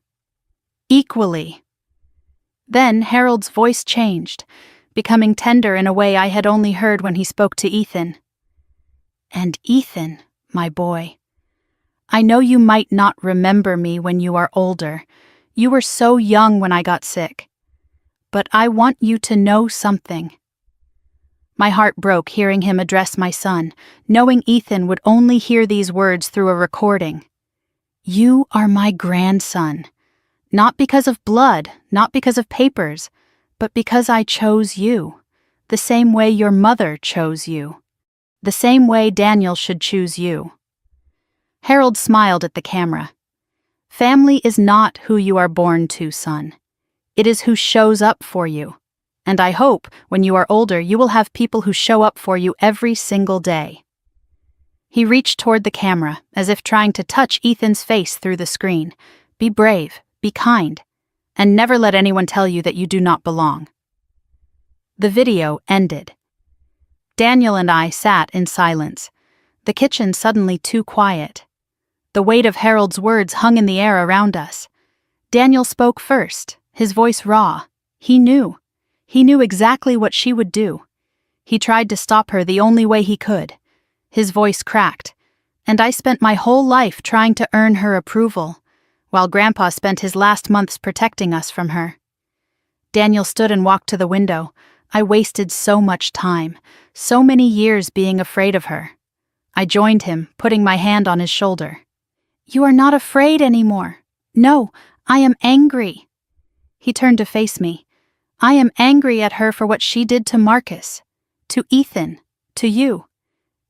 Equally." Then Harold's voice changed, becoming tender in a way I had only heard when he spoke to Ethan. "And Ethan, my boy, I know you might not remember me when you are older. You were so young when I got sick. But I want you to know something." My heart broke hearing him address my son, knowing Ethan would only hear these words through a recording. "You are my grandson. Not because of blood, not because of papers, but because I chose you, the same way your mother chose you, the same way Daniel should choose you." Harold smiled at the camera. "Family is not who you are born to, son. It is who shows up for you. And I hope, when you are older, you will have people who show up for you every single day." He reached toward the camera, as if trying to touch Ethan's face through the screen. "Be brave, be kind, and never let anyone tell you that you do not belong." The video ended. Daniel and I sat in silence, the kitchen suddenly too quiet. The weight of Harold's words hung in the air around us. Daniel spoke first, his voice raw. He knew. He knew exactly what she would do. He tried to stop her the only way he could. His voice cracked, and I spent my whole life trying to earn her approval, while Grandpa spent his last months protecting us from her. Daniel stood and walked to the window. I wasted so much time, so many years being afraid of her. I joined him, putting my hand on his shoulder. "You are not afraid anymore. No, I am angry." He turned to face me. "I am angry at her for what she did to Marcus, to Ethan, to you.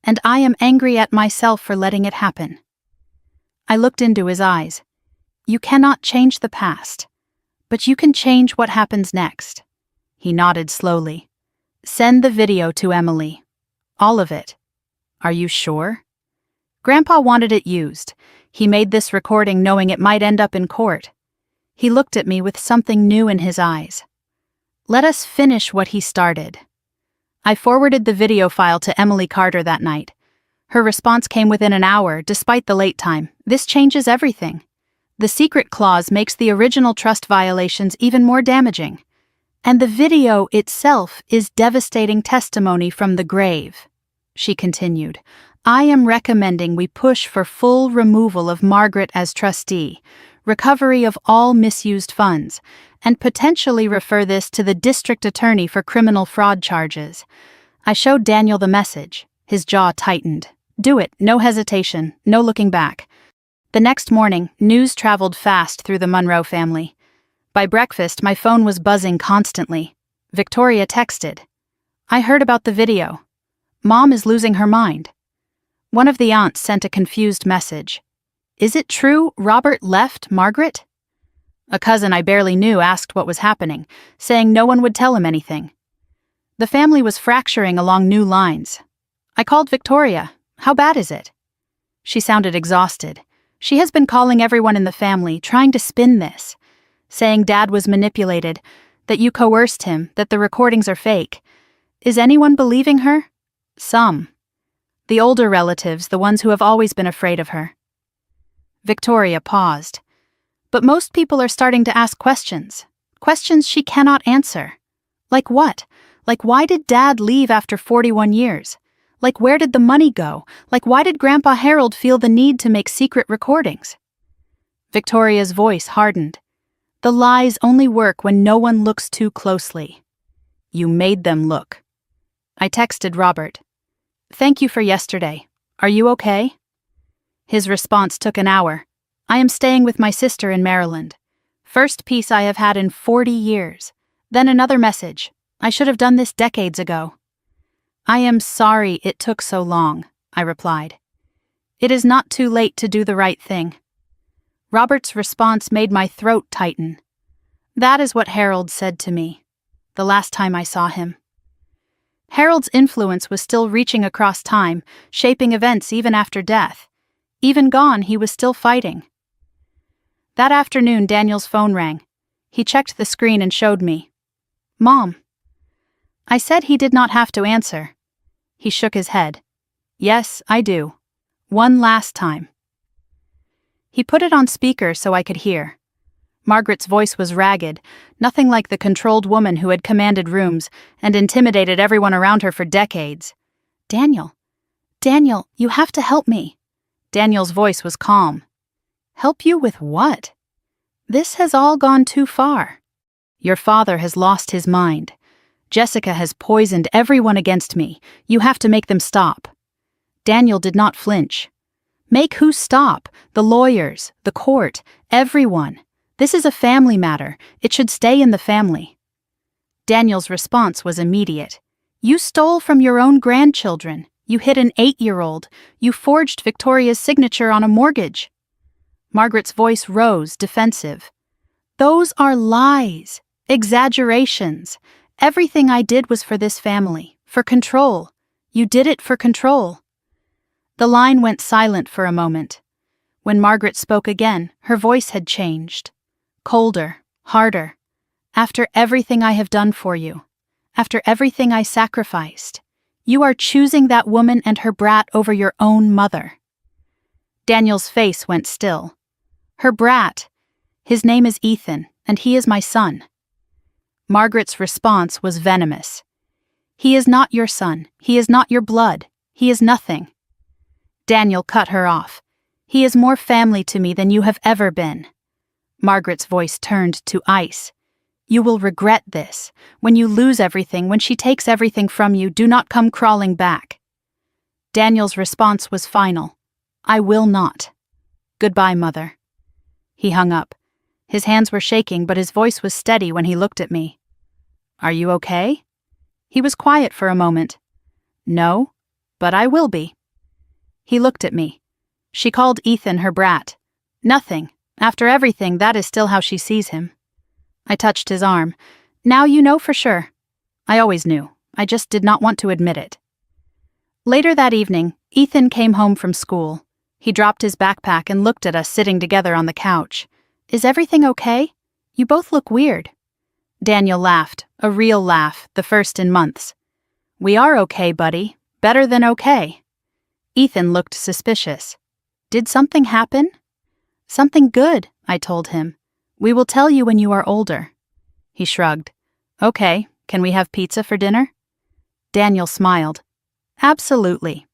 And I am angry at myself for letting it happen." I looked into his eyes. "You cannot change the past, but you can change what happens next." He nodded slowly. "Send the video to Emily. All of it. Are you sure?" Grandpa wanted it used. He made this recording knowing it might end up in court. He looked at me with something new in his eyes. "Let us finish what he started." I forwarded the video file to Emily Carter that night. Her response came within an hour, despite the late time. "This changes everything. The secret clause makes the original trust violations even more damaging. And the video itself is devastating testimony from the grave." She continued, "I am recommending we push for full removal of Margaret as trustee, recovery of all misused funds, and potentially refer this to the district attorney for criminal fraud charges." I showed Daniel the message. His jaw tightened. "Do it, no hesitation, no looking back." The next morning, news traveled fast through the Monroe family. By breakfast, my phone was buzzing constantly. Victoria texted, "I heard about the video. Mom is losing her mind." One of the aunts sent a confused message. "Is it true Robert left Margaret?" A cousin I barely knew asked what was happening, saying no one would tell him anything. The family was fracturing along new lines. I called Victoria. "How bad is it?" She sounded exhausted. She has been calling everyone in the family, trying to spin this, saying Dad was manipulated, that you coerced him, that the recordings are fake. Is anyone believing her? Some. The older relatives, the ones who have always been afraid of her. Victoria paused. But most people are starting to ask questions. Questions she cannot answer. Like what? Like why did Dad leave after 41 years? Like where did the money go? Like why did Grandpa Harold feel the need to make secret recordings? Victoria's voice hardened. The lies only work when no one looks too closely. You made them look. I texted Robert. "Thank you for yesterday. Are you okay?" His response took an hour. "I am staying with my sister in Maryland. First peace I have had in 40 years. Then another message. I should have done this decades ago." "I am sorry it took so long," I replied. "It is not too late to do the right thing." Robert's response made my throat tighten. That is what Harold said to me, the last time I saw him. Harold's influence was still reaching across time, shaping events even after death. Even gone, he was still fighting. That afternoon, Daniel's phone rang. He checked the screen and showed me. "Mom." I said he did not have to answer. He shook his head. "Yes, I do. One last time." He put it on speaker so I could hear. Margaret's voice was ragged, nothing like the controlled woman who had commanded rooms and intimidated everyone around her for decades. Daniel, you have to help me. Daniel's voice was calm. Help you with what? This has all gone too far. Your father has lost his mind. Jessica has poisoned everyone against me. You have to make them stop. Daniel did not flinch. Make who stop? The lawyers, the court, everyone. This is a family matter. It should stay in the family. Daniel's response was immediate. You stole from your own grandchildren. You hit an 8-year-old. You forged Victoria's signature on a mortgage. Margaret's voice rose, defensive. Those are lies, exaggerations. Everything I did was for this family, for control. You did it for control. The line went silent for a moment. When Margaret spoke again, her voice had changed. Colder, harder. After everything I have done for you, after everything I sacrificed, you are choosing that woman and her brat over your own mother. Daniel's face went still. Her brat. His name is Ethan, and he is my son. Margaret's response was venomous. He is not your son. He is not your blood. He is nothing. Daniel cut her off. He is more family to me than you have ever been. Margaret's voice turned to ice. You will regret this. When you lose everything, when she takes everything from you, do not come crawling back. Daniel's response was final. I will not. Goodbye, Mother. He hung up. His hands were shaking, but his voice was steady when he looked at me. Are you okay? He was quiet for a moment. No, but I will be. He looked at me. She called Ethan her brat. Nothing. After everything, that is still how she sees him. I touched his arm. Now you know for sure. I always knew. I just did not want to admit it. Later that evening, Ethan came home from school. He dropped his backpack and looked at us sitting together on the couch. Is everything okay? You both look weird. Daniel laughed, a real laugh, the first in months. We are okay, buddy. Better than okay. Ethan looked suspicious. Did something happen? Something good, I told him. We will tell you when you are older. He shrugged. Okay, can we have pizza for dinner? Daniel smiled. Absolutely.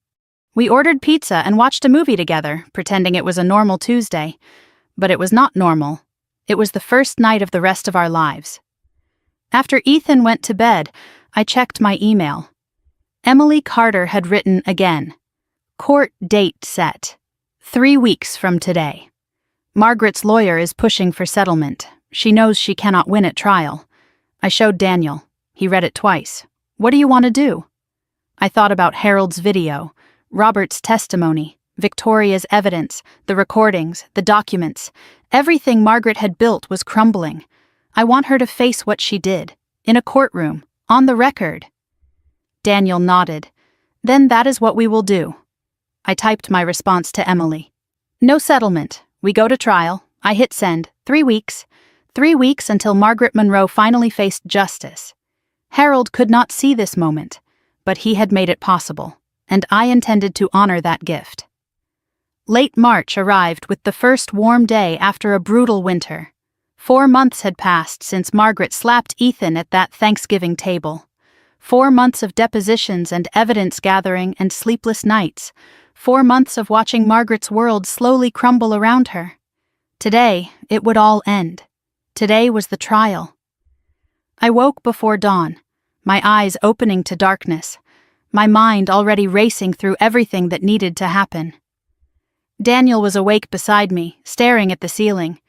We ordered pizza and watched a movie together, pretending it was a normal Tuesday. But it was not normal. It was the first night of the rest of our lives. After Ethan went to bed, I checked my email. Emily Carter had written again. Court date set. 3 weeks from today. Margaret's lawyer is pushing for settlement. She knows she cannot win at trial. I showed Daniel. He read it twice. What do you want to do? I thought about Harold's video, Robert's testimony, Victoria's evidence, the recordings, the documents. Everything Margaret had built was crumbling. I want her to face what she did, in a courtroom, on the record. Daniel nodded. Then that is what we will do. I typed my response to Emily. No settlement. We go to trial. I hit send. 3 weeks. 3 weeks until Margaret Monroe finally faced justice. Harold could not see this moment, but he had made it possible, and I intended to honor that gift. Late March arrived with the first warm day after a brutal winter. 4 months had passed since Margaret slapped Ethan at that Thanksgiving table. 4 months of depositions and evidence gathering and sleepless nights. 4 months of watching Margaret's world slowly crumble around her. Today, it would all end. Today was the trial. I woke before dawn, my eyes opening to darkness, my mind already racing through everything that needed to happen. Daniel was awake beside me, staring at the ceiling.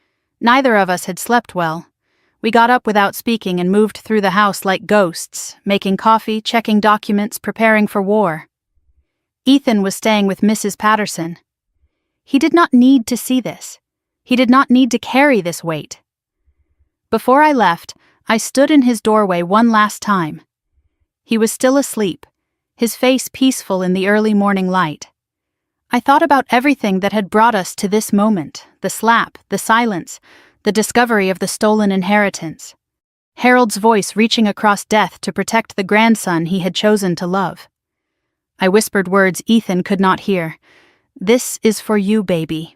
Neither of us had slept well. We got up without speaking and moved through the house like ghosts, making coffee, checking documents, preparing for war. Ethan was staying with Mrs. Patterson. He did not need to see this. He did not need to carry this weight. Before I left, I stood in his doorway one last time. He was still asleep, his face peaceful in the early morning light. I thought about everything that had brought us to this moment, the slap, the silence, the discovery of the stolen inheritance. Harold's voice reaching across death to protect the grandson he had chosen to love. I whispered words Ethan could not hear. This is for you, baby.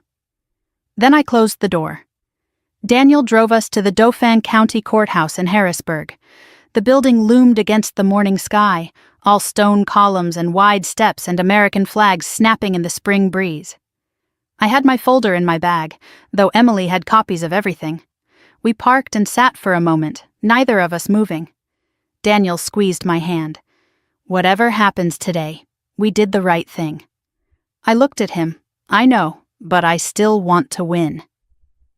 Then I closed the door. Daniel drove us to the Dauphin County Courthouse in Harrisburg. The building loomed against the morning sky, all stone columns and wide steps and American flags snapping in the spring breeze. I had my folder in my bag, though Emily had copies of everything. We parked and sat for a moment, neither of us moving. Daniel squeezed my hand. Whatever happens today, we did the right thing. I looked at him. I know, but I still want to win.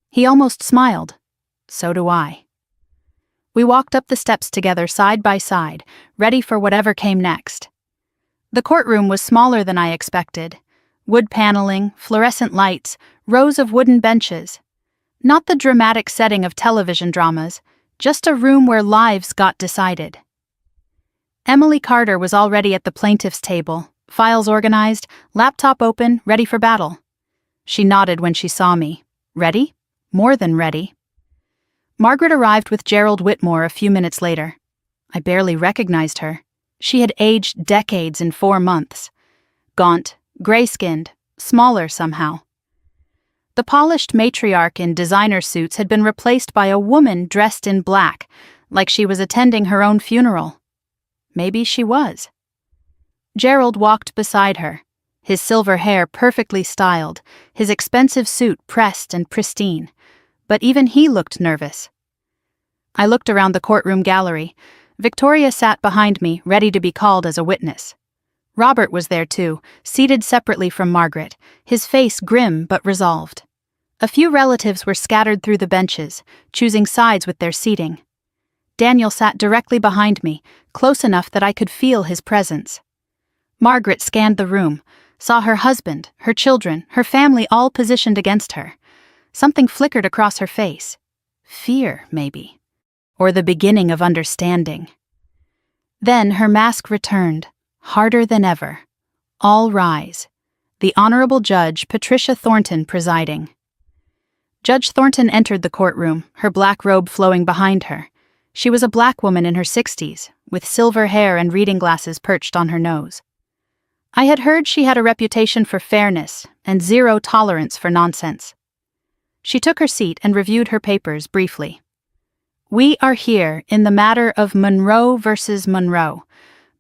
He almost smiled. So do I. We walked up the steps together side by side, ready for whatever came next. The courtroom was smaller than I expected. Wood paneling, fluorescent lights, rows of wooden benches. Not the dramatic setting of television dramas, just a room where lives got decided. Emily Carter was already at the plaintiff's table, files organized, laptop open, ready for battle. She nodded when she saw me. Ready? More than ready. Margaret arrived with Gerald Whitmore a few minutes later. I barely recognized her. She had aged decades in 4 months. Gaunt, gray-skinned, smaller somehow. The polished matriarch in designer suits had been replaced by a woman dressed in black, like she was attending her own funeral. Maybe she was. Gerald walked beside her, his silver hair perfectly styled, his expensive suit pressed and pristine, but even he looked nervous. I looked around the courtroom gallery. Victoria sat behind me, ready to be called as a witness. Robert was there too, seated separately from Margaret, his face grim but resolved. A few relatives were scattered through the benches, choosing sides with their seating. Daniel sat directly behind me, close enough that I could feel his presence. Margaret scanned the room, saw her husband, her children, her family all positioned against her. Something flickered across her face. Fear, maybe. Or the beginning of understanding. Then her mask returned, harder than ever. All rise. The Honorable Judge Patricia Thornton presiding. Judge Thornton entered the courtroom, her black robe flowing behind her. She was a black woman in her 60s, with silver hair and reading glasses perched on her nose. I had heard she had a reputation for fairness and zero tolerance for nonsense. She took her seat and reviewed her papers briefly. We are here in the matter of Monroe versus Monroe.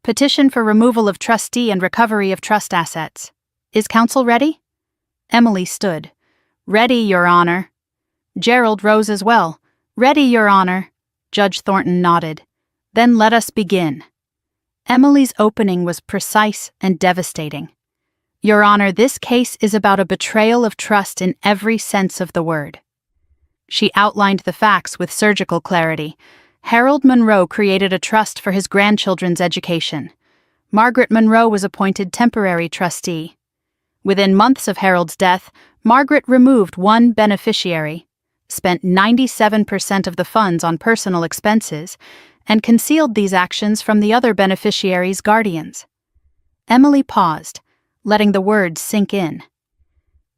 Petition for removal of trustee and recovery of trust assets. Is counsel ready? Emily stood. Ready, Your Honor. Gerald rose as well. Ready, Your Honor. Judge Thornton nodded. Then let us begin. Emily's opening was precise and devastating. Your Honor, this case is about a betrayal of trust in every sense of the word. She outlined the facts with surgical clarity. Harold Monroe created a trust for his grandchildren's education. Margaret Monroe was appointed temporary trustee. Within months of Harold's death, Margaret removed one beneficiary, spent 97% of the funds on personal expenses, and concealed these actions from the other beneficiaries' guardians. Emily paused, letting the words sink in.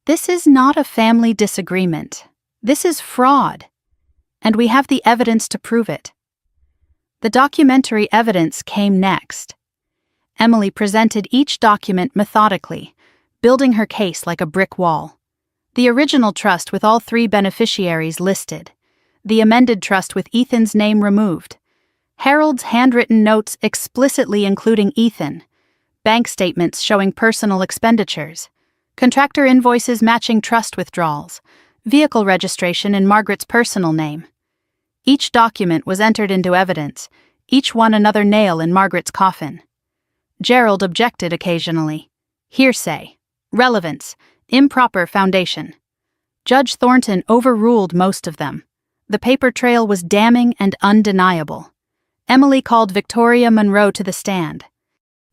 This is not a family disagreement. This is fraud. And we have the evidence to prove it. The documentary evidence came next. Emily presented each document methodically, building her case like a brick wall. The original trust with all 3 beneficiaries listed. The amended trust with Ethan's name removed. Harold's handwritten notes explicitly including Ethan. Bank statements showing personal expenditures. Contractor invoices matching trust withdrawals. Vehicle registration in Margaret's personal name. Each document was entered into evidence, each one another nail in Margaret's coffin. Gerald objected occasionally. Hearsay. Relevance. Improper foundation. Judge Thornton overruled most of them. The paper trail was damning and undeniable. Emily called Victoria Monroe to the stand.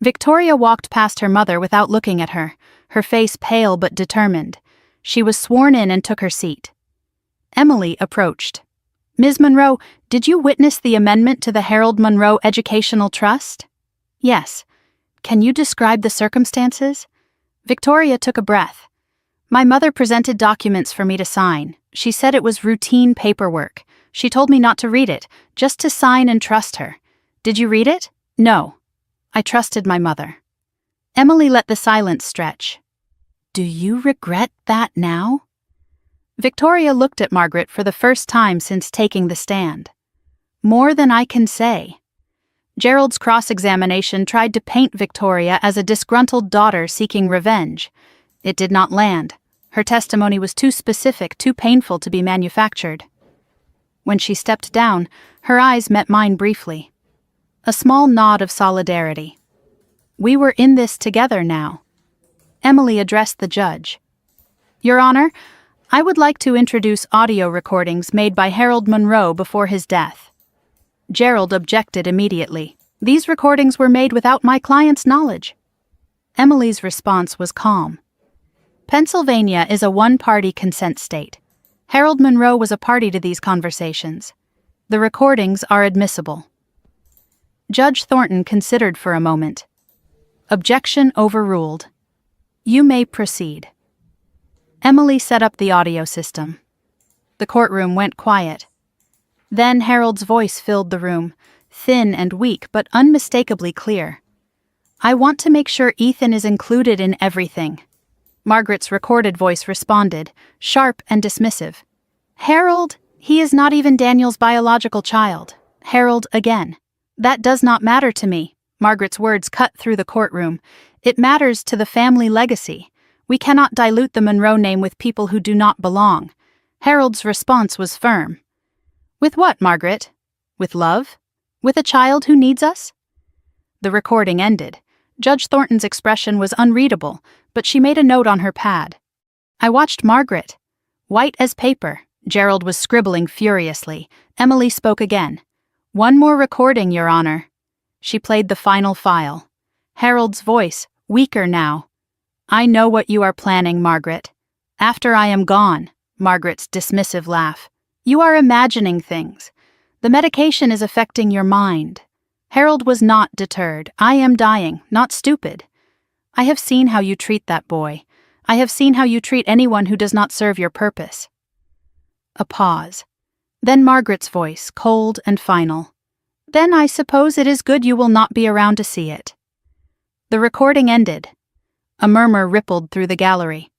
Victoria walked past her mother without looking at her, her face pale but determined. She was sworn in and took her seat. Emily approached. Ms. Monroe, did you witness the amendment to the Harold Monroe Educational Trust? Yes. Can you describe the circumstances? Victoria took a breath. My mother presented documents for me to sign. She said it was routine paperwork. She told me not to read it, just to sign and trust her. Did you read it? No. I trusted my mother. Emily let the silence stretch. Do you regret that now? Victoria looked at Margaret for the first time since taking the stand. More than I can say. Gerald's cross-examination tried to paint Victoria as a disgruntled daughter seeking revenge. It did not land. Her testimony was too specific, too painful to be manufactured. When she stepped down, her eyes met mine briefly. A small nod of solidarity. We were in this together now. Emily addressed the judge. Your Honor, I would like to introduce audio recordings made by Harold Monroe before his death. Gerald objected immediately. These recordings were made without my client's knowledge. Emily's response was calm. Pennsylvania is a one-party consent state. Harold Monroe was a party to these conversations. The recordings are admissible. Judge Thornton considered for a moment. Objection overruled. You may proceed. Emily set up the audio system. The courtroom went quiet. Then Harold's voice filled the room, thin and weak but unmistakably clear. I want to make sure Ethan is included in everything. Margaret's recorded voice responded, sharp and dismissive. Harold, he is not even Daniel's biological child. Harold again. That does not matter to me. Margaret's words cut through the courtroom. It matters to the family legacy. We cannot dilute the Monroe name with people who do not belong. Harold's response was firm. With what, Margaret? With love? With a child who needs us? The recording ended. Judge Thornton's expression was unreadable, but she made a note on her pad. I watched Margaret. White as paper. Gerald was scribbling furiously. Emily spoke again. One more recording, Your Honor. She played the final file. Harold's voice, weaker now. I know what you are planning, Margaret. After I am gone, Margaret's dismissive laugh. You are imagining things. The medication is affecting your mind. Harold was not deterred. I am dying, not stupid. I have seen how you treat that boy. I have seen how you treat anyone who does not serve your purpose. A pause. Then Margaret's voice, cold and final. Then I suppose it is good you will not be around to see it. The recording ended. A murmur rippled through the gallery.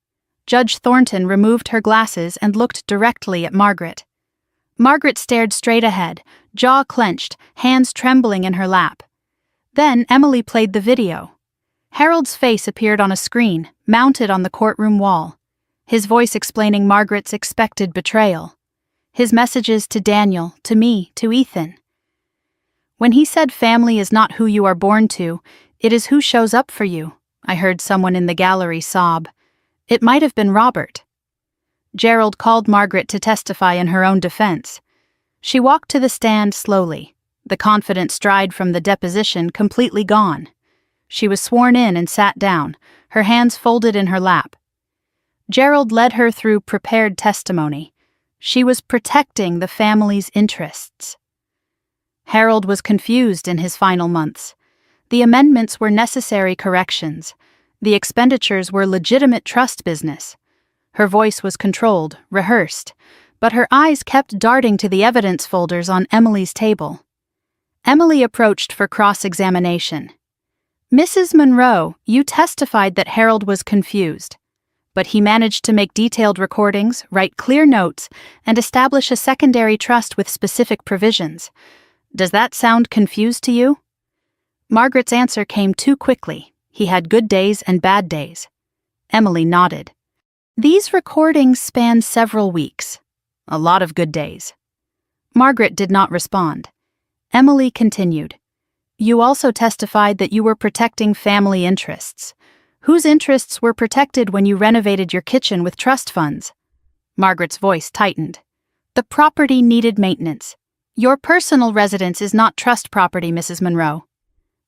Judge Thornton removed her glasses and looked directly at Margaret. Margaret stared straight ahead, jaw clenched, hands trembling in her lap. Then Emily played the video. Harold's face appeared on a screen, mounted on the courtroom wall. His voice explaining Margaret's expected betrayal. His messages to Daniel, to me, to Ethan. When he said family is not who you are born to, it is who shows up for you, I heard someone in the gallery sob. It might have been Robert. Gerald called Margaret to testify in her own defense. She walked to the stand slowly, the confident stride from the deposition completely gone. She was sworn in and sat down, her hands folded in her lap. Gerald led her through prepared testimony. She was protecting the family's interests. Harold was confused in his final months. The amendments were necessary corrections. The expenditures were legitimate trust business. Her voice was controlled, rehearsed, but her eyes kept darting to the evidence folders on Emily's table. Emily approached for cross-examination. Mrs. Monroe, you testified that Harold was confused, but he managed to make detailed recordings, write clear notes, and establish a secondary trust with specific provisions. Does that sound confused to you? Margaret's answer came too quickly. He had good days and bad days. Emily nodded. These recordings span several weeks. A lot of good days. Margaret did not respond. Emily continued. You also testified that you were protecting family interests. Whose interests were protected when you renovated your kitchen with trust funds? Margaret's voice tightened. The property needed maintenance. Your personal residence is not trust property, Mrs. Monroe.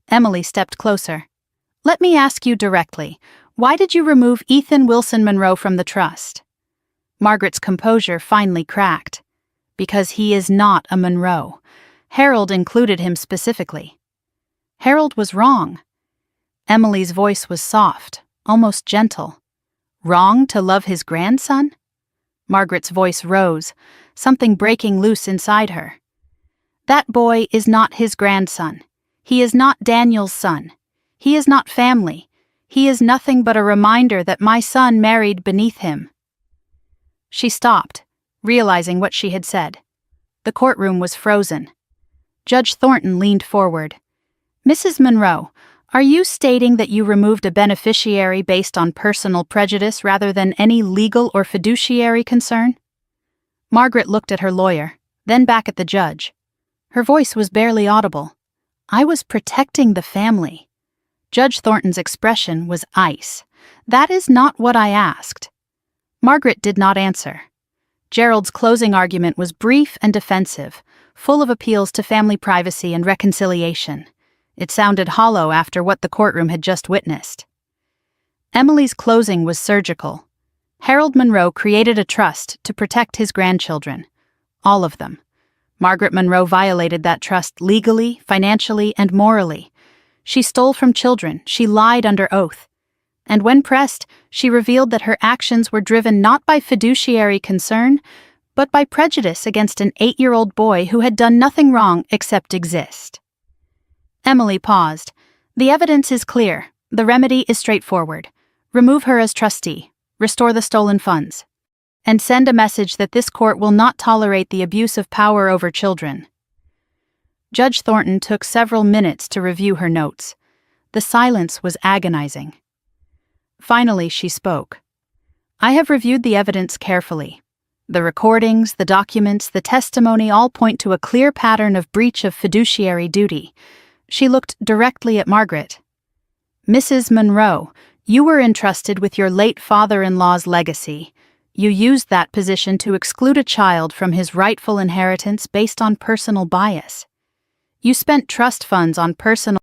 Emily stepped closer. Let me ask you directly. Why did you remove Ethan Wilson Monroe from the trust? Margaret's composure finally cracked. Because he is not a Monroe. Harold included him specifically. Harold was wrong. Emily's voice was soft, almost gentle. Wrong to love his grandson? Margaret's voice rose, something breaking loose inside her. That boy is not his grandson. He is not Daniel's son. He is not family. He is nothing but a reminder that my son married beneath him. She stopped, realizing what she had said. The courtroom was frozen. Judge Thornton leaned forward. Mrs. Monroe, Are you stating that you removed a beneficiary based on personal prejudice rather than any legal or fiduciary concern? Margaret looked at her lawyer, then back at the judge. Her voice was barely audible. I was protecting the family. Judge Thornton's expression was ice. That is not what I asked. Margaret did not answer. Gerald's closing argument was brief and defensive, full of appeals to family privacy and reconciliation. It sounded hollow after what the courtroom had just witnessed. Emily's closing was surgical. Harold Monroe created a trust to protect his grandchildren. All of them. Margaret Monroe violated that trust legally, financially, and morally. She stole from children, she lied under oath. And when pressed, she revealed that her actions were driven not by fiduciary concern, but by prejudice against an 8-year-old boy who had done nothing wrong except exist. Emily paused. The evidence is clear. The remedy is straightforward. Remove her as trustee, restore the stolen funds, and send a message that this court will not tolerate the abuse of power over children. Judge Thornton took several minutes to review her notes. The silence was agonizing. Finally, she spoke. I have reviewed the evidence carefully. The recordings, the documents, the testimony all point to a clear pattern of breach of fiduciary duty. She looked directly at Margaret. Mrs. Monroe, you were entrusted with your late father-in-law's legacy. You used that position to exclude a child from his rightful inheritance based on personal bias. You spent trust funds on personal